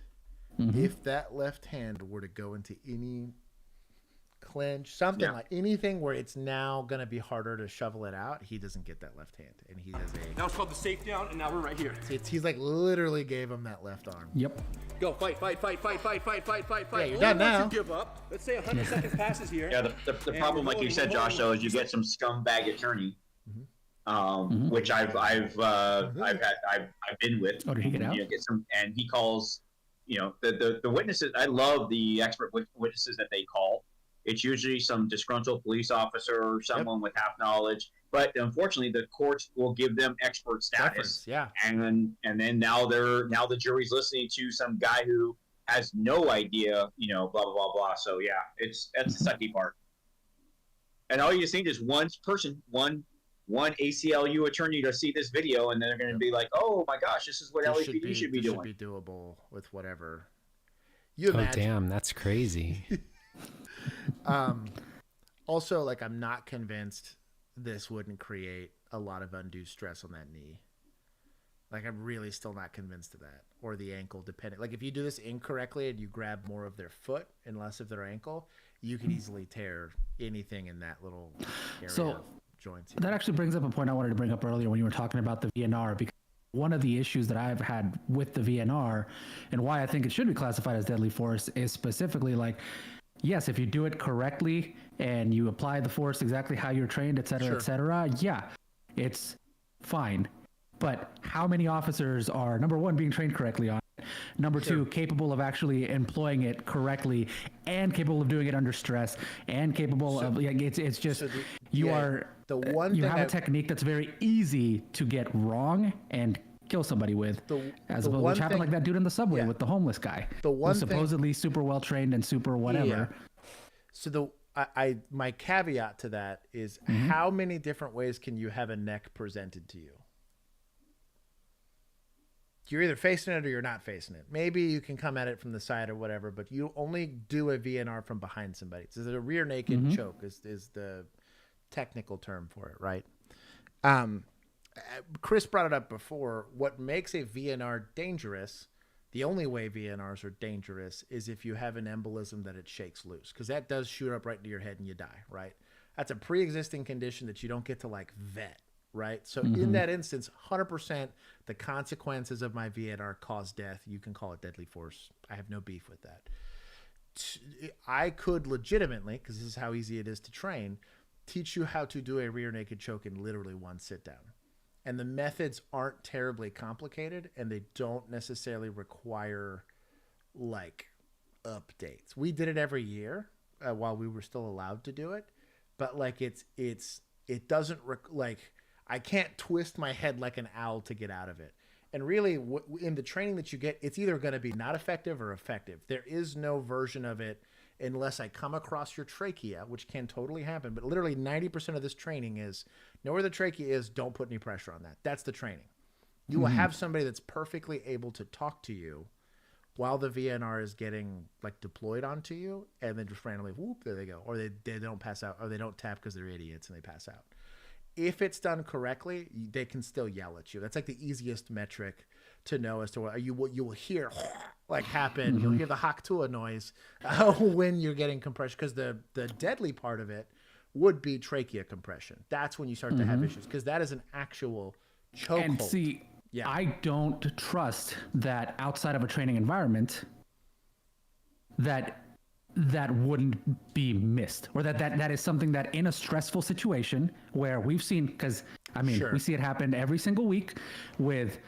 If that left hand were to go into any clinch, something like anything where it's now going to be harder to shovel it out, he doesn't get that left hand. And he has Now it's called the safe down, and now we're right here. He's like literally gave him that left arm. Yep. Go, fight. Yeah, you're done now. Once you give up, let's say 100 seconds passes here. Yeah, the problem, like you said, Josh, though, is you get some scumbag attorney, which I've been with. Oh, did he get out? You know, and he calls, you know, the witnesses. I love the expert witnesses that they call. It's usually some disgruntled police officer or someone with half knowledge. But unfortunately, the courts will give them expert status. Yeah. And then now the jury's listening to some guy who has no idea, you know, blah blah blah blah. So yeah, that's the sucky part. And all you just need is one ACLU attorney to see this video, and they're going to be like, "Oh my gosh, this is what LAPD should be doing." Should be doable with whatever. You oh imagine. damn, that's crazy. Also, like, I'm not convinced this wouldn't create a lot of undue stress on that knee. Like, I'm really still not convinced of that, or the ankle, depending. Like, if you do this incorrectly and you grab more of their foot and less of their ankle, you can easily tear anything in that little area of joints. That actually brings up a point I wanted to bring up earlier when you were talking about the VNR, because one of the issues that I've had with the VNR and why I think it should be classified as deadly force is specifically like, yes, if you do it correctly and you apply the force exactly how you're trained, et cetera, yeah, it's fine. But how many officers are, number one, being trained correctly on it, number two, capable of actually employing it correctly and capable of doing it under stress and capable of, it's just, you have a technique that's very easy to get wrong and kill somebody with, which happened like that dude in the subway with the homeless guy. The one who's supposedly super well trained and super whatever. Yeah. So my caveat to that is how many different ways can you have a neck presented to you? You're either facing it or you're not facing it. Maybe you can come at it from the side or whatever, but you only do a VNR from behind somebody. So a rear naked choke is the technical term for it, right? Chris brought it up before. What makes a VNR dangerous, the only way VNRs are dangerous, is if you have an embolism that it shakes loose, because that does shoot up right into your head and you die, right? That's a pre-existing condition that you don't get to like vet, right? So in that instance, 100% the consequences of my VNR cause death. You can call it deadly force. I have no beef with that. I could legitimately, because this is how easy it is to train, teach you how to do a rear naked choke in literally one sit down. And the methods aren't terribly complicated, and they don't necessarily require like updates. We did it every year while we were still allowed to do it, but like it doesn't like I can't twist my head like an owl to get out of it. And really, in the training that you get, it's either going to be not effective or effective. There is no version of it unless I come across your trachea, which can totally happen. But literally 90% of this training is know where the trachea is, don't put any pressure on that. That's the training. You will have somebody that's perfectly able to talk to you while the VNR is getting like deployed onto you, and then just randomly, whoop, there they go. Or they don't pass out, or they don't tap because they're idiots and they pass out. If it's done correctly, they can still yell at you. That's like the easiest metric to know as to what you will hear like happen. You'll hear the Haktua noise when you're getting compression, because the deadly part of it would be trachea compression. That's when you start to have issues, because that is an actual chokehold. And see, I don't trust that outside of a training environment that wouldn't be missed, or that is something that in a stressful situation where we've seen, because I mean, we see it happen every single week with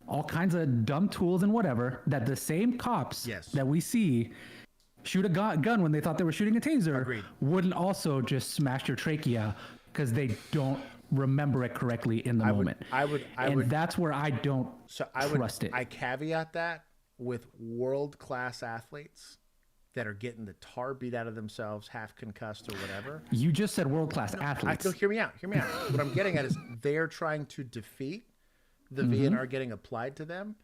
all kinds of dumb tools and whatever, that the same cops that we see shoot a gun when they thought they were shooting a taser wouldn't also just smash your trachea because they don't remember it correctly in the moment. That's where I don't trust it. I caveat that with world-class athletes that are getting the tar beat out of themselves, half concussed or whatever. You just said world-class athletes. No, hear me out. What I'm getting at is they're trying to defeat the VNR getting applied to them,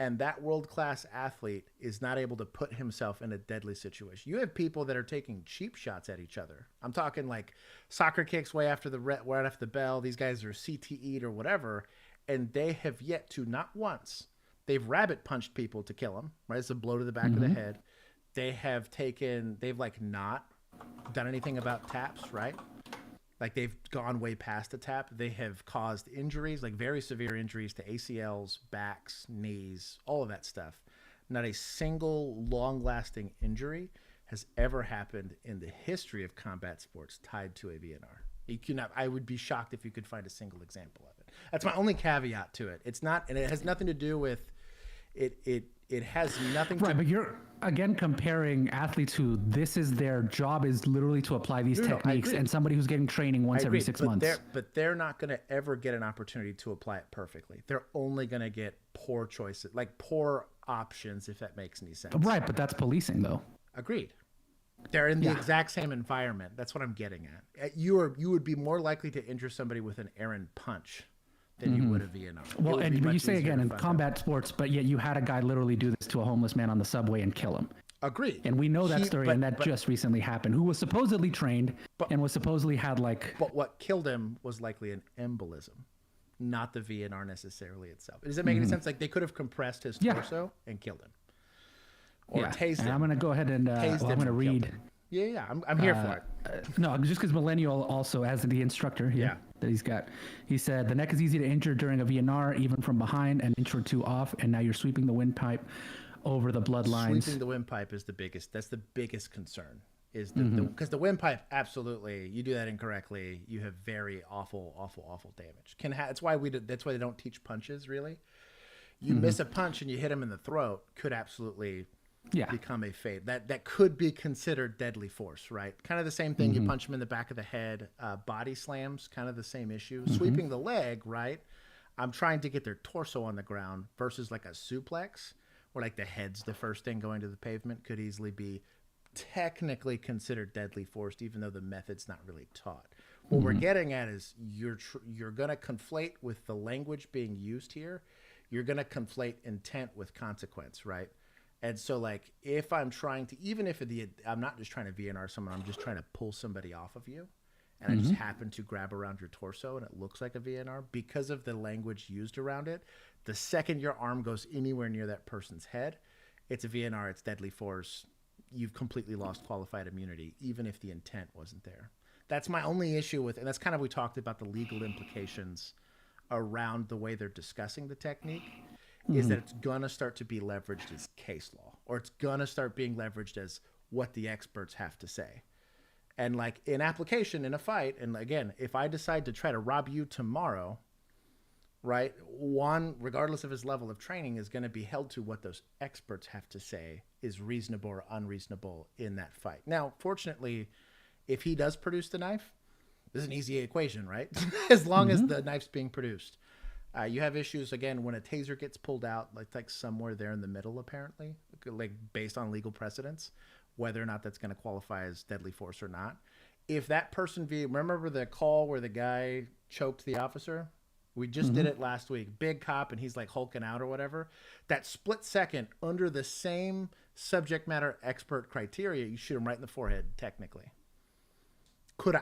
and that world-class athlete is not able to put himself in a deadly situation. You have people that are taking cheap shots at each other. I'm talking like soccer kicks right after the bell. These guys are CTE'd or whatever, and they have yet to, not once, they've rabbit punched people to kill them, right? It's a blow to the back of the head. They've like not done anything about taps, right? Like they've gone way past a tap. They have caused injuries, like very severe injuries to ACLs, backs, knees, all of that stuff. Not a single long-lasting injury has ever happened in the history of combat sports tied to a VNR. I would be shocked if you could find a single example of it. That's my only caveat to it. It's not, and it has nothing to do with it. It has nothing to... Right, but you're, again, comparing athletes who this is their job is literally to apply these techniques, and somebody who's getting training once every 6 months. But they're not going to ever get an opportunity to apply it perfectly. They're only going to get poor choices, like poor options, if that makes any sense. Right, but that's policing, though. Agreed. They're in the exact same environment. That's what I'm getting at. You would be more likely to injure somebody with an errant punch than you would a VNR. Well, and you say again in combat sports, but yet you had a guy literally do this to a homeless man on the subway and kill him. Agreed. And we know that story, and that just recently happened. Who was supposedly trained and was supposedly had like... But what killed him was likely an embolism, not the VNR necessarily itself. Does that make any sense? Like they could have compressed his torso and killed him. Or tased him. And I'm going to go ahead and I'm going to read... Yeah, I'm here for it. No, just because Millennial also, as the instructor that he's got, he said, the neck is easy to injure during a VNR, even from behind, an inch or two off, and now you're sweeping the windpipe over the blood lines. Sweeping the windpipe is that's the biggest concern, is because the windpipe, absolutely, you do that incorrectly, you have very awful damage. That's why they don't teach punches, really. You miss a punch and you hit him in the throat, could absolutely... become a fade that could be considered deadly force, right? Kind of the same thing. You punch them in the back of the head. Body slams, kind of the same issue. Sweeping the leg, right? I'm trying to get their torso on the ground versus like a suplex, where like the head's the first thing going to the pavement, could easily be technically considered deadly force, even though the method's not really taught. What we're getting at is you're going to conflate with the language being used here. You're going to conflate intent with consequence, right? And so, like, if I'm trying to, even if I'm not just trying to VNR someone, I'm just trying to pull somebody off of you, and I just happen to grab around your torso and it looks like a VNR, because of the language used around it, the second your arm goes anywhere near that person's head, it's a VNR, it's deadly force. You've completely lost qualified immunity, even if the intent wasn't there. That's my only issue with, and that's kind of, we talked about the legal implications around the way they're discussing the technique. Is that it's going to start to be leveraged as case law, or it's going to start being leveraged as what the experts have to say. And like in application in a fight, and again, if I decide to try to rob you tomorrow, right, Juan, regardless of his level of training, is going to be held to what those experts have to say is reasonable or unreasonable in that fight. Now, fortunately, if he does produce the knife, this is an easy equation, right? As long as the knife's being produced. You have issues, again, when a taser gets pulled out, like somewhere there in the middle, apparently, like based on legal precedents, whether or not that's going to qualify as deadly force or not. If that person, remember the call where the guy choked the officer? We just did it last week. Big cop, and he's like hulking out or whatever. That split second, under the same subject matter expert criteria, you shoot him right in the forehead, technically.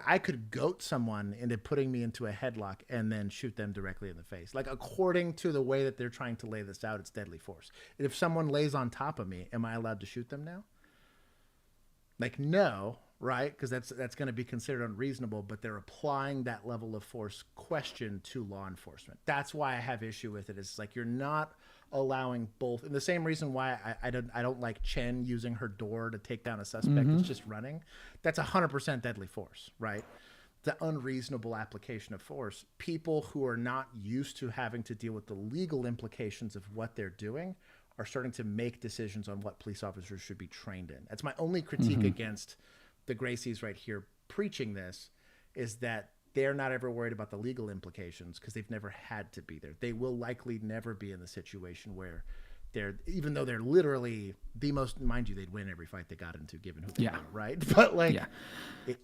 I could goat someone into putting me into a headlock and then shoot them directly in the face. Like, according to the way that they're trying to lay this out, it's deadly force. If someone lays on top of me, am I allowed to shoot them now? Like, no, right? Because that's going to be considered unreasonable, but they're applying that level of force question to law enforcement. That's why I have issue with it. It's like you're not allowing both. And the same reason why I don't like Chen using her door to take down a suspect that's just running. That's 100% deadly force, right? The unreasonable application of force. People who are not used to having to deal with the legal implications of what they're doing are starting to make decisions on what police officers should be trained in. That's my only critique against the Gracies right here preaching this, is that they're not ever worried about the legal implications because they've never had to be there. They will likely never be in the situation where they're, even though they're literally the most, mind you, they'd win every fight they got into given who they are, right? But like,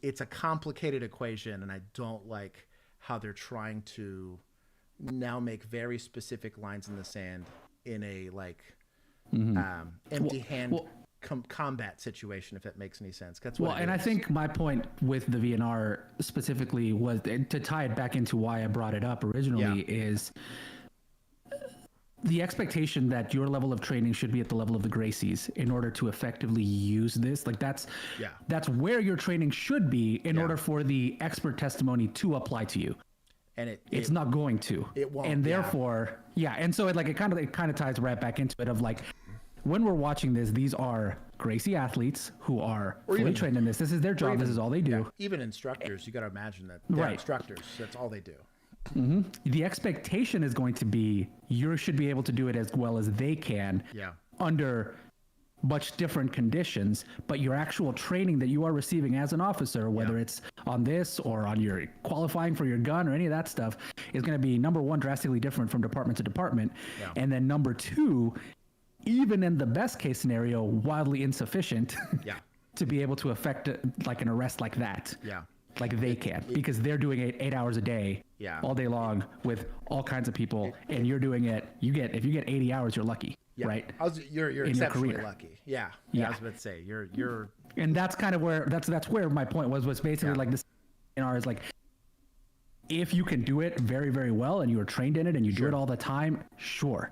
it's a complicated equation, and I don't like how they're trying to now make very specific lines in the sand in a like empty hand combat situation, if that makes any sense. That's what and I think my point with the VNR specifically was to tie it back into why I brought it up originally is the expectation that your level of training should be at the level of the Gracies in order to effectively use this. Like that's where your training should be in order for the expert testimony to apply to you. And it's not going to. It won't. And therefore, and so it kind of ties right back into it of like, when we're watching this, these are Gracie athletes who are fully trained in this. This is their job. This is all they do. Even instructors, you got to imagine that they're instructors. That's all they do. The expectation is going to be you should be able to do it as well as they can under much different conditions, but your actual training that you are receiving as an officer, whether it's on this or on your qualifying for your gun or any of that stuff, is going to be, number one, drastically different from department to department. And then number two, even in the best case scenario, wildly insufficient to be able to affect like an arrest like that. Like they can, because they're doing it 8 hours a day, all day long with all kinds of people, and you're doing it. If you get 80 hours, you're lucky, right? You're exceptionally lucky. I was about to say you're, and that's kind of where that's where my point was basically like this. Is like, if you can do it very, very well and you are trained in it and you do it all the time, sure.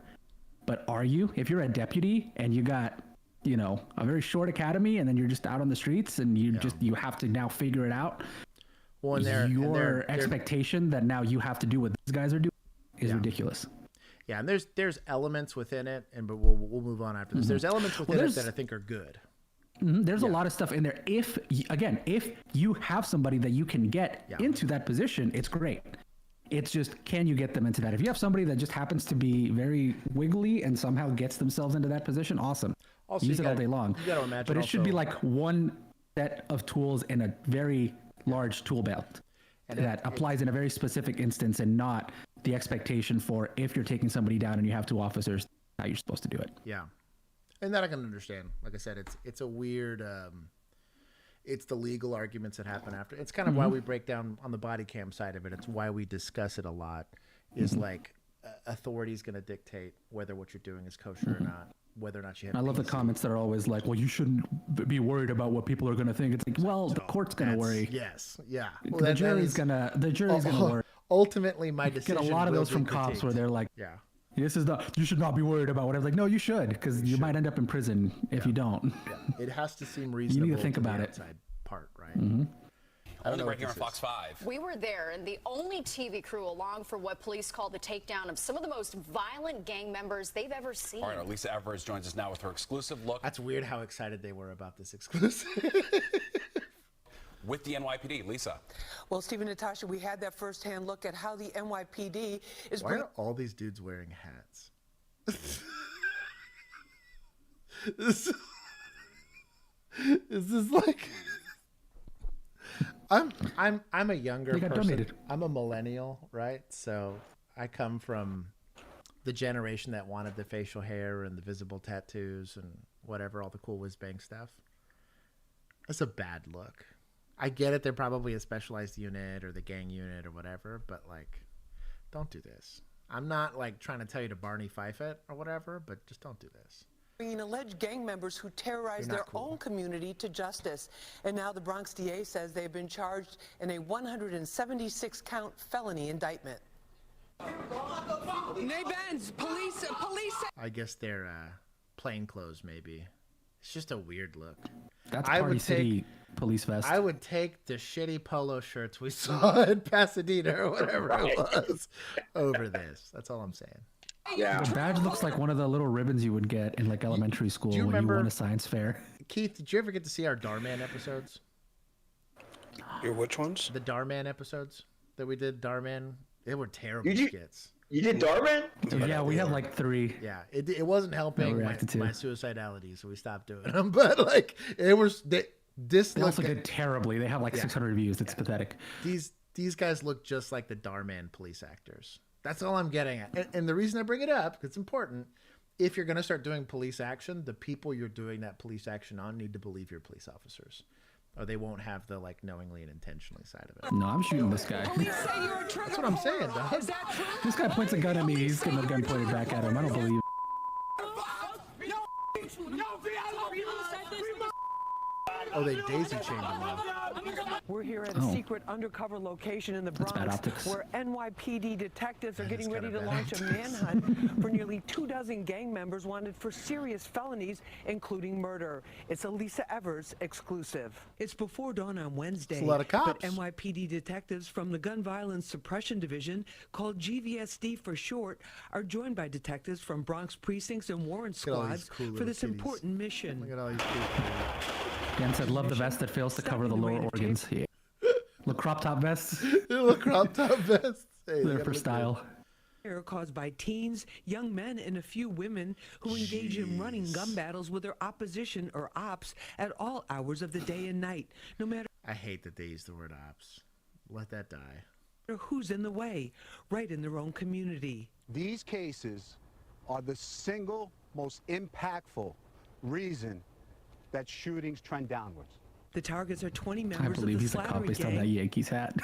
But are you? If you're a deputy and you got, a very short academy and then you're just out on the streets and you have to now figure it out. Well, and your expectation that now you have to do what these guys are doing is ridiculous. Yeah, and there's elements within it, but we'll move on after this. There's elements within it that I think are good. There's a lot of stuff in there. If you have somebody that you can get into that position, it's great. It's just, can you get them into that? If you have somebody that just happens to be very wiggly and somehow gets themselves into that position, awesome. Also, use it all day long. You got to imagine, but it should be like one set of tools in a very large tool belt that applies in a very specific instance, and not the expectation for, if you're taking somebody down and you have 2 officers, how you're supposed to do it. Yeah, and that I can understand. Like I said, it's a weird. It's the legal arguments that happen after. It's kind of why we break down on the body cam side of it. It's why we discuss it a lot. Is like authority's going to dictate whether what you're doing is kosher or not. Whether or not you have. I love the comments that are always like, "Well, you shouldn't be worried about what people are going to think." It's like, well, the court's going to worry. Yes, Well, the jury's gonna worry. Ultimately, my decision. Get a lot of those from cops where they're like, "This is not. You should not be worried about whatever." Like, no, you should, because you might end up in prison if you don't. It has to seem reasonable. You need to think about it. Part, right? Only right here on Fox 5. We were there, and the only TV crew along for what police call the takedown of some of the most violent gang members they've ever seen. All right, Lisa Evers joins us now with her exclusive look. That's weird how excited they were about this exclusive. With the NYPD, Lisa. Well, Steve and Natasha, we had that firsthand look at how the NYPD is. Why are all these dudes wearing hats? Is this like? I'm a younger person. Donated. I'm a millennial, right? So I come from the generation that wanted the facial hair and the visible tattoos and whatever, all the cool whiz bang stuff. That's a bad look. I get it. They're probably a specialized unit or the gang unit or whatever, but like, don't do this. I'm not like trying to tell you to Barney Fife it or whatever, but just don't do this. Bringing alleged gang members who terrorized their own community to justice. And now the Bronx DA says they've been charged in a 176-count felony indictment. Benz, police. I guess they're plainclothes, maybe. It's just a weird look. That's Party City police vest. I would take the shitty polo shirts we saw in Pasadena or whatever it was over this. That's all I'm saying. Yeah. The badge looks like one of the little ribbons you would get in like elementary school when you won a science fair. Keith, did you ever get to see our Darman episodes? Your which ones? The Darman episodes that we did. Darman. They were terrible skits. You did Darman? Yeah, we had like 3. Yeah, it wasn't helping my to. suicidality, so we stopped doing them. But like, it was this. They also did terribly. They have like 600 views. It's pathetic. These guys look just like the Darman police actors. That's all I'm getting at. And the reason I bring it up, 'cause it's important, if you're going to start doing police action, the people you're doing that police action on need to believe you're police officers. Or they won't have the like knowingly and intentionally side of it. No, I'm shooting this guy. That's what I'm saying, dog. This guy points a gun at me. He's getting a gun pointed back at him. I don't believe. Oh, they daisy chained him. We're here at a secret undercover location in the Bronx where NYPD detectives are getting ready to launch a manhunt for nearly 24 gang members wanted for serious felonies, including murder. It's a Lisa Evers exclusive. It's before dawn on Wednesday. It's a lot of cops. But NYPD detectives from the Gun Violence Suppression Division, called GVSD for short, are joined by detectives from Bronx precincts and warrant squads for this important mission. Look at all these people. Dan said, love the vest that fails to cover the lower organs. Yeah. Look, crop top vests. Look, crop top vests. Hey, they're for style. Caused by teens, young men, and a few women who engage in running gun battles with their opposition or ops at all hours of the day and night, no matter. I hate that they use the word ops. Let that die. Who's in the way, right in their own community. These cases are the single most impactful reason that shootings trend downwards. The targets are 20 members I believe of the he's a cop Slattery based on that gang. Yankees hat.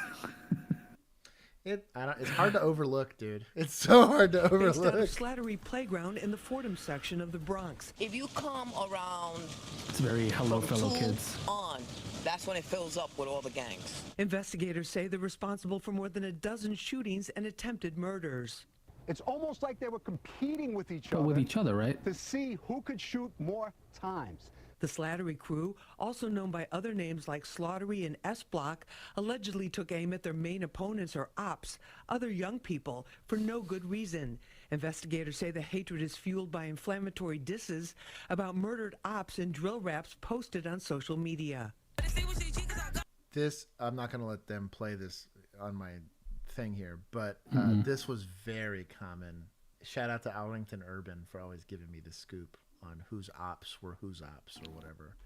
It's hard to overlook, dude. It's so hard to Based out overlook. of Slattery Playground in the Fordham section of the Bronx. If you come around It's very hello, fellow two kids. on, that's when it fills up with all the gangs. Investigators say they're responsible for more than a dozen shootings and attempted murders. It's almost like they were competing with each But other. with each other, right? To see who could shoot more times. The Slattery crew, also known by other names like Slaughtery and S-Block, allegedly took aim at their main opponents or ops, other young people, for no good reason. Investigators say the hatred is fueled by inflammatory disses about murdered ops and drill raps posted on social media. I'm not going to let them play this on my thing here, but this was very common. Shout out to Arlington Urban for always giving me the scoop on whose ops were whose ops or whatever.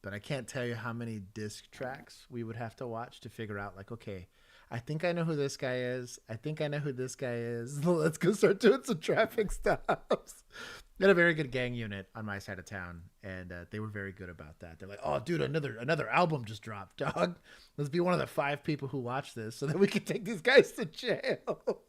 But I can't tell you how many disc tracks we would have to watch to figure out, like, okay, I think I know who this guy is. I think I know who this guy is. Let's go start doing some traffic stops. We had a very good gang unit on my side of town, and they were very good about that. They're like, oh, dude, another album just dropped, dog. Let's be one of the 5 people who watch this so that we can take these guys to jail.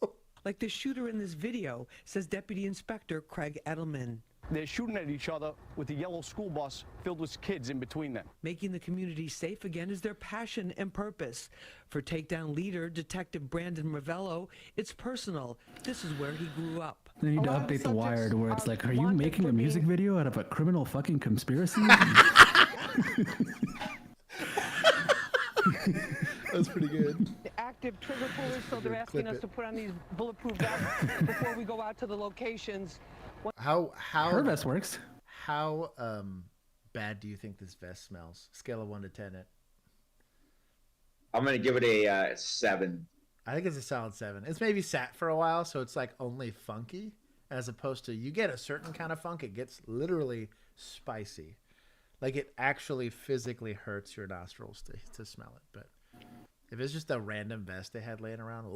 Like the shooter in this video, says Deputy Inspector Craig Edelman. They're shooting at each other with a yellow school bus filled with kids in between them. Making the community safe again is their passion and purpose. For takedown leader, Detective Brandon Ravello, it's personal. This is where he grew up. They need to update The Wired where it's like, are you making a music video out of a criminal fucking conspiracy? That's pretty good. The active trigger pullers, so they're asking Clip us it. to put on these bulletproof vests before we go out to the locations. How Her vest works. How bad do you think this vest smells? Scale of 1 to 10. I'm gonna give it a 7. I think it's a solid 7. It's maybe sat for a while, so it's like only funky, as opposed to you get a certain kind of funk. It gets literally spicy, like it actually physically hurts your nostrils to smell it. But if it's just a random vest they had laying around,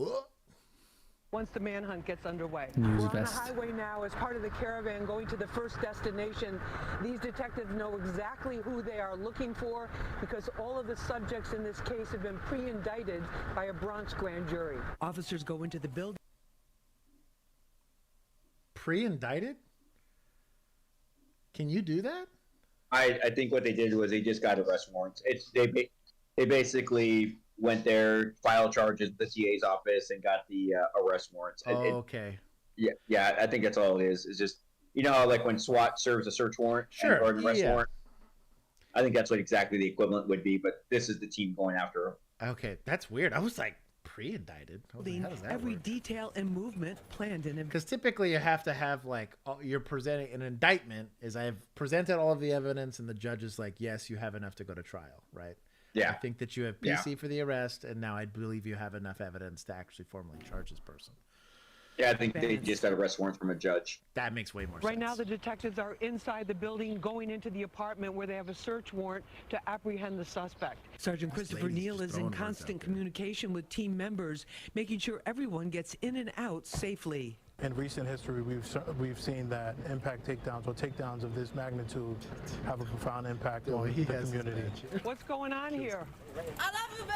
Once the manhunt gets underway. News We're on the vest. highway now as part of the caravan going to the first destination. These detectives know exactly who they are looking for because all of the subjects in this case have been pre-indicted by a Bronx grand jury. Officers go into the building. pre-indicted? Can you do that? I think what they did was they just got arrest warrants. They basically went there, filed charges with the DA's office, and got the arrest warrants. Okay. Yeah, I think that's all it is. It's just, you know, how, like when SWAT serves a search warrant or an arrest warrant. I think that's what exactly the equivalent would be. But this is the team going after her. Okay, that's weird. I was like, pre-indicted? How does that Every work? detail and movement planned in. Because typically you have to have like you're presenting an indictment. Is I've presented all of the evidence, and the judge is like, yes, you have enough to go to trial, right? Yeah. I think that you have PC for the arrest, and now I believe you have enough evidence to actually formally charge this person. Yeah, I think they just got arrest warrants from a judge. That makes way more sense. Right now, the detectives are inside the building, going into the apartment where they have a search warrant to apprehend the suspect. Sergeant Christopher Neal is in constant communication with team members, making sure everyone gets in and out safely. In recent history, we've seen that impact takedowns or takedowns of this magnitude have a profound impact on the community. What's going on here? I love you, babe.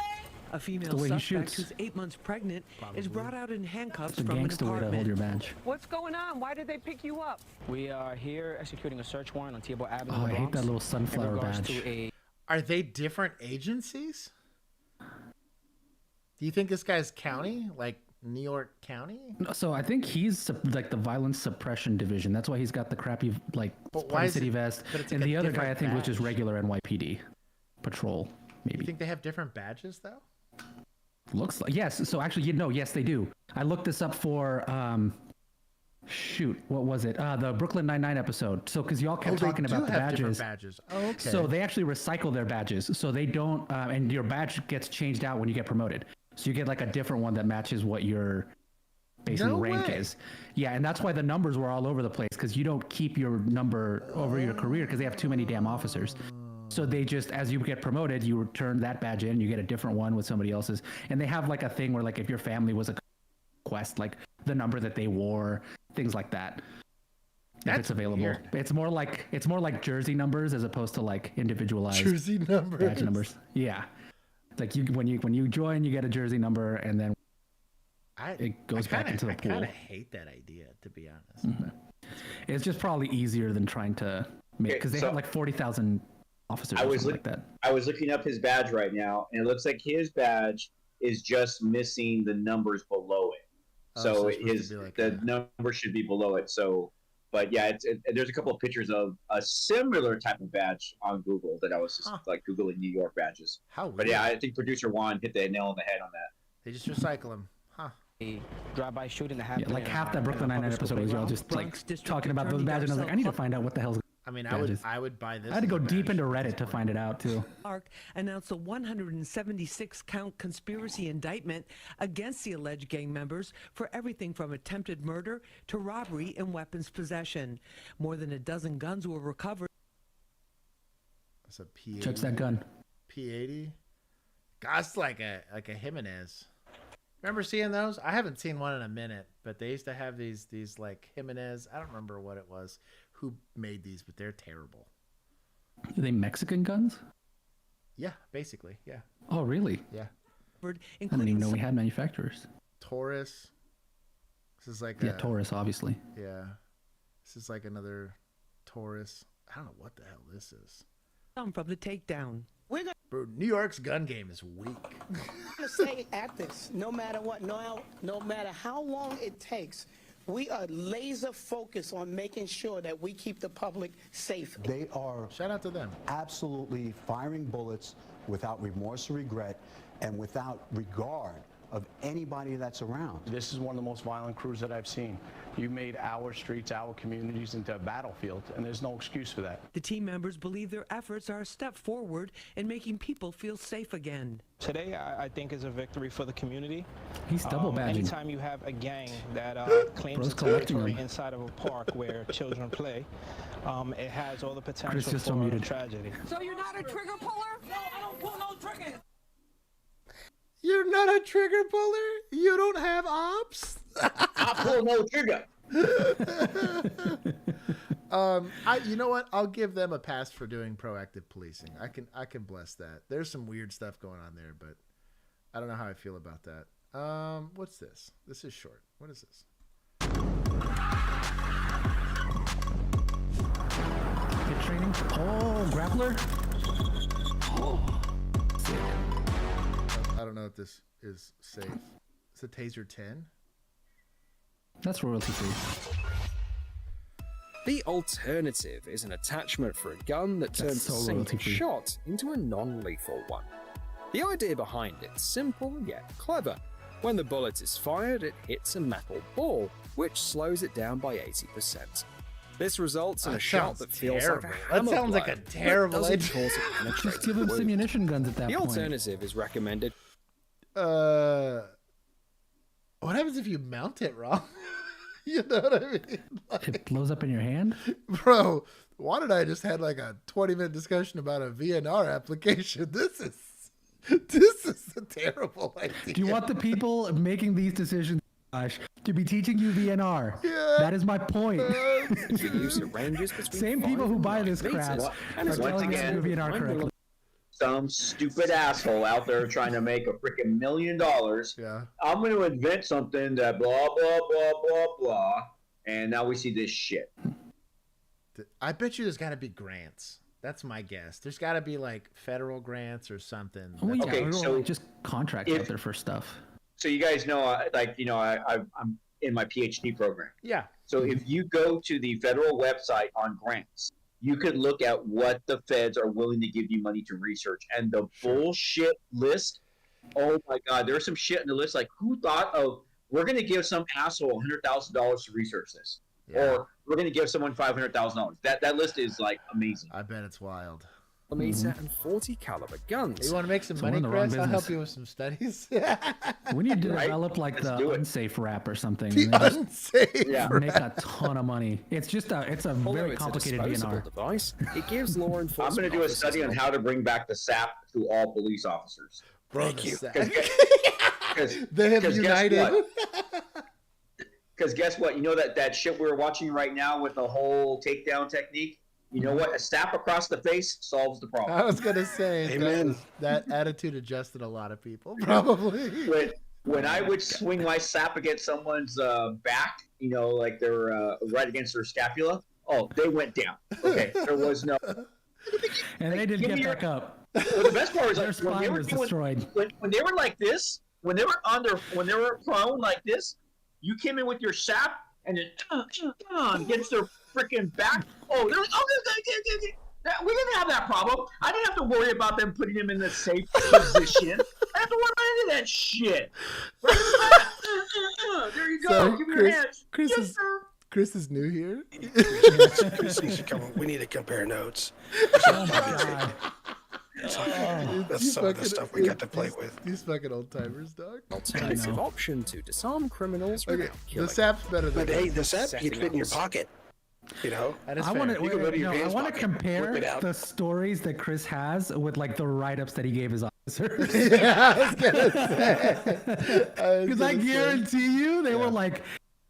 A female The way he suspect shoots. who's 8 months pregnant is brought out in handcuffs The from an gangster way to apartment. hold your badge. What's going on? Why did they pick you up? We are here executing a search warrant on Theobald Avenue. Oh, in the I hate that Bronx little sunflower in regards badge. to a Are they different agencies? Do you think this guy's county, like New York County? No, so I think he's like the violence suppression division. That's why he's got the crappy like But why Party is City it- vest. but it's And like a the other guy I different think was just badge. regular NYPD patrol. You Maybe think they have different badges though? looks like yes. So actually, yes, they do. I looked this up for shoot, what was it? The Brooklyn Nine-Nine episode. So because y'all kept they talking do about the have different badges. badges. Oh, okay. So they actually recycle their badges. So they don't, and your badge gets changed out when you get promoted. So you get like a different one that matches what your basically No rank way. is. Yeah, and that's why the numbers were all over the place because you don't keep your number over your career because they have too many damn officers. So they just, as you get promoted, you return that badge in, you get a different one with somebody else's. And they have like a thing where like if your family was a quest, like the number that they wore, things like that. If it's available. weird. It's more like jersey numbers as opposed to like individualized Jersey numbers. badge numbers. Yeah. Like when you join, you get a jersey number, and then it goes back into the pool. I kind of hate that idea, to be honest. But It's just probably easier than trying to make because they have like 40,000 officers or something like that. I was looking up his badge right now, and it looks like his badge is just missing the numbers below it. Oh, So so it's supposed his to be like the number should be below it. So, but yeah, there's a couple of pictures of a similar type of badge on Google that I was just like Googling New York badges. How But yeah, weird. I think producer Juan hit the nail on the head on that. They just recycle them, huh? a drive-by shooting that Yeah, happened. like in half that in Brooklyn a Nine-Nine public episode school was y'all playground. just like Bronx District talking about those Attorney badges. I was like, I need to find out what the hell's. I mean, badges. I would buy this. I had to as go a deep badge. into Reddit to find it out too. Clark announced a 176-count conspiracy indictment against the alleged gang members for everything from attempted murder to robbery and weapons possession. More than a dozen guns were recovered. That's a P80. Checks that gun. P80. God's like a Jimenez. Remember seeing those? I haven't seen one in a minute, but they used to have these like Jimenez. I don't remember what it was, who made these, but they're terrible. Are they Mexican guns? Yeah, basically, yeah. Oh, really? Yeah. I didn't even know we had manufacturers. Taurus. This is like Yeah, Taurus, obviously. Yeah. This is like another Taurus. I don't know what the hell this is. Some from the takedown. Bro, New York's gun game is weak. I'm gonna stay at this no matter what, no matter how long it takes. We are laser focused on making sure that we keep the public safe. They are shout out to them. Absolutely firing bullets without remorse or regret. and without regard of anybody that's around. This is one of the most violent crews that I've seen. You made our streets, our communities into a battlefield, and there's no excuse for that. The team members believe their efforts are a step forward in making people feel safe again. Today, I think, is a victory for the community. He's double badging. Anytime you have a gang that claims a territory inside of a park where children play, it has all the potential for a tragedy. So you're not a trigger puller? No, I don't pull no triggers. You're not a trigger puller? You don't have ops? I pull no trigger. You know what? I'll give them a pass for doing proactive policing. I can bless that. There's some weird stuff going on there, but I don't know how I feel about that. What's this? This is short. What is this? Hit training. Oh, grappler. Oh. I don't know if this is safe. It's a Taser 10. That's royalty free. The alternative is an attachment for a gun that turns a single shot into a non-lethal one. The idea behind it's simple yet clever. When the bullet is fired, it hits a metal ball, which slows it down by 80%. This results in a shot that feels like a hammer That sounds like a terrible idea. Just give him some munition guns at that The point. alternative is recommended. What happens if you mount it wrong? You know what I mean? Like, it blows up in your hand? Bro, Juan and I just had like a 20-minute discussion about a VNR application. This is a terrible idea. Do you want the people making these decisions, Josh, to be teaching you VNR? Yeah. That is my point. Same people who buy this crap are telling us to do VNR correctly. Some stupid asshole out there trying to make a freaking $1 million. Yeah. I'm going to invent something that blah, blah, blah, blah, blah. And now we see this shit. I bet you there's got to be grants. That's my guess. There's got to be like federal grants or something. Oh, yeah. Okay, so just contracts out there for stuff. So you guys know, I'm in my PhD program. Yeah. So if you go to the federal website on grants, you could look at what the feds are willing to give you money to research. And the bullshit list, oh my God, there's some shit in the list. Like, who thought of, we're going to give some asshole $100,000 to research this? Yeah. Or we're going to give someone $500,000. That list is, like, amazing. I bet it's wild. And 40 caliber guns. You want to make some money, Chris? I'll help you with some studies. We need to develop like the unsafe rap or something. The unsafe make a ton of money. It's a very complicated VNR device. It gives law enforcement. I'm going to do a study on how to bring back the SAP to all police officers. Thank you. They have united. Because guess what? You know that shit we're watching right now with the whole takedown technique? You know what? A slap across the face solves the problem. I was going to say, Amen. That attitude adjusted a lot of people, probably. When I would swing my sap against someone's back, you know, like they're right against their scapula, oh, they went down. Okay, there was no... And they did get back up. Well, the best part is their like, spine was destroyed. When they were like this, when they were prone like this, you came in with your sap and then against their freaking back. Oh, they're like, oh, we didn't have that problem. I didn't have to worry about them putting him in the safe position. I have to worry about any of that shit. There you go. So, Give me your hands. Chris is new here. We need to compare notes. Oh my God. That's some of the stuff we got to play with. These fucking old timers, dog. Alternative option to disarm criminals. Okay, the sap's better than. But hey, the sap you fit in your pocket. You know, I want to compare the stories that Chris has with like the write-ups that he gave his officers. Yeah, I was gonna say. Because I guarantee you, they were like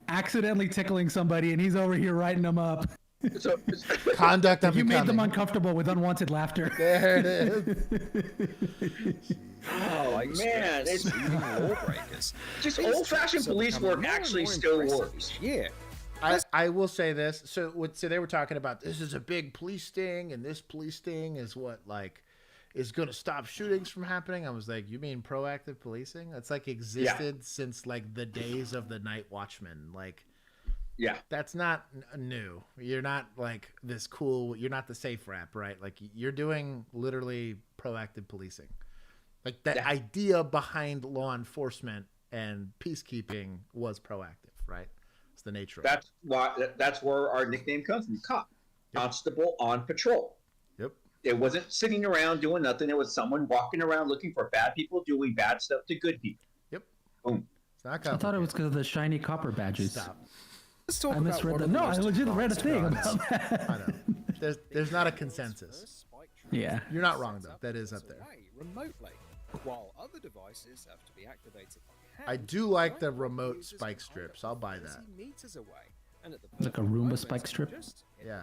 accidentally tickling somebody, and he's over here writing them up. Conduct of you made them uncomfortable with unwanted laughter. There it is. Oh man, it's just old-fashioned police work actually still works. Yeah. I will say this. So they were talking about this is a big police sting, and this police sting is what like is going to stop shootings from happening. I was like, you mean proactive policing? That's like existed since like the days of the night watchman. Like, yeah, that's not new. You're not like this cool. You're not the safe rap, right? Like you're doing literally proactive policing. Like that idea behind law enforcement and peacekeeping was proactive, right? It's the nature of it. That's where our nickname comes from. Cop, constable on patrol. Yep. It wasn't sitting around doing nothing. It was someone walking around looking for bad people doing bad stuff to good people. Yep. Boom. It's not I thought it was because of the shiny copper badges. Stop. Let's talk I about misread one the. of the No, I most legit read a advanced thing guns. about that. I know. There's not a consensus. Yeah. You're not wrong though. That is up there. Remotely, while other devices have to be activated by hand. I do like the remote spike strips. I'll buy that. Meters away, and at the Like a Roomba spike strip. Yeah.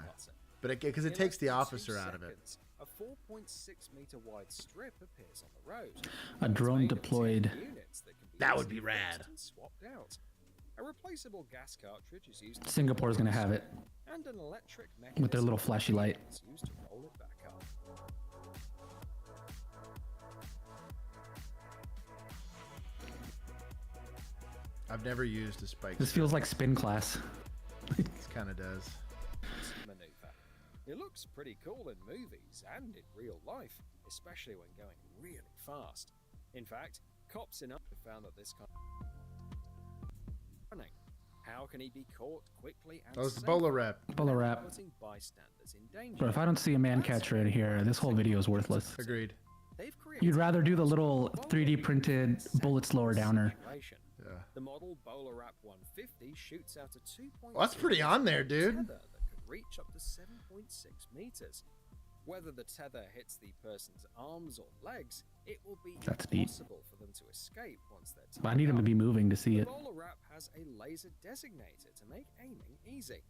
But because it takes the officer out of it. A 4.6 meter wide strip appears on the road. A drone deployed. That would be rad. Swapped out. A replaceable gas cartridge is used. Singapore's gonna have it And an electric with their little flashy light. is used to roll it back up. I've never used a spike This strip. feels like spin class. It kind of does. Maneuver. It looks pretty cool in movies and in real life, especially when going really fast. In fact, cops in have found that this kind of running. How can he be caught quickly and That was the safely bolo wrap. Bolo wrap. without putting bystanders in danger? But if I don't see a man catcher in here, this whole video is worthless. Agreed. They've created You'd rather do the little 3D printed bullet slower downer. situation. Yeah. The model Bowler Wrap 150 shoots out a 2.2 Well, that's pretty on there, dude. tether that could reach up to 7.6 meters. Whether the tether hits the person's arms or legs, it will be That's neat. impossible for them to escape once they're tied But I need him to up. be moving to see The it. Bowler Wrap has a laser designator to make aiming easy.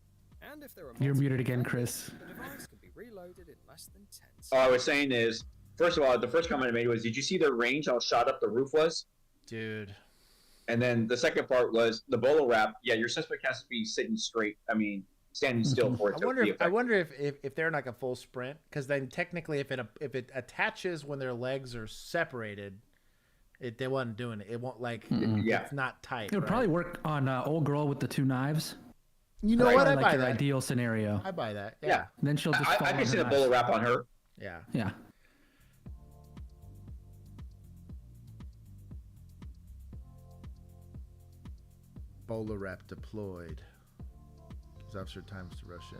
And if there are You're multiple muted again, offenders, Chris. the device can be reloaded in less than 10 seconds. All I was saying is, first of all, the first comment I made was, did you see the range how shot up the roof was? Dude. And then the second part was the bolo wrap. Yeah, your suspect has to be sitting straight. I mean, standing still for it I to wonder be if effective. if they're in like a full sprint, because then technically if it attaches when their legs are separated, they wasn't doing it. It won't like it's not tight. It would right? probably work on Old Girl with the 2 knives. You know That's what? I probably buy like your that. ideal scenario. I buy that. Yeah. Yeah. Then she'll just fall I on can her see the knives. bolo wrap on her. Yeah. Yeah. Bowler wrap deployed. Gives officer times to rush in.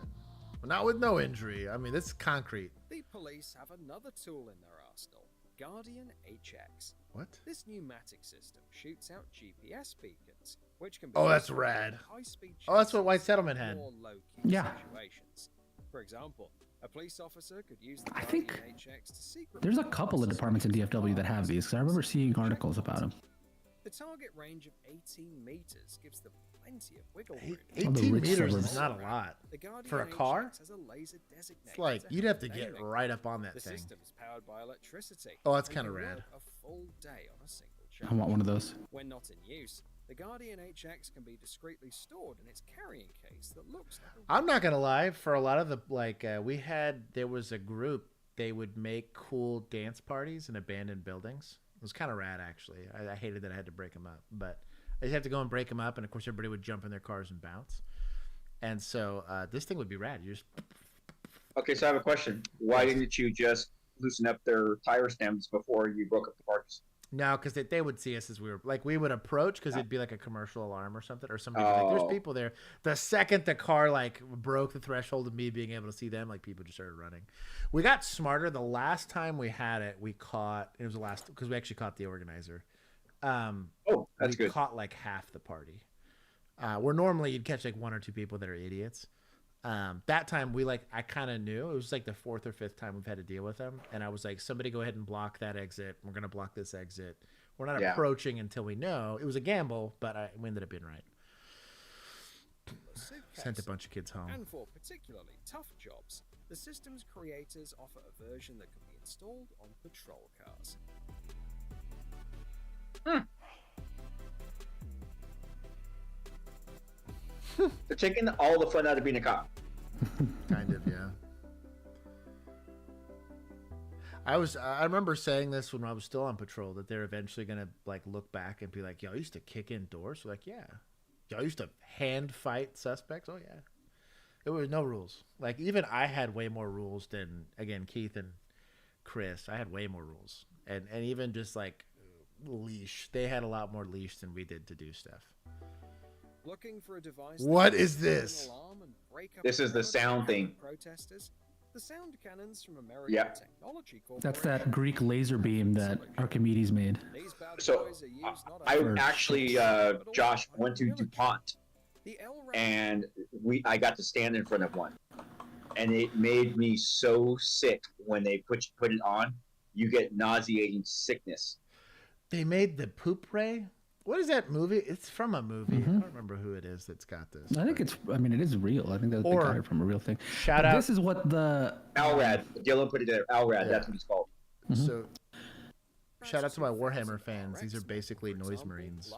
Well, not with no injury. I mean, this is concrete. The police have another tool in their arsenal, Guardian HX. What? This pneumatic system shoots out GPS beacons, which can be Oh, that's used for rad. high-speed Oh, that's what White chases Settlement in had. more low-key Yeah. situations. For example, a police officer could use the I think Guardian HX to secretly There's a couple of departments in DFW that have these, because I remember seeing articles about them. The target range of 18 meters gives them plenty of wiggle room. 18 rich meters suburbs. is not a lot. The Guardian For a car? HX has a laser designator It's like to you'd have help to get aiming. right up on that The thing. system is powered by electricity. Oh, that's and kinda can rad. work a full day on a single I want one of those. When not in use, the Guardian HX can be discreetly stored in its carrying case that looks like a I'm not gonna lie. For a lot of the there was a group. They would make cool dance parties in abandoned buildings. It was kind of rad, actually. I hated that I had to break them up, but I just had to go and break them up, and of course everybody would jump in their cars and bounce. And so this thing would be rad. You just Okay, so I have a question. Why didn't you just loosen up their tire stems before you broke up the parts? no, because they would see us as we would approach, because it'd be like a commercial alarm or something, or somebody was like, "There's people there." The second the car broke the threshold of me being able to see them, people just started running. We got smarter. The last time we had it, we caught. It was the last because we actually caught the organizer. That's we good. caught half the party. Where normally you'd catch 1 or 2 people that are idiots. That time I kind of knew. It was the 4th or 5th time we've had to deal with them, and I was like, somebody go ahead and block that exit. We're gonna block this exit. We're not approaching until we know. It was a gamble, but we ended up being right. Sent a bunch of kids home. And for particularly tough jobs, the system's creators offer a version that can be installed on patrol cars. They're taking all the fun out of being a cop. Kind of, yeah. I remember saying this when I was still on patrol, that they're eventually gonna look back and be like, "Y'all used to kick in doors." We're like, yeah. Y'all used to hand fight suspects. Oh yeah. There was no rules. Even I had way more rules than Keith and Chris. I had way more rules, and even just like leash. They had a lot more leash than we did to do stuff. Looking for a device. What is this? This is the sound thing. Protesters. The sound cannons from American Technology Corporation. That's that Greek laser beam that Archimedes made. So I actually, Josh, went to DuPont, and I got to stand in front of one, and it made me so sick when they put it on. You get nauseating sickness. They made the poop ray. What is that movie? It's from a movie. I don't remember who it is that's got this. I think it's. I mean, it is real. I think that's Or- they got it from a real thing. Shout But out- This is what the Alrad. Dylan put it there. Alrad. That's what it's called. So, shout out to my Warhammer fans. These are basically noise marines.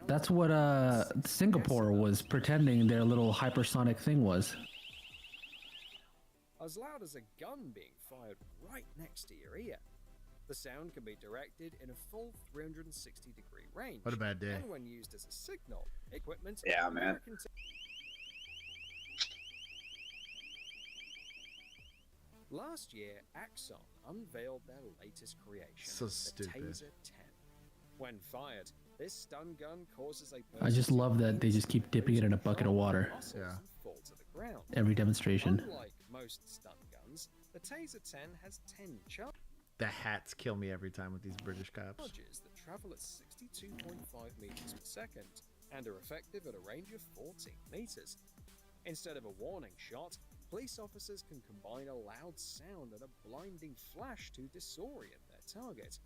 That's what Singapore was pretending their little hypersonic thing was. As loud as a gun being fired right next to your ear. The sound can be directed in a full 360-degree range. What a bad day. And when used as a signal, equipment. Yeah, man. Last year, Axon unveiled their latest creation, So the stupid. Taser 10. When fired, this stun gun causes a I just love that they just keep dipping it in a bucket of water. Yeah. fall to the ground. Every demonstration. Unlike most stun guns, the Taser 10 has 10 charges. The hats kill me every time with these British cops. Charges that travel at 62.5 meters per second and are effective at a range of 14 meters. Instead of a warning shot, police officers can combine a loud sound and a blinding flash to disorient their target.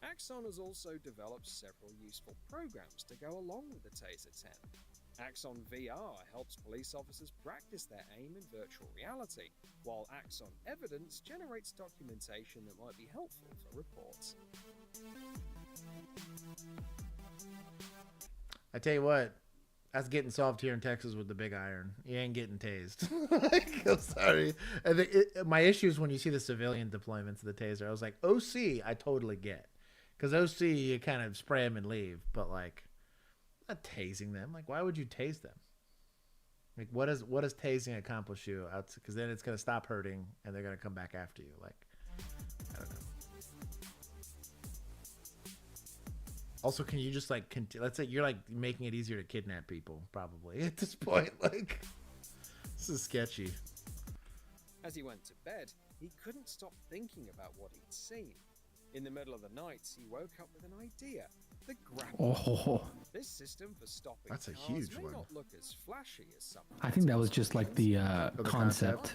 Axon has also developed several useful programs to go along with the Taser 10. Axon VR helps police officers practice their aim in virtual reality, while Axon Evidence generates documentation that might be helpful for reports. I tell you what, that's getting solved here in Texas with the big iron. You ain't getting tased. Like, I'm sorry. I think my issue is when you see the civilian deployments of the taser. I was like, OC, I totally get. Because OC, you kind of spray them and leave. But, like, not tasing them. Like, why would you tase them? Like, what does tasing accomplish you? Because then it's going to stop hurting, and they're going to come back after you. Like, I don't know. Also, can you just, like, let's say you're, like, making it easier to kidnap people, probably, at this point. Like, this is sketchy. As he went to bed, he couldn't stop thinking about what he'd seen. In the middle of the night, he woke up with an idea. The grapple. Oh. This system for stopping That's a cars huge may one. not look as flashy as some. I think that was just like the concept.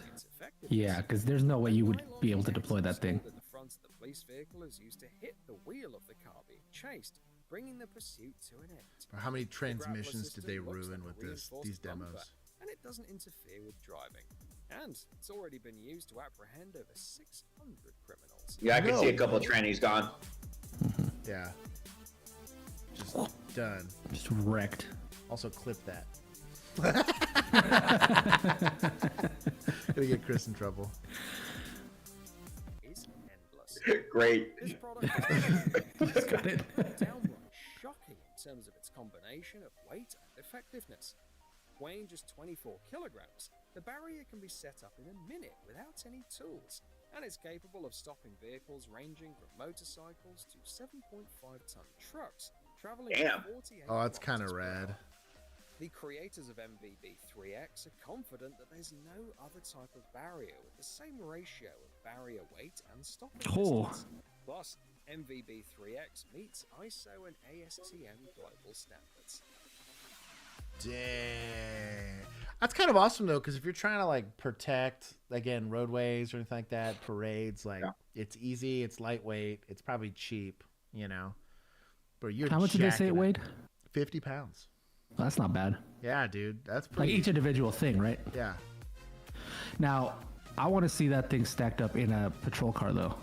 Yeah, because there's no way you would be able to deploy that thing. The front of the police vehicle is used to hit the wheel of the car being chased, bringing the pursuit to an end. How many The grappler transmissions did they system looks ruin like a with these reinforced demos? bumper, and it doesn't interfere with driving. And it's already been used to apprehend over 600 criminals. Yeah, I can see a couple of trannies gone. Yeah. Just done. Just wrecked. Also, clip that. Gonna get Chris in trouble. Is endless. Great. This product is Got it. downright shocking in terms of its combination of weight and effectiveness. Weighing just 24 kilograms, the barrier can be set up in a minute without any tools, and it's capable of stopping vehicles ranging from motorcycles to 7.5-ton trucks, traveling Damn. 48 Oh, that's kind of kilometers per rad. hour. The creators of MVB-3X are confident that there's no other type of barrier with the same ratio of barrier weight and stopping Oh. distance. Plus, MVB-3X meets ISO and ASTM global standards. Dang. That's kind of awesome though, because if you're trying to like protect again roadways or anything like that, parades, like it's easy, it's lightweight, it's probably cheap, you know. But you're How much did they say it jacking weighed? 50 pounds. That's not bad. Yeah, dude, that's Like pretty. each individual thing, right? Yeah. Now, I want to see that thing stacked up in a patrol car though,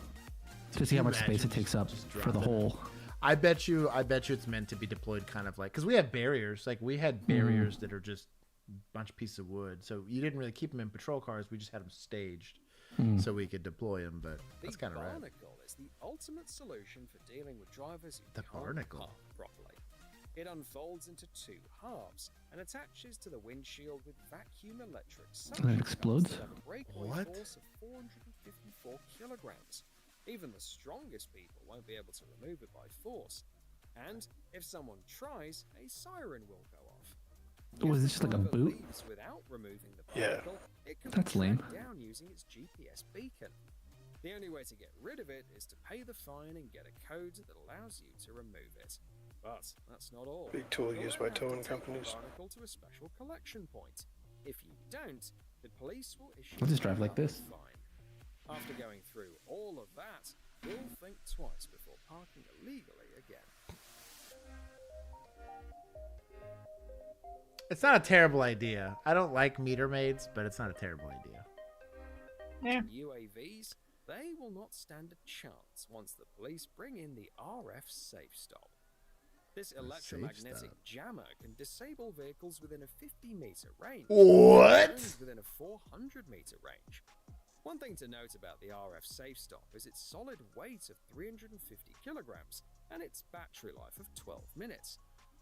to see how much space it takes up for the whole. I bet you it's meant to be deployed kind of like, because we have barriers. Like we had barriers that are just a bunch of pieces of wood. So you didn't really keep them in patrol cars. We just had them staged so we could deploy them. But that's kind of rad. The barnacle is the ultimate solution for dealing with drivers who The can't barnacle? park properly. It unfolds into two halves and attaches to the windshield with vacuum electric And it explodes? that have a breakaway What? force of 454 kilograms. Even the strongest people won't be able to remove it by force. And if someone tries, a siren will go off. Was this just like a boot? Without removing the Yeah. particle, it can That's be lame. tracked down using its GPS beacon. The only way to get rid of it is to pay the fine and get a code that allows you to remove it. But that's not all. Big tool You'll used then by have to towing take the companies. particle to a special collection point. If you don't, the police will issue I'll just drive like another this. fine. After going through all of that, you'll think twice before parking illegally again. It's not a terrible idea. I don't like meter maids, but it's not a terrible idea. UAVs, they will not stand a chance once the police bring in the RF safe stop. This electromagnetic jammer can disable vehicles within a 50-meter range. What? And within a 400-meter range. One thing to note about the RF safe stop is its solid weight of 350 kilograms and its battery life of 12 minutes.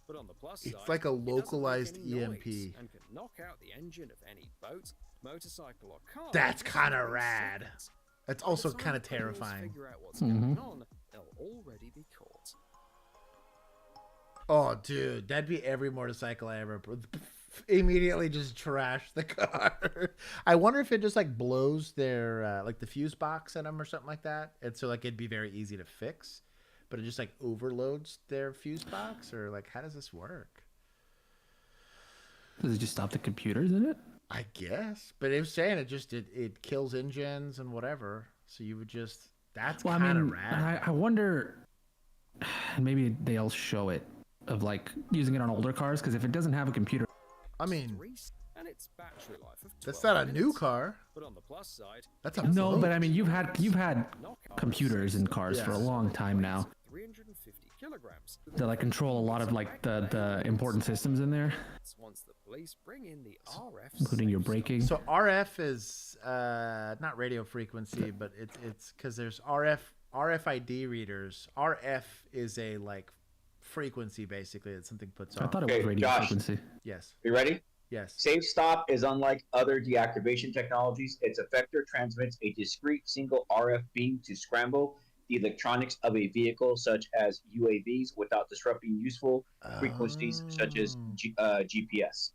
But on the plus side, It's like a it doesn't make localized any noise EMP. and can knock out the engine of any boat, motorcycle, or car. That's in kind of 3 rad. seconds. That's By also the time kind of criminals terrifying. Figure out what's going on, they'll already be caught. Oh, dude, that'd be every motorcycle I ever immediately just trash the car. I wonder if it just like blows their like the fuse box in them or something like that, and so like it'd be very easy to fix, but it just like overloads their fuse box, or like how does this work? Does it just stop the computers in it? I guess, but it was saying it kills engines and whatever, so you would just that's Well, kind of and rad. I wonder, maybe they'll show it of like using it on older cars, because if it doesn't have a computer, I mean, And its battery life of 12 that's not a new minutes. car. But on the plus side, That's a no, boat. but I mean you've had computers in cars for a long time now 350 kilograms. that like control a lot of like the important systems in there, Once the police bring in the RF including your braking. So RF is not radio frequency, but it's because there's RFID readers. RF is a like frequency basically that something puts on. I thought it was radio Josh. frequency. Yes. You ready? Yes. Safe stop is unlike other deactivation technologies. Its effector transmits a discrete single RF beam to scramble the electronics of a vehicle, such as UAVs, without disrupting useful frequencies such as GPS.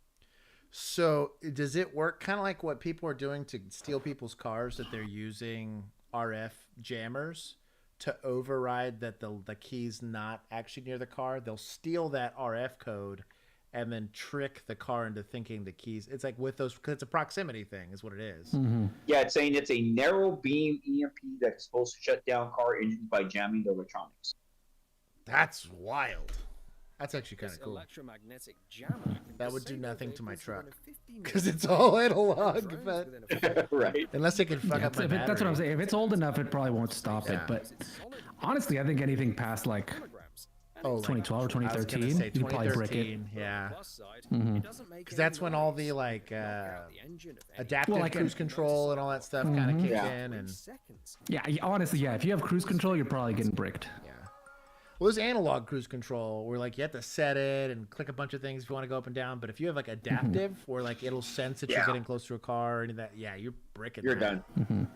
So does it work kind of like what people are doing to steal people's cars, that they're using RF jammers to override that the key's not actually near the car? They'll steal that RF code and then trick the car into thinking the keys. It's like with those, because it's a proximity thing is what it is. Yeah, it's saying it's a narrow beam EMP that's supposed to shut down car engines by jamming the electronics. That's wild. That's actually kind of cool. Electromagnetic jammer can That would do disable nothing to my vehicles truck within a 50 because meter it's all range. analog. Drones But within a right. unless it can fuck Yeah, up my if that's what I'm battery. saying. If it's old enough, it probably won't stop it. But honestly, I think anything past like Oh, 2012 or I was gonna 2013, say you could probably brick it. 2013, yeah. Mhm. Because that's when all the like adaptive Well, like cruise control and all that stuff kind of Mhm. kicks Yeah. in. And Yeah, honestly, yeah. If you have cruise control, you're probably getting bricked. yeah. Well, there's analog cruise control where like you have to set it and click a bunch of things if you want to go up and down. But if you have like adaptive, where like it'll sense that you're Yeah. getting close to a car or any of that, yeah, you're bricking. You're that. done.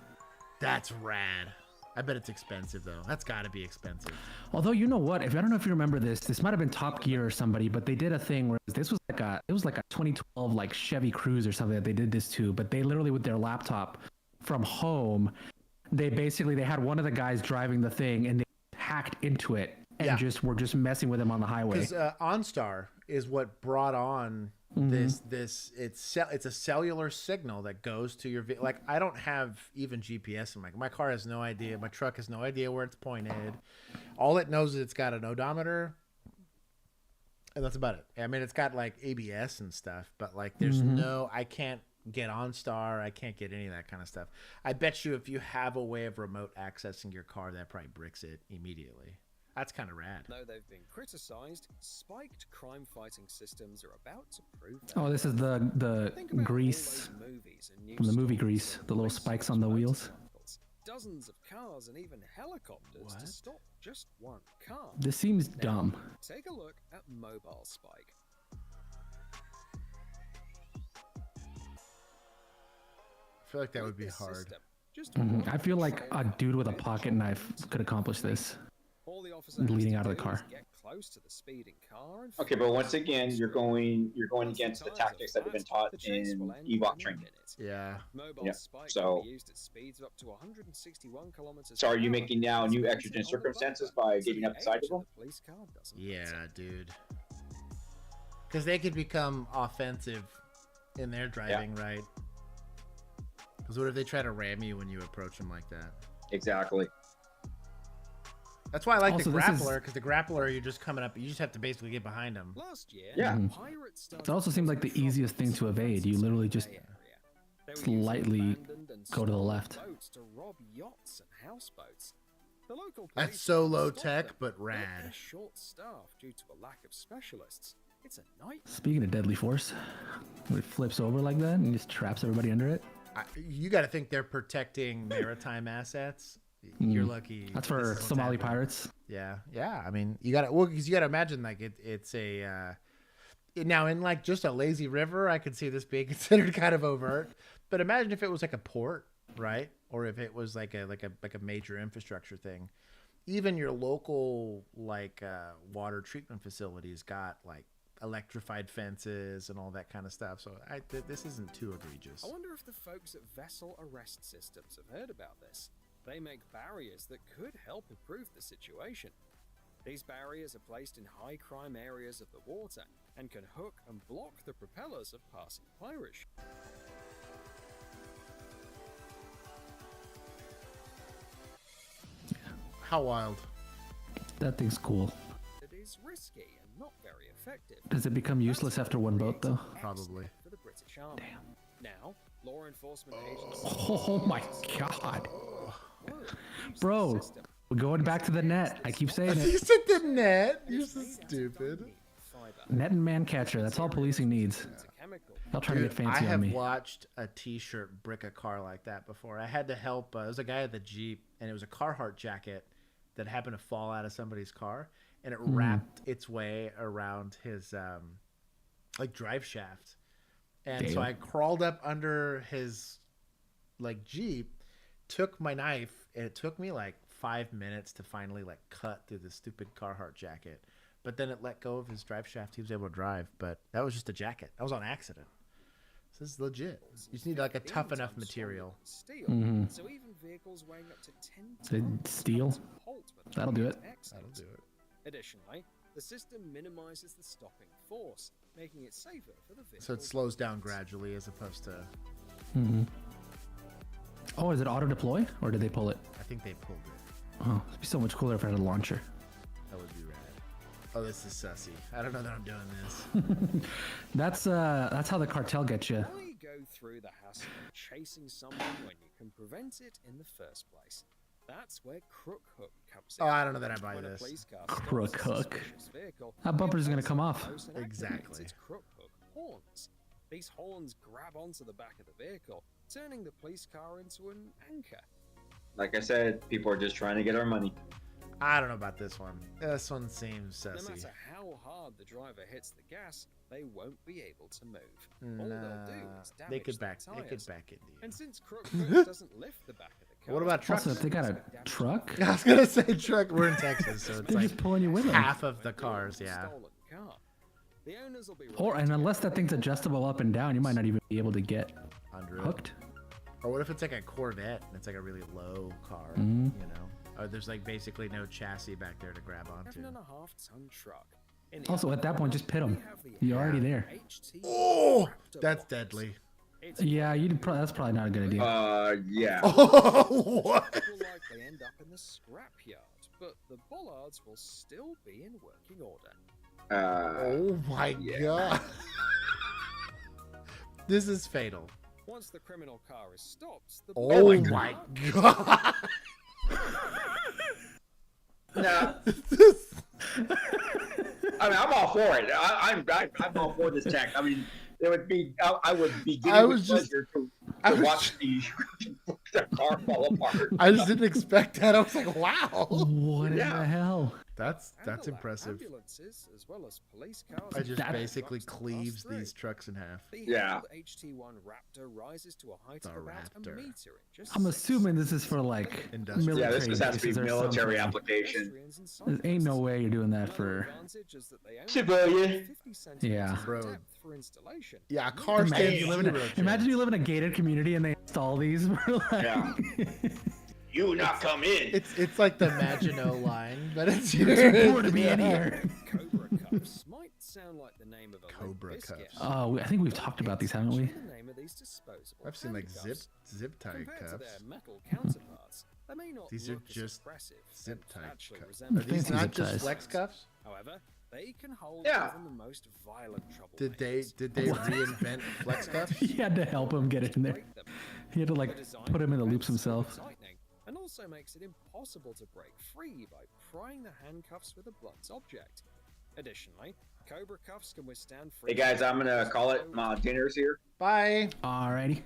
That's rad. I bet it's expensive though. That's got to be expensive. Although you know what, if I don't know if you remember this might have been Top Gear or somebody, but they did a thing where this was like a 2012 like Chevy Cruze or something that they did this to, but they literally with their laptop from home, they had one of the guys driving the thing and they hacked into it and Yeah. were just messing with him on the highway. Because OnStar is what brought on this it's a cellular signal that goes to your like I don't have even GPS in my car has no idea, my truck has no idea where it's pointed. All it knows is it's got an odometer and that's about it. I mean, it's got like ABS and stuff, but like there's I can't get OnStar, I can't get any of that kind of stuff. I bet you if you have a way of remote accessing your car, that probably bricks it immediately. That's kind of rad. Though they've been criticized, spiked crime-fighting systems are about to prove that. Oh, this is the Think about grease all those movies and news from the movie stories Grease, of the little racing spikes on the wheels. motorcycles, dozens of cars and even helicopters to stop just one car. This seems Now, dumb. Take a look at Mobile Spike. I feel like that would be This hard. system, I feel like a dude with a pocket knife could accomplish this. Leading out of the car. Okay, but once again, you're going against the tactics that have been taught in EVOC training. Yeah. Yeah. So are you making now new exigent circumstances by giving up the side of them? Yeah, dude. Because they could become offensive in their driving, right? Because what if they try to ram you when you approach them like that? Exactly. That's why I like Also, the this is- grappler, because the grappler, you're just coming up, you just have to basically get behind them. Yeah. It also seems like the easiest thing to evade. You literally just slightly go to the left. That's so low tech, but rad. Speaking of deadly force, when it flips over like that and just traps everybody under it. You got to think they're protecting maritime assets. You're lucky. That's this for is what's Somali happening. pirates. Yeah, yeah. I mean, you got to because you got to imagine like it's a now in like just a lazy river. I could see this being considered kind of overt, but imagine if it was like a port, right? Or if it was like a major infrastructure thing. Even your local like water treatment facilities got like electrified fences and all that kind of stuff. So this isn't too egregious. I wonder if the folks at vessel arrest systems have heard about this. They make barriers that could help improve the situation. These barriers are placed in high crime areas of the water and can hook and block the propellers of passing pirate ships. How wild. That thing's cool. It is risky and not very effective. Does it become useless after one boat though? Probably. For the British Army. Now, law enforcement agencies. Oh my god. Bro, we're going back to the net. I keep saying You it. said the net. You're so stupid. Net and man catcher. That's all policing needs. Y'all trying to get fancy I have on me. watched a T-shirt brick a car like that before. I had to help. There was a guy at the Jeep, and it was a Carhartt jacket that happened to fall out of somebody's car, and it wrapped its way around his like drive shaft. And so Damn. I crawled up under his like Jeep, took my knife, and it took me like 5 minutes to finally like cut through the stupid Carhartt jacket. But then it let go of his drive shaft. He was able to drive, but that was just a jacket. That was on accident. So this is legit. You just need like a tough enough material. Mm-hmm. So even vehicles weighing up to 10 Steel. That'll do it. That'll do it. Additionally, the system minimizes the stopping force, making it safer for the vehicle. So it slows down gradually as opposed to. Mm-hmm. Oh, is it auto deploy or did they pull it? I think they pulled it. Oh, it'd be so much cooler if I had a launcher. That would be rad. Oh, this is sussy. I don't know that I'm doing this. That's how the cartel gets you. Why go through the hassle of chasing someone when you can prevent it in the first place? That's where crook hook comes in. Oh, I don't know that I buy When a this. police car Crook stops a hook. suspicious vehicle, That bumper's gonna come off. close and activates Exactly. its crook hook horns. These horns grab onto the back of the vehicle, turning the police car into an anchor. Like I said, people are just trying to get our money. I don't know about this one. This one seems No sussy. matter how hard the driver hits the gas, they won't be able to move. All they'll do is damage They could their back. They could tires. back it. And since crook hook doesn't lift the back of the car, What about trucks? Also, if they got a truck, I was gonna say truck. We're in Texas, so it's they're like just pulling you with them. half of the cars. Yeah. stolen car. The owners will be Or and unless that thing's adjustable up and down, you might not even be able to get Under it. hooked. Or what if it's like a Corvette and it's like a really low car? Mhm. You know, or there's like basically no chassis back there to grab onto. 7.5-ton truck. In the Also, other at that point, hand, just pit them. we have the You're already there. HT Oh, Raptor that's box. deadly. It's Yeah, that's probably not a good idea. Yeah. Oh, what? It will likely end up in the scrapyard, but the bollards will still be in working order. Oh my god. This is fatal. Once the criminal car is stopped, the Oh bollards my are- god. No. I mean, I'm all for it. I'm all for this tech. I mean, it would be. I would be giddy I with was just- pleasure to I was- watch the car fall apart. I just didn't expect that. I was like, wow. What in Yeah. the hell? That's impressive. Ambulances, as well as police cars. I just basically cleaves these trucks in half. The HT1 Raptor rises to a height of about a meter in just I'm assuming this is for like military. Yeah, this has to be uses or military something. application. There ain't no way you're doing that for civilian. Yeah, bro. For installation. Yeah, car Imagine you live in a gated community and they install these. Yeah. You not come in. It's like the Maginot line, but it's You're too poor to be in here. Cobra cuffs might sound like the name of a Cobra cuffs. Oh, I think we've talked about these, haven't we? The name of these disposable I've seen like handcuffs. zip tie Compared to cuffs. their metal counterparts, they may not These are look as just impressive zip and tie actually cuffs. resemble Are these Fancy not zip just ties. flex cuffs? However, they can hold Yeah. even the most violent trouble. Did they reinvent flex cuffs? He had to help him get in there. He had to like put him in the loops himself. And also makes it impossible to break free by prying the handcuffs with a blunt object. Additionally, Cobra cuffs can withstand Hey guys, I'm gonna call it. My dinner's here. Bye. Alrighty.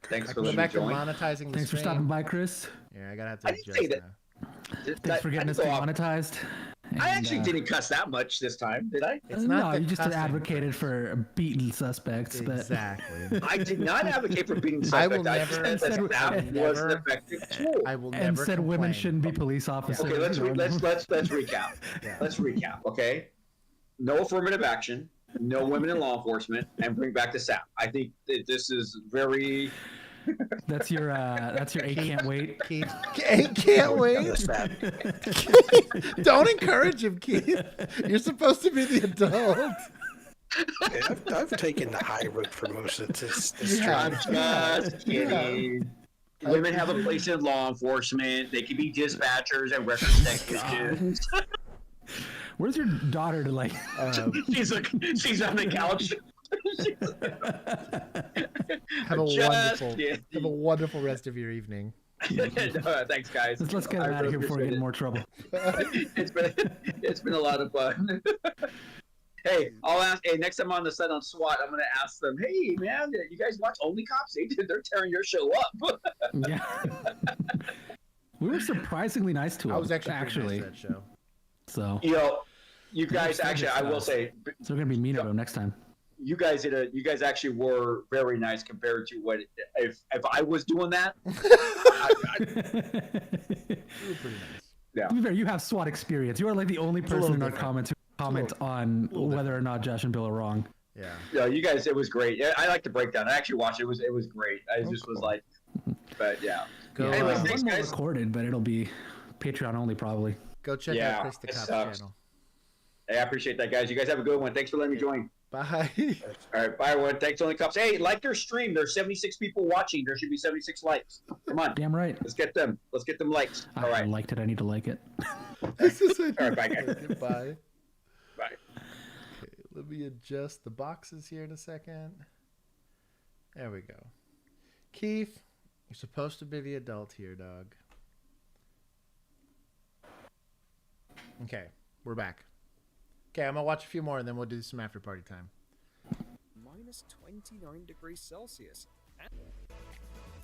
Thanks I for can go letting me back to join. monetizing the Thanks for stream. stopping by, Chris. Yeah, I gotta have to I didn't adjust say that. now. Thanks for getting us demonetized. I actually didn't cuss that much this time, did I? It's not no, the you just cussing. advocated for beating suspects. Exactly. I did not advocate for beating I will suspects. never- I just said that never- was an effective tool. I will and never said women complain. shouldn't be police officers. Okay, let's you know. recap. Let's recap. Okay, no affirmative action, no women in law enforcement, and bring back the SAP. I think that this is very. That's your A can't wait. Keith. Can't wait. Don't encourage him, Keith. You're supposed to be the adult. Yeah, I've taken the high road for most of this. I'm just kidding. Women have a place in law enforcement. They can be dispatchers and record technicians. Where's your daughter to like? she's on the couch. Have a Just wonderful, kidding. have a wonderful rest of your evening. Thanks, guys. Let's get him out of here before we get in more trouble. It's been a lot of fun. Hey, I'll ask. Hey, next time on the set on SWAT, I'm gonna ask them. Hey, man, you guys watch OnlyCops? They're tearing your show up. Yeah. We were surprisingly nice to him. I was actually pretty nice to that show. So. You guys actually, I will say. So we're gonna be mean about him next time. You guys actually were very nice compared to what if I was doing that. You were pretty nice. Yeah. To be fair, you have SWAT experience. You are like the only person in our comments who comment on whether or not Josh and Bill are wrong. Yeah. Yeah, you guys, it was great. Yeah, I like the breakdown. I actually watched it. It was great. I just was like, but yeah. Anyways, thanks, one more guys. recorded, but it'll be Patreon only probably. Go check out Chris the it Cop's sucks. channel. Hey, I appreciate that, guys. You guys have a good one. Thanks for letting me join. Bye. All right, bye, everyone. Thanks, OnlyCops. Hey, like their stream. There's 76 people watching. There should be 76 likes. Come on. Damn right. Let's get them. Let's get them likes. All right. I liked it. I need to like it. This is All right, bye, guys. Bye. Bye. Okay, let me adjust the boxes here in a second. There we go. Keith, you're supposed to be the adult here, dog. Okay, we're back. Okay, I'm gonna watch a few more and then we'll do some after party time. Minus 29 degrees Celsius.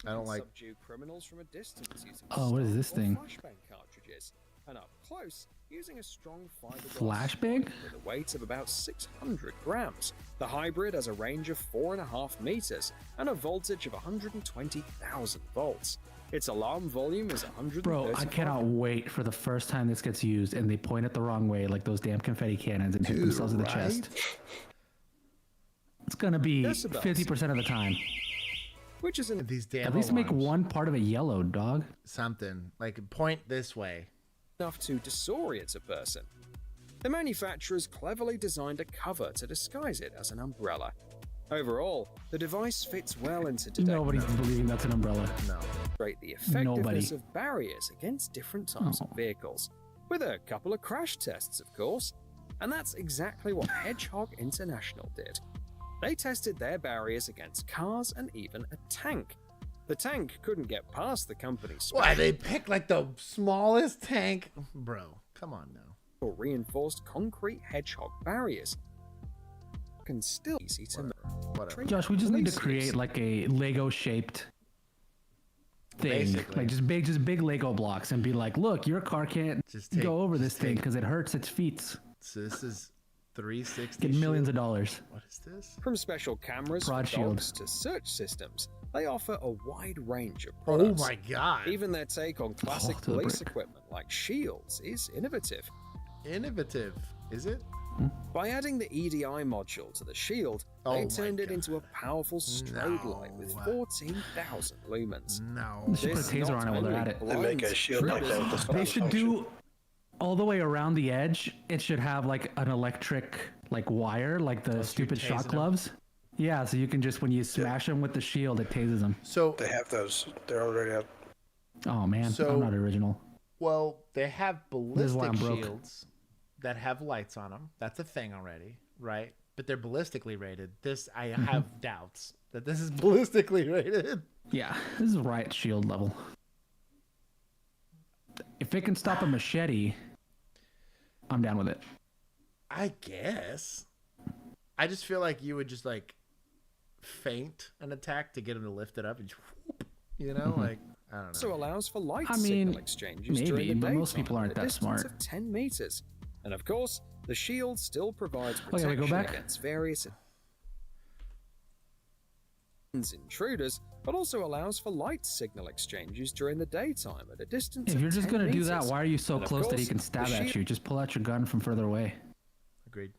I don't like. Subdue criminals from a distance using Oh, what is this stun or thing? flashbang cartridges, and up close using a strong fiberglass Flashbang? with a weight of about 600 grams. The hybrid has a range of 4.5 meters and a voltage of 120,000 volts. Its alarm volume is 135. Bro, I cannot wait for the first time this gets used and they point it the wrong way, like those damn confetti cannons, and hit themselves in the chest. It's gonna be 50% of the time. Which is these damn At least make alarms. one part of it yellow, dog. Something like point this way. enough to disorient a person. The manufacturers cleverly designed a cover to disguise it as an umbrella. Overall, the device fits well into today's Nobody's believing that's an umbrella. No. the effectiveness Nobody. of barriers against different types of vehicles, with a couple of crash tests, of course. And that's exactly what Hedgehog International did. They tested their barriers against cars and even a tank. The tank couldn't get past the company's Why they pick like the smallest tank, bro? Come on now. or reinforced concrete hedgehog barriers. Can still easy to Whatever. Josh, we just need to create like a Lego-shaped thing, Basically. like just big Lego blocks, and be like, "Look, your car can't go over this thing because it hurts its feet." So this is 360. Get millions of dollars. What is this? From special cameras for Prod shield. dogs to search systems, they offer a wide range of Oh products. my god! Even their take on classic to the police brick. equipment like shields is innovative. Innovative, is it? By adding the EDI module to the shield, Oh they my turned it into a powerful strobe light with 14,000 lumens. No. They should put a taser on it while they're at it. They make a shield like that with the They should do all the way around the edge. It should have like an electric like wire, like the stupid tasing shot them? gloves. Yeah, so you can just when you smash them with the shield, it tases them. So They have those. They're already out. Oh man, So- I'm not original. well, they have This is why ballistic I'm broke. shields that have lights on them. That's a thing already, right? But they're ballistically rated. This I Mm-hmm. have doubts that this is ballistically rated. Yeah, this is riot shield level. If it can stop a machete, I'm down with it. I guess. I just feel like you would just like feint an attack to get him to lift it up and just whoop, you know, like I don't know. Also allows for light I signal mean, exchanges maybe, during the but most daytime people aren't at a that distance smart. of 10 meters. And of course, the shield still provides Oh, yeah, we protection go back? against various intruders, but also allows for light signal exchanges during the daytime at a distance If of you're just 10 gonna do that, meters. why are you so And of close that he course, can the stab at shield you? Just pull out your gun from further away. Agreed.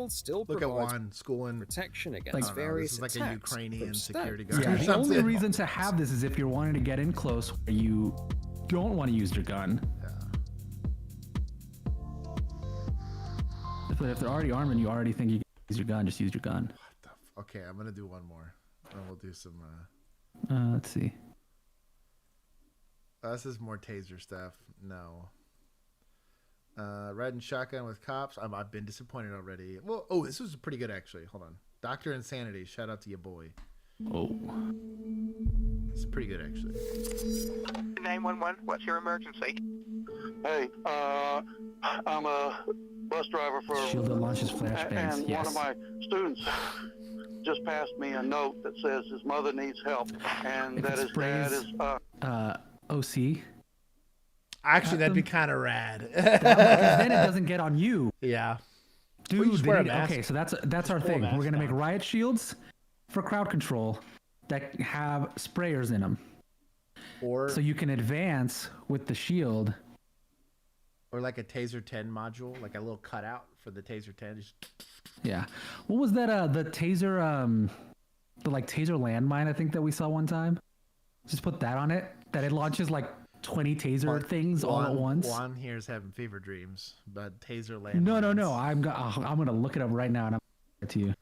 still Look at provides Juan schooling protection I against don't know, various this is like a attacks Ukrainian from security stealth. guard. Yeah, the only reason to have this is if you're wanting to get in close where you don't want to use your gun. But if they're already armed and you already think you can use your gun, just use your gun. Okay, I'm gonna do one more, and we'll do some. Let's see. This is more taser stuff. No. Riding shotgun with cops. I've been disappointed already. Well, oh, this was pretty good actually. Hold on. Dr. Insanity. Shout out to your boy. Oh. It's pretty good actually. 911, what's your emergency? Hey, I'm a bus driver for... Shield that launches flashbangs, And yes. one of my students just passed me a note that says his mother needs help, and If that it his dad sprays, is... OC. Actually, that'd be them. kind of rad. Because then it doesn't get on you. Yeah. Dude, Well, you just they wear a need- mask. okay, so that's our wear a thing. mask We're gonna make now. riot shields for crowd control that have sprayers in them, Or so you can advance with the shield. or like a Taser 10 module, like a little cutout for the Taser 10. Just... Yeah. What was that? The taser, the like taser landmine I think that we saw one time. Just put that on it. That it launches like 20 taser things all at once. Juan here's having fever dreams, but Taser land. No. I'm gonna look it up right now and I'm gonna to you.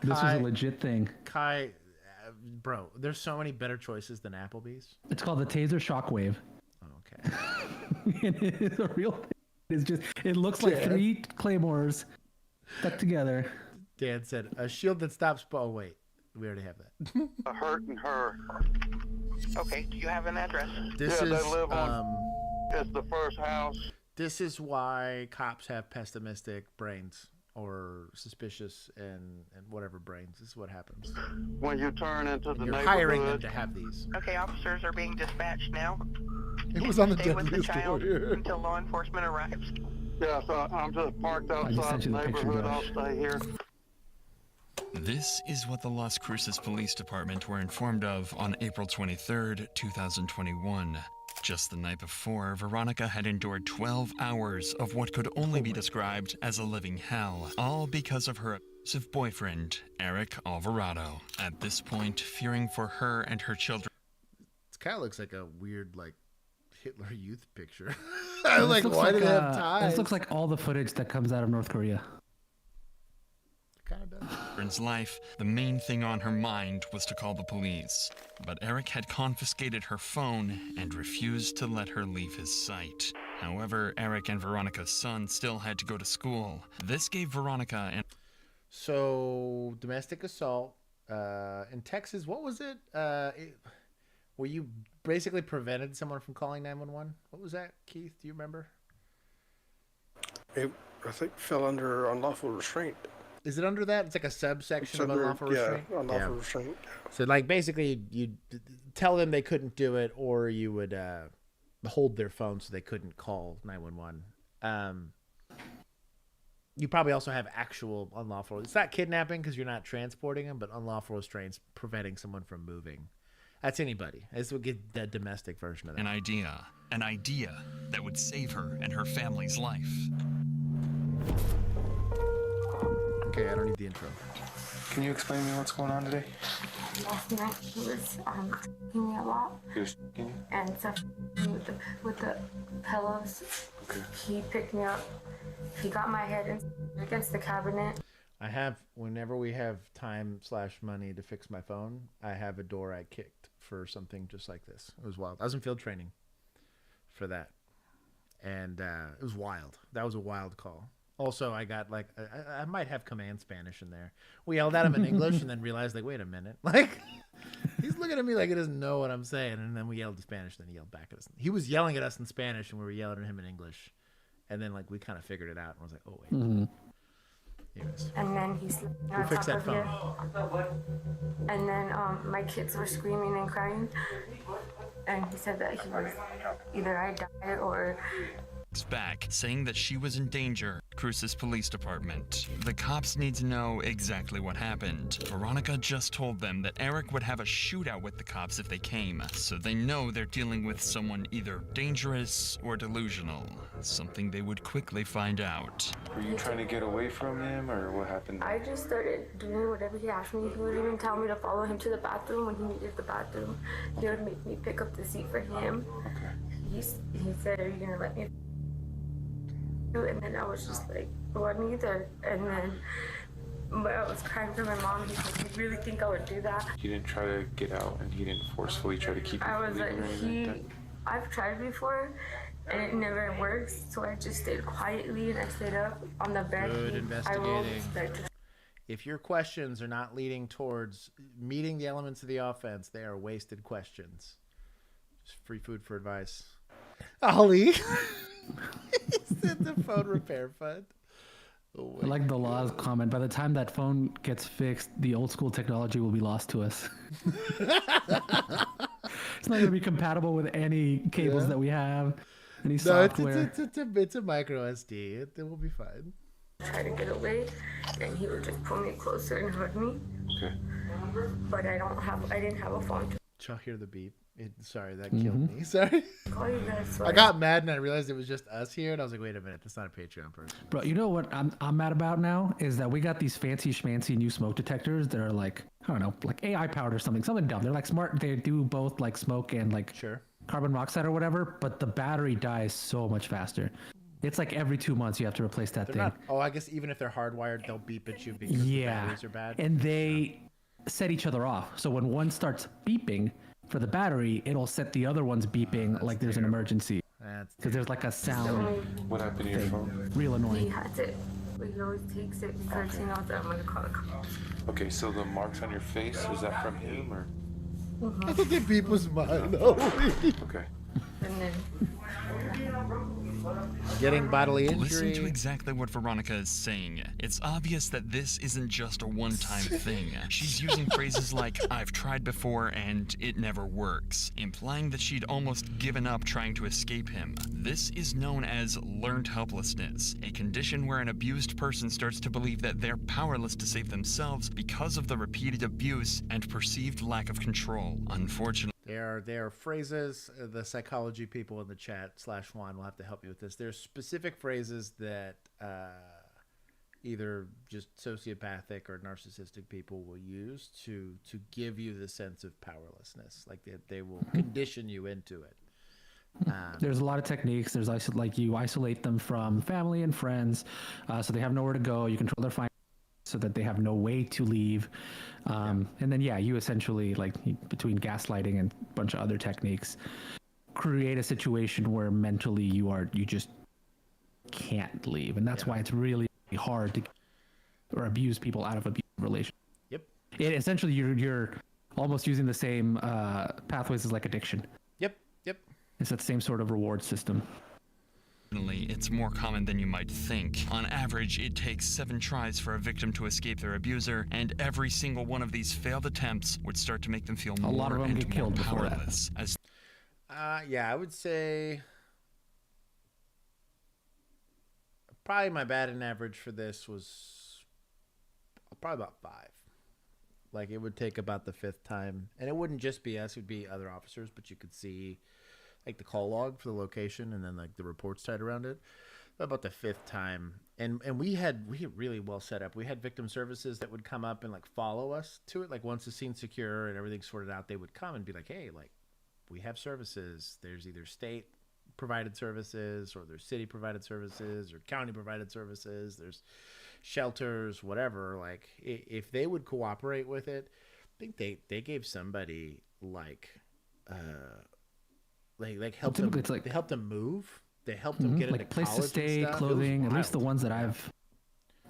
This was Kai- a legit thing. Kai, bro, there's so many better choices than Applebee's. It's called the Taser Shockwave. Okay. It is a real thing. It's just, it looks like Yeah. 3 claymores stuck together. Dan said a shield that stops. Oh wait, we already have that. hurting her. Okay, do you have an address? This yeah, is they live on... It's the first house. This is why cops have pessimistic brains or suspicious and whatever brains. This is what happens. When you turn into the You're neighborhood... hiring them to have these. Okay, officers are being dispatched now. It was on the Stay with the deadliest child warrior. until law enforcement arrives. Yeah, so I'm just parked I just outside sent the you the picture, neighborhood. I'll Josh. stay here. This is what the Las Cruces Police Department were informed of on April 23rd, 2021. Just the night before, Veronica had endured 12 hours of what could only be described as a living hell, all because of her abusive boyfriend, Eric Alvarado. At this point, fearing for her and her children... This kind of looks like a weird, like, Hitler Youth picture. This like, looks why do they have this ties? looks like all the footage that comes out of North Korea. Kind of does. Children's life, the main thing on her mind was to call the police. But Eric had confiscated her phone and refused to let her leave his sight. However, Eric and Veronica's son still had to go to school. This gave Veronica an... So, domestic assault in Texas, what was it? Where you basically prevented someone from calling 911? What was that, Keith? Do you remember? It, I think, fell under unlawful restraint. Is it under that? It's like a subsection of under- unlawful yeah, restraint. unlawful restraint. So like basically you tell them they couldn't do it, or you would hold their phone so they couldn't call 911. You probably also have actual unlawful. It's not kidnapping because you're not transporting them, but unlawful restraints preventing someone from moving. That's anybody. This would get the domestic version of that. An idea that would save her and her family's life. Okay, I don't need the intro. Can you explain to me what's going on today? Last night he was taking me a lot. He was shaking you? And so with the pillows, he picked me up. He got my head against the cabinet. I have, whenever we have time/money to fix my phone, I have a door I kicked for something just like this. It was wild. I was in field training for that. And it was wild. That was a wild call. Also, I got like, I might have command Spanish in there. We yelled at him in English and then realized, like, wait a minute. Like, he's looking at me like he doesn't know what I'm saying. And then we yelled in Spanish, and then he yelled back at us. He was yelling at us in Spanish, and we were yelling at him in English. And then, like, we kind of figured it out. And I was like, oh, wait. Anyways. And then he's Who fixed that phone? And then my kids were screaming and crying. And he said that he was either I died or... Back, saying that she was in danger. Cruces Police Department. The cops need to know exactly what happened. Veronica just told them that Eric would have a shootout with the cops if they came, so they know they're dealing with someone either dangerous or delusional. Something they would quickly find out. Were you trying to get away from him, or what happened? I just started doing whatever he asked me. He would even tell me to follow him to the bathroom when he needed the bathroom. He would make me pick up the seat for him. He said, are you going to let me? And then I was just like, well, neither. And then I was crying for my mom. He said, you really think I would do that? He didn't try to get out, and he didn't forcefully try to keep you I was from like, leaving or anything like that? I've tried before, and it never works. So I just stayed quietly, and I stayed up on the bed. Good I rolled investigating. If your questions are not leading towards meeting the elements of the offense, they are wasted questions. Just free food for advice. Ollie. He said the phone repair fund. Oh, I like the law's comment. By the time that phone gets fixed, the old school technology will be lost to us. It's not going to be compatible with any cables that we have, any software. It's a micro SD. It will be fine. Try to get away, and he would just pull me closer and hug me. Okay. But I didn't have a phone. Did y'all hear the beep? Sorry, that killed me. Sorry. Call you guys. I got mad and I realized it was just us here, and I was like, wait a minute, that's not a Patreon person. Bro, you know what I'm mad about now is that we got these fancy schmancy new smoke detectors that are like, I don't know, like AI powered or something dumb. They're like smart. They do both like smoke and like carbon monoxide or whatever, but the battery dies so much faster. It's like every 2 months you have to replace that thing. I guess even if they're hardwired, they'll beep at you because the batteries are bad. And they set each other off. So when one starts beeping for the battery, it'll set the other ones beeping like there's an emergency. Because there's like a sound. What happened to your phone? Real annoying. He has it, but he always takes it because he knows that I'm going to call the cops. Okay, so the marks on your face, is that from him, or? I thought the beep was mine. Okay. And then... Getting bodily injury. Listen to exactly what Veronica is saying. It's obvious that this isn't just a one-time thing. She's using phrases like, I've tried before and it never works, implying that she'd almost given up trying to escape him. This is known as learned helplessness, a condition where an abused person starts to believe that they're powerless to save themselves because of the repeated abuse and perceived lack of control. Unfortunately, There are phrases, the psychology people in the chat /Juan will have to help you with this. There's specific phrases that either just sociopathic or narcissistic people will use to give you the sense of powerlessness. Like they will condition you into it. There's a lot of techniques. There's like you isolate them from family and friends, so they have nowhere to go. You control their finances so that they have no way to leave. And then, you essentially, like between gaslighting and a bunch of other techniques, create a situation where mentally you just can't leave. And that's why it's really hard to abuse people out of abusive relationships. Yep. Essentially, you're almost using the same pathways as like addiction. Yep. It's that same sort of reward system. It's more common than you might think. On average, it takes 7 tries for a victim to escape their abuser, and every single one of these failed attempts would start to make them feel A lot more of them and get more killed before that. powerless. As Yeah, I would say probably my batting average for this was probably about 5. Like, it would take about the 5th time, and it wouldn't just be us; it would be other officers. But you could see, like, the call log for the location, and then like the reports tied around it. About the 5th time, and we had really well set up. We had victim services that would come up and like follow us to it. Like, once the scene's secure and everything's sorted out, they would come and be like, "Hey, like, we have services. There's either state provided services, or there's city provided services, or county provided services. There's shelters, whatever." Like, if they would cooperate with it, I think they gave somebody like helped them. Typically, They helped them move. They helped them get into like place to college stay, and stuff. clothing. At least the ones that I've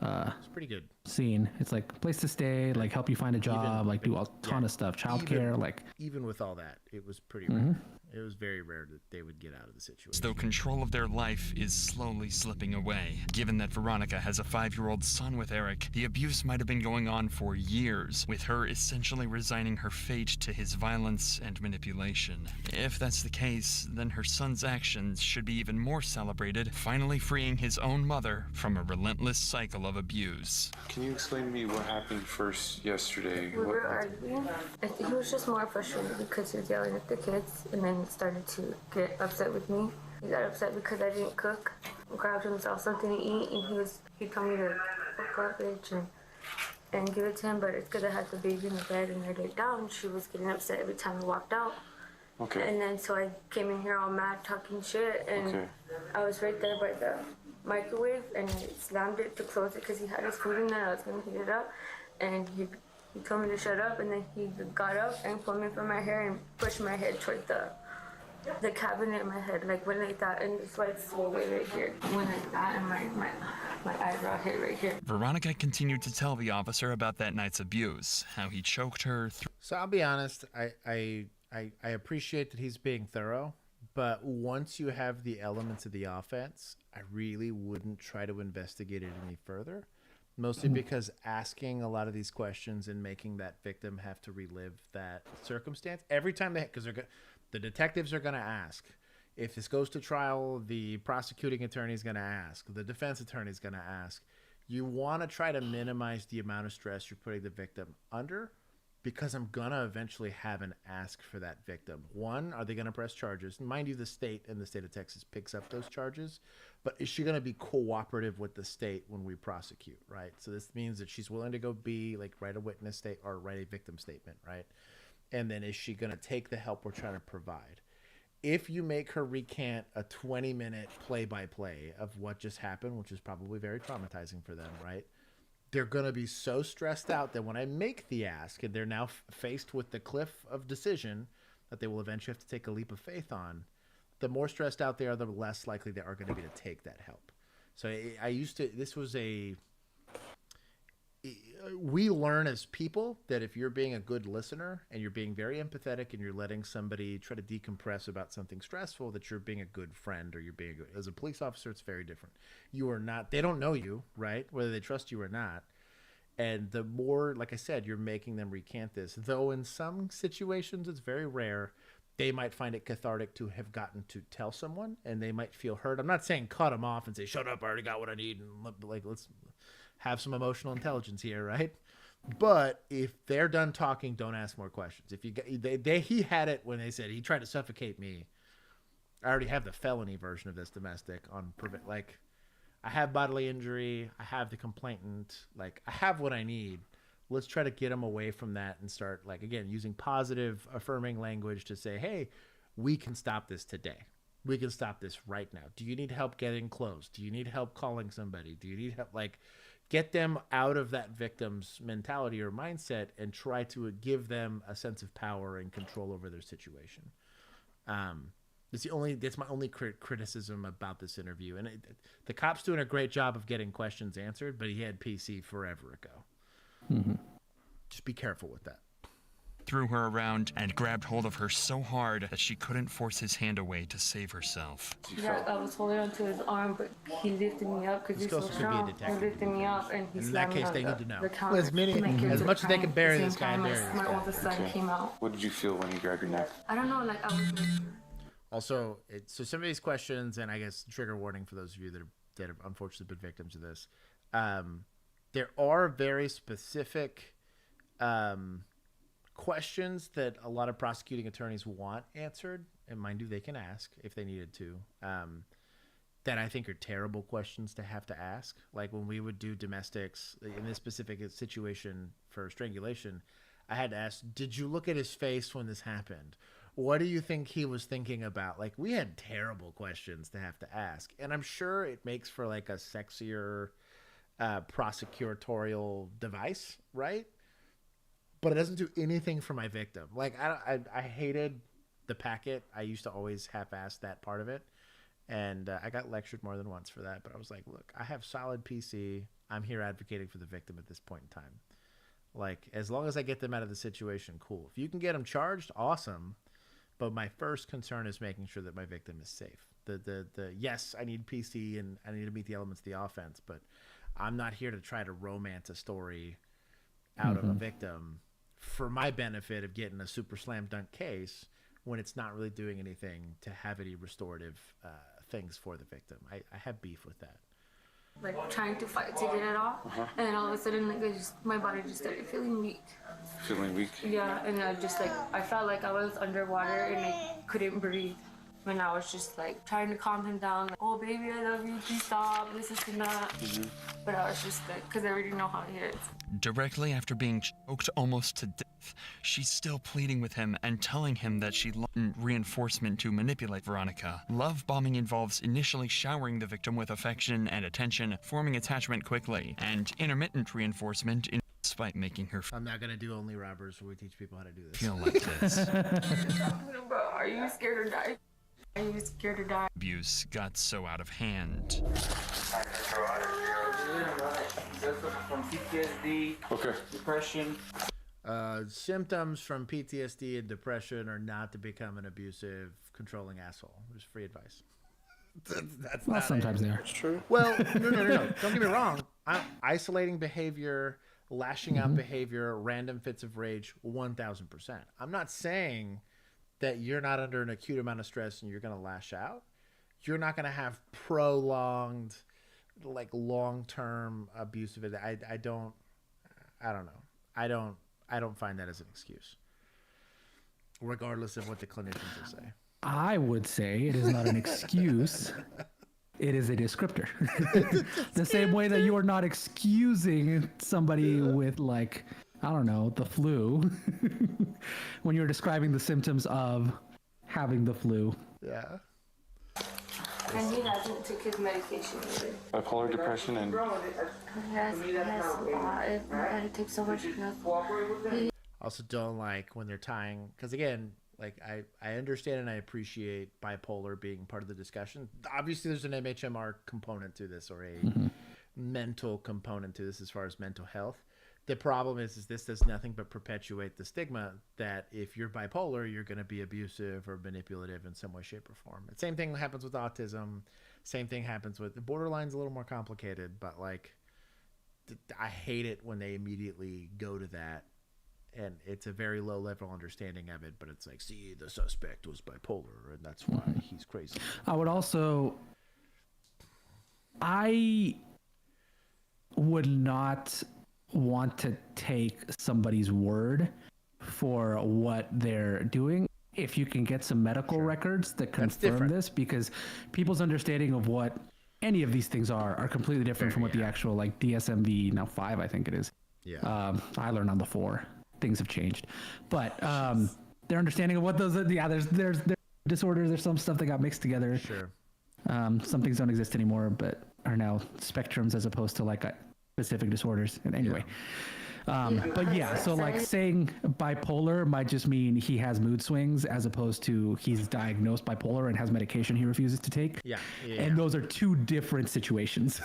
it's pretty good. seen. It's like place to stay, like help you find a job, like do a ton of stuff, childcare, like. Even with all that, it was pretty rare. It was very rare that they would get out of the situation. though control of their life is slowly slipping away. Given that Veronica has a 5-year-old son with Eric, the abuse might have been going on for years, with her essentially resigning her fate to his violence and manipulation. If that's the case, then her son's actions should be even more celebrated, finally freeing his own mother from a relentless cycle of abuse. Can you explain to me what happened first yesterday? We were arguing. I think he was just more frustrated because he was yelling at the kids, and then he started to get upset with me. He got upset because I didn't cook. He grabbed himself something to eat, and he told me to garbage and give it to him, but it's because I had the baby in the bed and I laid it down. She was getting upset every time I walked out. Okay. And then so I came in here all mad talking shit, and I was right there by the microwave, and I slammed it to close it because he had his food in there. I was going to heat it up, and he told me to shut up, and then he got up and pulled me from my hair and pushed my head toward the cabinet in my head, like went like that, and that's why it's swole way right here. Went like that, and my eyebrow hit right here. Veronica continued to tell the officer about that night's abuse, how he choked her. So I'll be honest, I appreciate that he's being thorough, but once you have the elements of the offense, I really wouldn't try to investigate it any further. Mostly because asking a lot of these questions and making that victim have to relive that circumstance every time because the detectives are going to ask. If this goes to trial, the prosecuting attorney is going to ask. The defense attorney is going to ask. You want to try to minimize the amount of stress you're putting the victim under, because I'm going to eventually have an ask for that victim. One, are they going to press charges? Mind you, the state of Texas picks up those charges, but is she going to be cooperative with the state when we prosecute, right? So this means that she's willing to go write a witness state or write a victim statement, right? And then is she going to take the help we're trying to provide? If you make her recant a 20-minute play-by-play of what just happened, which is probably very traumatizing for them, right? They're going to be so stressed out that when I make the ask and they're now faced with the cliff of decision that they will eventually have to take a leap of faith on, the more stressed out they are, the less likely they are going to be to take that help. So we learn as people that if you're being a good listener and you're being very empathetic and you're letting somebody try to decompress about something stressful, that you're being a good friend, or you're being as a police officer, it's very different. You are not, they don't know you, right? Whether they trust you or not. And the more, like I said, you're making them recant this, though in some situations it's very rare, they might find it cathartic to have gotten to tell someone, and they might feel hurt. I'm not saying cut them off and say, shut up, I already got what I need, and let's have some emotional intelligence here, right? But if they're done talking, don't ask more questions. If he had it when they said he tried to suffocate me. I already have the felony version of this domestic on I have bodily injury, I have the complainant, I have what I need. Let's try to get them away from that and start again using positive, affirming language to say, hey, we can stop this today. We can stop this right now. Do you need help getting clothes? Do you need help calling somebody? Do you need help? Get them out of that victim's mentality or mindset and try to give them a sense of power and control over their situation. That's my only criticism about this interview. And the cop's doing a great job of getting questions answered, but he had PC forever ago. Mm-hmm. Just be careful with that. threw her around and grabbed hold of her so hard that she couldn't force his hand away to save herself. Yeah, I was holding onto his arm, but he lifted me up because he's so strong. He lifted me up and he In slammed that me case, on they the, need to know. the counter. As much as they can bury this guy, bury this My guy. oldest son came out. What did you feel when he grabbed your neck? I don't know, like I was. Also, so some of these questions, and I guess trigger warning for those of you that have unfortunately been victims of this. There are very specific questions that a lot of prosecuting attorneys want answered, and mind you, they can ask if they needed to. That I think are terrible questions to have to ask. Like when we would do domestics in this specific situation for strangulation, I had to ask, did you look at his face when this happened? What do you think he was thinking about? Like, we had terrible questions to have to ask. And I'm sure it makes for like a sexier prosecutorial device, right? But it doesn't do anything for my victim. Like, I hated the packet. I used to always half-ass that part of it. And I got lectured more than once for that. But I was like, look, I have solid PC. I'm here advocating for the victim at this point in time. Like, as long as I get them out of the situation, cool. If you can get them charged, awesome. But my first concern is making sure that my victim is safe. Yes, I need PC and I need to meet the elements of the offense, but I'm not here to try to romance a story out of a victim for my benefit of getting a super slam dunk case when it's not really doing anything to have any restorative things for the victim. I have beef with that. Like trying to fight to get it off, and then all of a sudden, like my body just started feeling weak. Feeling weak? Yeah, and I just I felt like I was underwater and I couldn't breathe. And I was just like trying to calm him down, like, oh baby, I love you, please stop, this and that. But I was just like, because I already know how he is. Directly after being choked almost to death, she's still pleading with him and telling him that she loved reinforcement to manipulate Veronica. Love bombing involves initially showering the victim with affection and attention, forming attachment quickly, and intermittent reinforcement despite making her I'm not going to do Only Robbers where we teach people how to do this. feel like this. Are you scared to die? Are you scared to die? Abuse got so out of hand. From PTSD, depression. Symptoms from PTSD and depression are not to become an abusive, controlling asshole. There's free advice. That's Well, not sometimes they are. That's true. Well, no. Don't get me wrong. Isolating behavior, lashing out behavior, random fits of rage, 1,000%. I'm not saying that you're not under an acute amount of stress and you're going to lash out. You're not going to have prolonged, like long-term abusive. I don't know. I don't find that as an excuse, regardless of what the clinicians will say. I would say it is not an excuse. It is a descriptor. The same way that you are not excusing somebody with, like, I don't know, the flu when you're describing the symptoms of having the flu. Yeah. And he hasn't took his medication either. Bipolar depression and... Yes, it takes so much stress. Also don't like when they're tying, because again, like I understand and I appreciate bipolar being part of the discussion. Obviously there's an MHMR component to this, or a mental component to this as far as mental health. The problem is this does nothing but perpetuate the stigma that if you're bipolar, you're going to be abusive or manipulative in some way, shape, or form. The same thing happens with autism. Same thing happens with the borderline's a little more complicated, but like I hate it when they immediately go to that. And it's a very low level understanding of it, but it's like, see, the suspect was bipolar and that's why he's crazy. I would not want to take somebody's word for what they're doing if you can get some medical records that confirm this, because people's understanding of what any of these things are completely different from what the actual, like, DSMV, now 5, I think it is. I learned on the 4. Things have changed, but their understanding of what those are, there's disorders, there's some stuff that got mixed together. Some things don't exist anymore, but are now spectrums as opposed to like specific disorders. And anyway, but yeah, so like saying bipolar might just mean he has mood swings as opposed to he's diagnosed bipolar and has medication he refuses to take. And those are two different situations.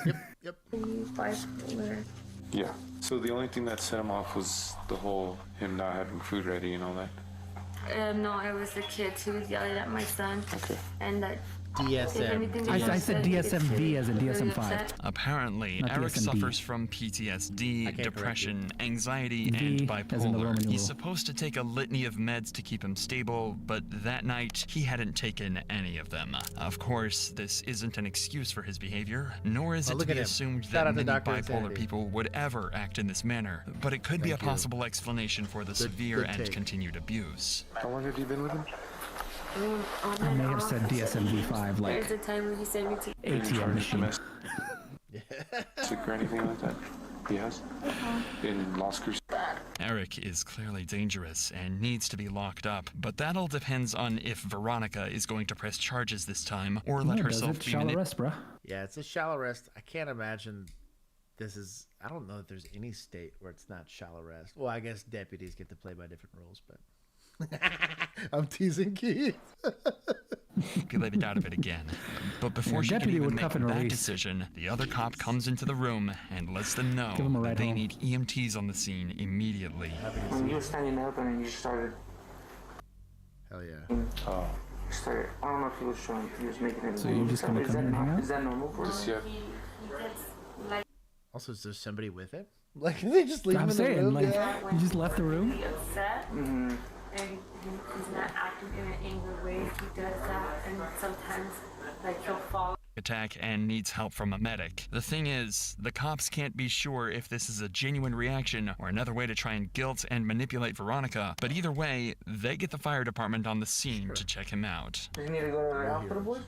Bipolar. Yeah. So the only thing that set him off was the whole him not having food ready and all that? No, it was the kids who was yelling at my son. Okay. And that DSM. I said DSMV as in DSM-5. Apparently, Not Eric DSM-B. suffers from PTSD, depression, anxiety, V and as in the bipolar. Roman He's numeral. supposed to take a litany of meds to keep him stable, but that night, he hadn't taken any of them. Of course, this isn't an excuse for his behavior, nor is Oh, it to look be at him. assumed Shout that out to many Dr. bipolar Insanity. people would ever act in this manner, but it could be a Thank you. possible explanation for the severe good and take. continued abuse. How long have you been with him? I may have said DSMV-5 like There's a time when he sent me to ATM machine. Sick or anything like that? He has? In Las Cruces? Eric is clearly dangerous and needs to be locked up, but that all depends on if Veronica is going to press charges this time or let Yeah, does herself it? be Shall manipulated. arrest, bruh. Yeah, it's a shall arrest. I can't imagine this is. I don't know if there's any state where it's not shall arrest. Well, I guess deputies get to play by different rules, but I'm teasing Keith. Manipulated out of it again. But before Yeah, she can deputy even would make cuff and that release. decision, the other cop comes into the room and lets them know Give 'em a that ride they home. need EMTs on the scene immediately. When you were standing up and then you started, Hell yeah. Oh. you started, I don't know if he was showing, he was making it. So you're just gonna Is come that here and hang not- out? Is that normal for Just, him? yeah. he gets like Also, is there somebody with him? Like they just leave him I'm in the saying, room? like, Yeah. you just left the room? really upset and he's not acting in an angry way. He does that and sometimes like he'll fall. Attack and needs help from a medic. The thing is, the cops can't be sure if this is a genuine reaction or another way to try and guilt and manipulate Veronica, but either way, they get the fire department on the scene to check him out. Does he need to go to the hospital, boy?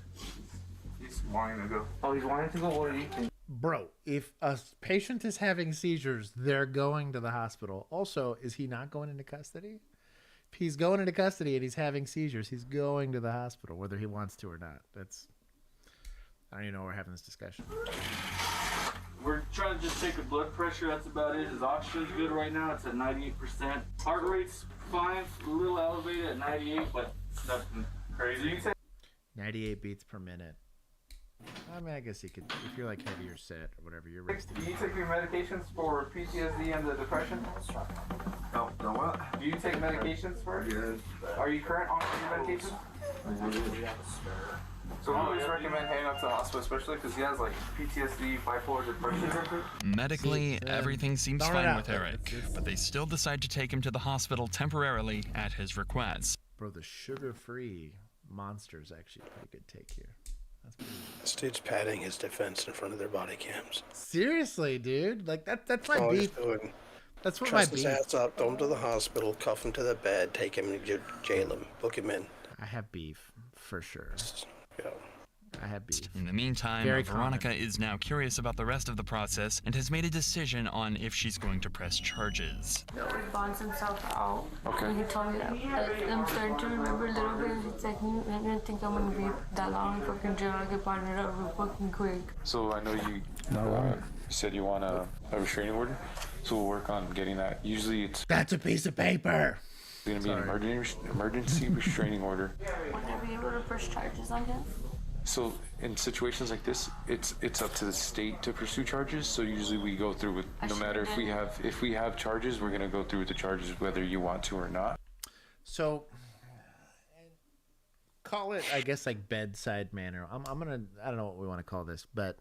He's wanting to go. Oh, he's wanting to go? What do you think? Bro, if a patient is having seizures, they're going to the hospital. Also, is he not going into custody? If he's going into custody and he's having seizures, he's going to the hospital, whether he wants to or not. That's. I don't even know why we're having this discussion. We're trying to just take a blood pressure. That's about it. His oxygen's good right now. It's at 98%. Heart rate's fine. A little elevated at 98, but it's nothing crazy. 98 beats per minute. I mean, I guess you could, if you're like heavier set or whatever, you're resting. Do you take your medications for PTSD and the depression? No, no what? Do you take medications for it? Yeah. Are you current on your medications? So we always recommend heading up to the hospital, especially because he has like PTSD, bipolar depression. Medically, everything seems throwing it fine out with there. Eric, but they still decide to take him to the hospital temporarily at his request. Bro, the sugar-free monster's actually a pretty good take here. That's pretty good. This dude's padding his defense in front of their body cams. Seriously, dude. Like that's my All he's beef. doing. That's what Truss my his beef. ass up, throw him to the hospital, cuff him to the bed, take him to jail him, book him in. I have beef for sure. Yeah. I have beef. In the meantime, Very Veronica is now curious about the rest of the process and has made a decision on if she's going to press charges. He always bonds himself out. Okay. And he told me that I'm starting to remember a little bit. It's like, I didn't think I'm gonna be that long in fucking jail. I get bonded out real fucking quick. So I know you said you want a restraining order, so we'll work on getting that. Usually it's That's a piece of paper. going to be an emergency restraining order. Would I be able to press charges on him? So in situations like this, it's up to the state to pursue charges. So usually we go through with no matter if we have charges, we're gonna go through with the charges whether you want to or not. So call it, I guess, like bedside manner. I don't know what we want to call this, but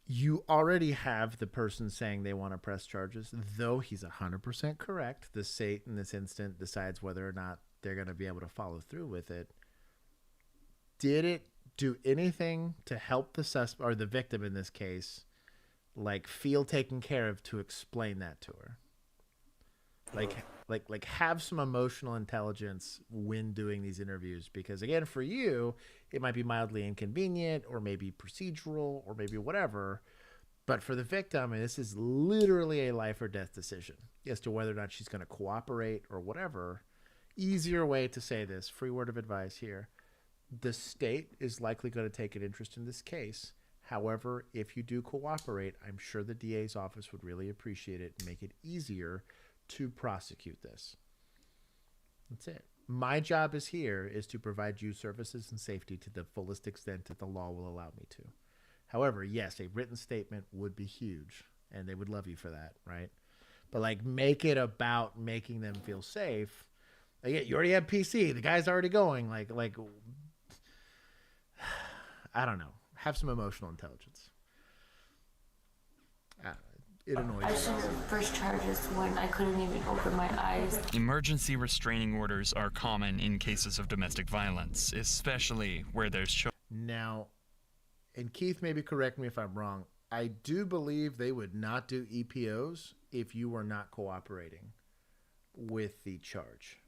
you already have the person saying they want to press charges, though he's 100% correct. The state in this instant decides whether or not they're going to be able to follow through with it. Did it do anything to help the suspect or the victim in this case, like feel taken care of to explain that to her? Like have some emotional intelligence when doing these interviews, because again, for you, it might be mildly inconvenient or maybe procedural or maybe whatever. But for the victim, and this is literally a life or death decision as to whether or not she's going to cooperate or whatever. Easier way to say this, free word of advice here. The state is likely going to take an interest in this case. However, if you do cooperate, I'm sure the DA's office would really appreciate it and make it easier to prosecute this. That's it. My job is to provide you services and safety to the fullest extent that the law will allow me to. However, yes, a written statement would be huge, and they would love you for that, right? But like, make it about making them feel safe. Like, you already have PC. The guy's already going. Like, I don't know. Have some emotional intelligence. It annoys me. I should have first charges when I couldn't even open my eyes. Emergency restraining orders are common in cases of domestic violence, especially where there's children. Now, and Keith, maybe correct me if I'm wrong, I do believe they would not do EPOs if you were not cooperating with the charge.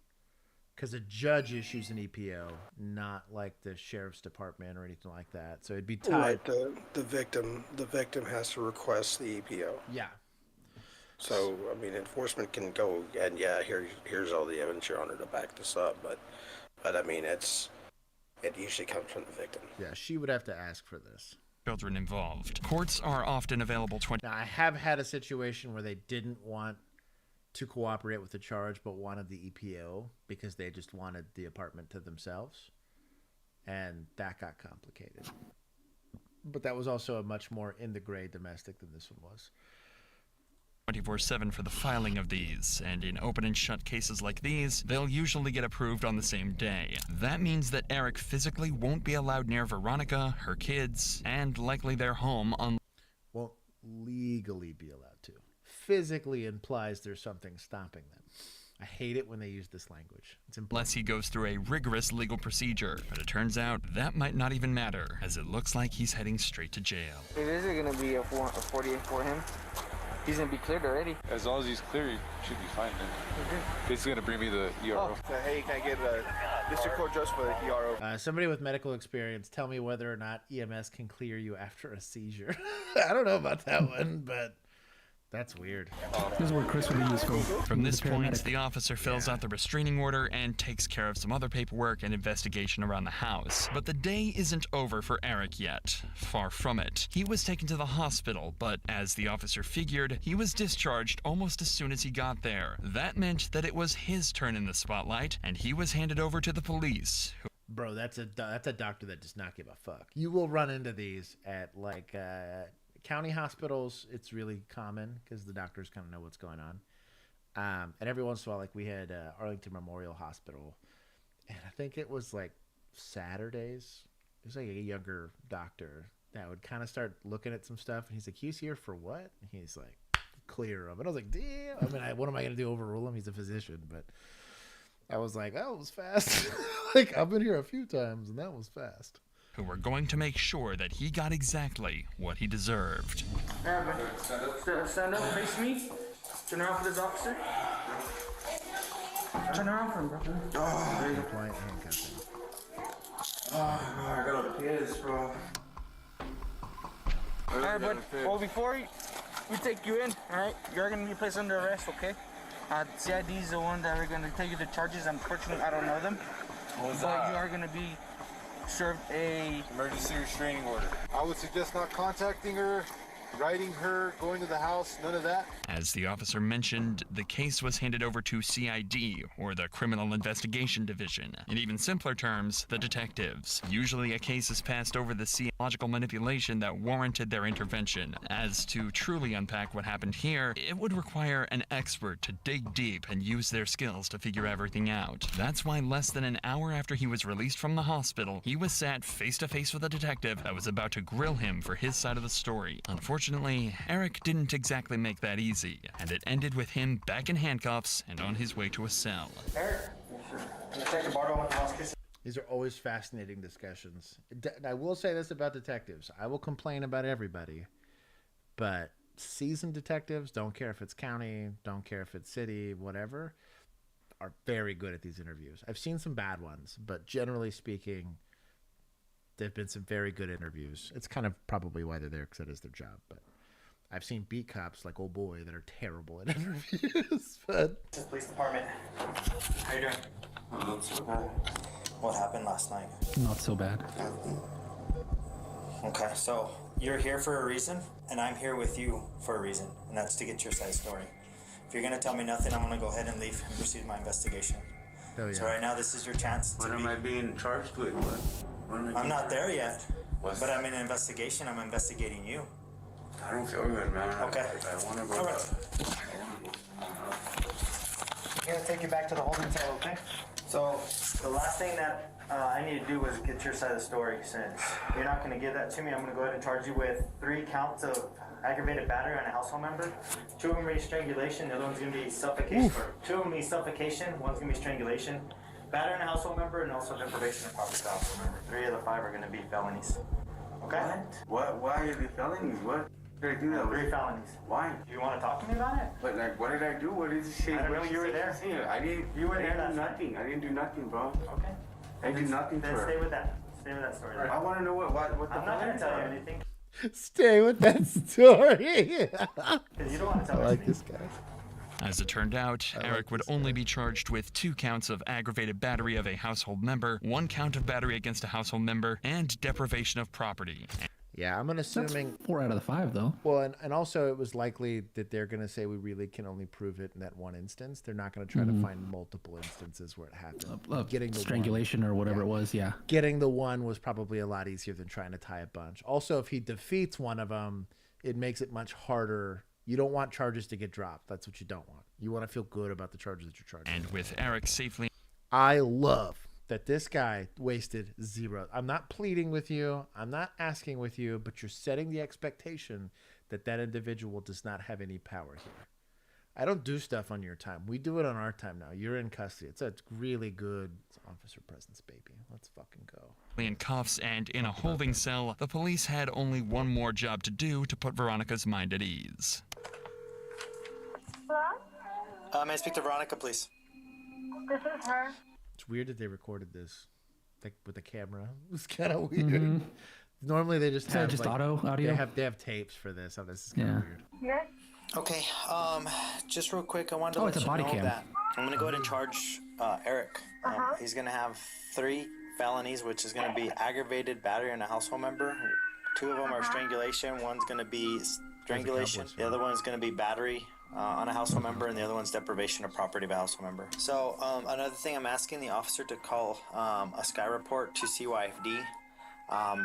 Because a judge issues an EPO, not like the sheriff's department or anything like that. So it'd be tied. Right, the victim has to request the EPO. Yeah. So I mean, enforcement can go and yeah, here's all the evidence, Your Honor, to back this up. But I mean, it usually comes from the victim. Yeah, she would have to ask for this. Children involved. Courts are often available 20. Now, I have had a situation where they didn't want to cooperate with the charge but wanted the EPO because they just wanted the apartment to themselves, and that got complicated. But that was also a much more in the gray domestic than this one was. 24/7 for the filing of these, and in open and shut cases like these, they'll usually get approved on the same day. That means that Eric physically won't be allowed near Veronica, her kids, and likely their home won't legally be allowed to. Physically implies there's something stopping them. I hate it when they use this language. It's unless he goes through a rigorous legal procedure, but it turns out that might not even matter, as it looks like he's heading straight to jail. It isn't going to be a 48 for him. He's going to be cleared already. As long as he's clear, he should be fine then. It's going to bring me the ERO. So, hey, can I get a district court judge for the ERO? Somebody with medical experience, tell me whether or not EMS can clear you after a seizure. I don't know about that one, but that's weird. This is where Chris would be useful. From this point, the officer fills out the restraining order and takes care of some other paperwork and investigation around the house. But the day isn't over for Eric yet. Far from it. He was taken to the hospital, but as the officer figured, he was discharged almost as soon as he got there. That meant that it was his turn in the spotlight, and he was handed over to the police. Bro, that's a doctor that does not give a fuck. You will run into these at like county hospitals. It's really common because the doctors kind of know what's going on. And every once in a while, like we had Arlington Memorial Hospital, and I think it was like Saturdays. It was like a younger doctor that would kind of start looking at some stuff, and he's like, "He's here for what?" And he's like, "Clear him." And I was like, "Damn!" I mean, what am I gonna do? Overrule him? He's a physician, but I was like, "That was fast." Like, I've been here a few times, and that was fast. Who were going to make sure that he got exactly what he deserved. Stand up, face me. Turn around for this officer. Turn around for him, bro. Very compliant handcuffing. Oh, I got all the kids, bro. Alright, bud. Well, before we take you in, alright, you're going to be placed under arrest, okay? CID is the one that are going to take you the charges. Unfortunately, I don't know them. But you are going to be served a emergency restraining order. I would suggest not contacting her, writing her, going to the house, none of that. As the officer mentioned, the case was handed over to CID, or the Criminal Investigation Division. In even simpler terms, the detectives. Usually a case is passed over the psychological manipulation that warranted their intervention. As to truly unpack what happened here, it would require an expert to dig deep and use their skills to figure everything out. That's why less than an hour after he was released from the hospital, he was sat face to face with a detective that was about to grill him for his side of the story. Unfortunately, Eric didn't exactly make that easy, and it ended with him back in handcuffs and on his way to a cell. These are always fascinating discussions. I will say this about detectives. I will complain about everybody, but seasoned detectives, don't care if it's county, don't care if it's city, whatever, are very good at these interviews. I've seen some bad ones, but generally speaking, there've been some very good interviews. It's kind of probably why they're there, because that is their job, but I've seen beat cops like, oh boy, that are terrible at interviews. But Police department. How you doing? What happened last night? Not so bad. Okay, so you're here for a reason, and I'm here with you for a reason, and that's to get your side story. If you're gonna tell me nothing, I'm gonna go ahead and leave and proceed my investigation. Oh, yeah. So right now, this is your chance. What am I being charged with? I'm not there yet. But I'm in an investigation. I'm investigating you. I don't feel good, man. Okay. I want to go. All right. I'm gonna take you back to the holding cell, okay? So the last thing that I need to do was get your side of the story. Since you're not gonna give that to me, I'm gonna go ahead and charge you with 3 counts of aggravated battery on a household member. 2 of them are strangulation. The other one's gonna be suffocation. Or 2 of them be suffocation. One's gonna be strangulation. Battery on a household member, and also deprivation of property to household member. 3 of the 5 are gonna be felonies. Okay? What? Why are they felonies? What did I do that? 3 felonies. Why? Do you want to talk to me about it? But like, what did I do? What did you say? I don't know. You were there. I didn't. You were there. I didn't do nothing. I didn't do nothing, bro. Okay. I did nothing Then for her. stay with that. Stay with that story. I want to know what the I'm not gonna felonies tell you are. anything. Stay with that story. You don't want to I tell like me. this guy. As it turned out, Eric would only be charged with 2 counts of aggravated battery of a household member, 1 count of battery against a household member, and deprivation of property. Yeah, I'm assuming 4 out of the 5 though. Well, and also it was likely that they're going to say we really can only prove it in that one instance. They're not going to try to find multiple instances where it happened. Getting the strangulation or whatever it was, yeah. Getting the one was probably a lot easier than trying to tie a bunch. Also, if he defeats one of them, it makes it much harder. You don't want charges to get dropped. That's what you don't want. You want to feel good about the charges that you're charging. And with Eric safely... I love that this guy wasted 0. I'm not pleading with you. I'm not asking with you, but you're setting the expectation that that individual does not have any power here. I don't do stuff on your time. We do it on our time now. You're in custody. It's a really good officer presence, baby. Let's fucking go. In cuffs and in a holding cell, the police had only one more job to do to put Veronica's mind at ease. Hello? May I speak to Veronica, please? This is her. It's weird that they recorded this, like with the camera. It was kind of weird. Normally they just have just like, auto audio. They have tapes for this. Oh, this is kind of weird. Yes. Okay, just real quick, I wanted to Oh, let it's a you body know cam. that I'm going to go ahead and charge Eric. He's going to have 3 felonies, which is going to be aggravated battery on a household member. 2 of them are strangulation. One's going to be strangulation. The other one's going to be battery on a household member, and the other one's deprivation of property of a household member. So another thing, I'm asking the officer to call a Sky report to CYFD.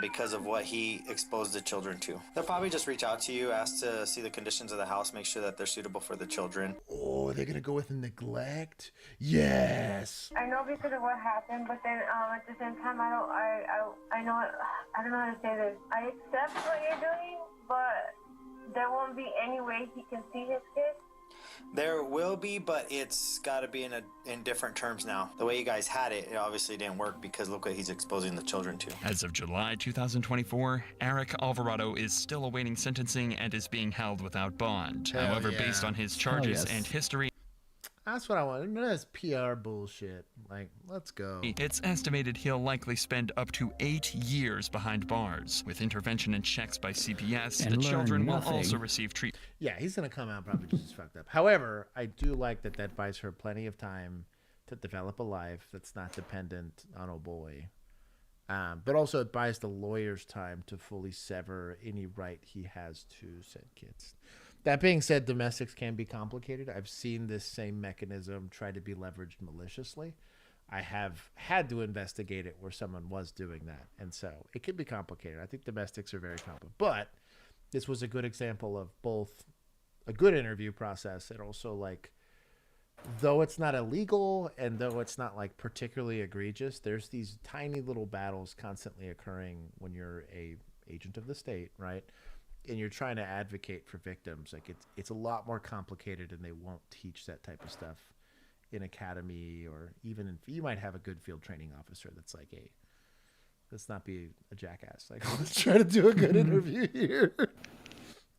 Because of what he exposed the children to. They'll probably just reach out to you, ask to see the conditions of the house, make sure that they're suitable for the children. Oh, they're gonna go with neglect? Yes. I know because of what happened, but then at the same time, I don't know how to say this. I accept what you're doing, but there won't be any way he can see his kids. There will be, but it's got to be in different terms now. The way you guys had it, it obviously didn't work because look what he's exposing the children to. As of July 2024, Eric Alvarado is still awaiting sentencing and is being held without bond. Hell However, yeah. based on his charges and history, That's what I want. None of this PR bullshit. Like, let's go. it's estimated he'll likely spend up to 8 years behind bars. With intervention and checks by CPS, And the learn children will nothing. also receive treatment. Yeah, he's gonna come out probably just as fucked up. However, I do like that buys her plenty of time to develop a life that's not dependent on oh boy. But also it buys the lawyers time to fully sever any right he has to said kids. That being said, domestics can be complicated. I've seen this same mechanism try to be leveraged maliciously. I have had to investigate it where someone was doing that. And so it can be complicated. I think domestics are very complicated. But this was a good example of both a good interview process and also like, though it's not illegal and though it's not like particularly egregious, there's these tiny little battles constantly occurring when you're a agent of the state, right? And you're trying to advocate for victims. Like it's a lot more complicated, and they won't teach that type of stuff in academy, or even in, you might have a good field training officer that's like, hey, let's not be a jackass. Like, let's try to do a good interview here.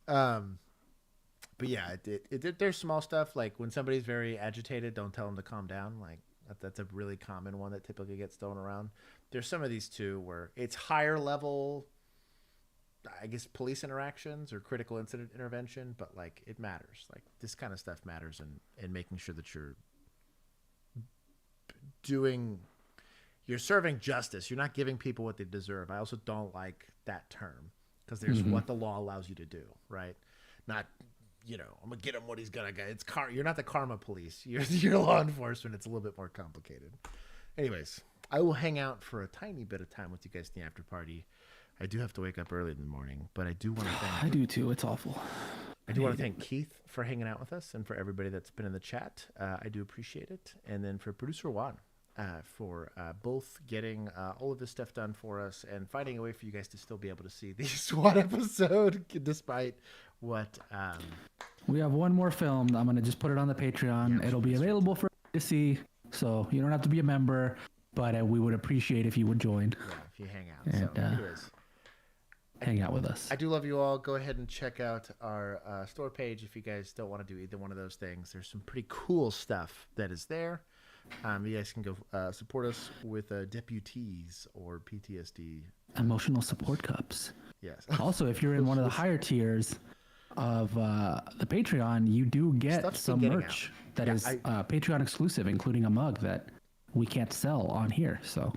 But yeah, there's small stuff like when somebody's very agitated, don't tell them to calm down. Like that's a really common one that typically gets thrown around. There's some of these too where it's higher level, I guess, police interactions or critical incident intervention, but like it matters. Like this kind of stuff matters, and making sure that you're serving justice. You're not giving people what they deserve. I also don't like that term because there's what the law allows you to do, right? Not, I'm gonna get him what he's gonna get. You're not the karma police. You're law enforcement. It's a little bit more complicated. Anyways, I will hang out for a tiny bit of time with you guys in the after party. I do have to wake up early in the morning, but I do want to thank. I do too. It's awful. I do want to thank Keith for hanging out with us, and for everybody that's been in the chat. I do appreciate it. And then for producer Juan, for both getting all of this stuff done for us and finding a way for you guys to still be able to see the SWAT episode, despite what. We have one more film. I'm gonna just put it on the Patreon. It'll be available for you to see, so you don't have to be a member, but we would appreciate if you would join. Yeah, if you hang out. And, So, anyways. Hang out with us. I do love you all. Go ahead and check out our store page if you guys don't want to do either one of those things. There's some pretty cool stuff that is there. You guys can go support us with deputies or PTSD. Emotional support cups. Yes. Also, if you're in one of the higher tiers of the Patreon, you do get Stuff's some been getting merch out. that is Patreon exclusive, including a mug that we can't sell on here. So,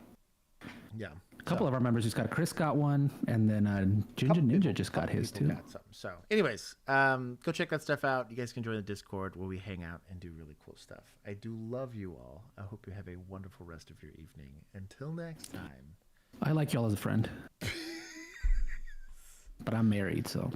yeah. A couple of our members just got. Chris got one, and then Ginger Ninja just got his too. So, anyways, go check that stuff out. You guys can join the Discord where we hang out and do really cool stuff. I do love you all. I hope you have a wonderful rest of your evening. Until next time. I like y'all as a friend, but I'm married, so.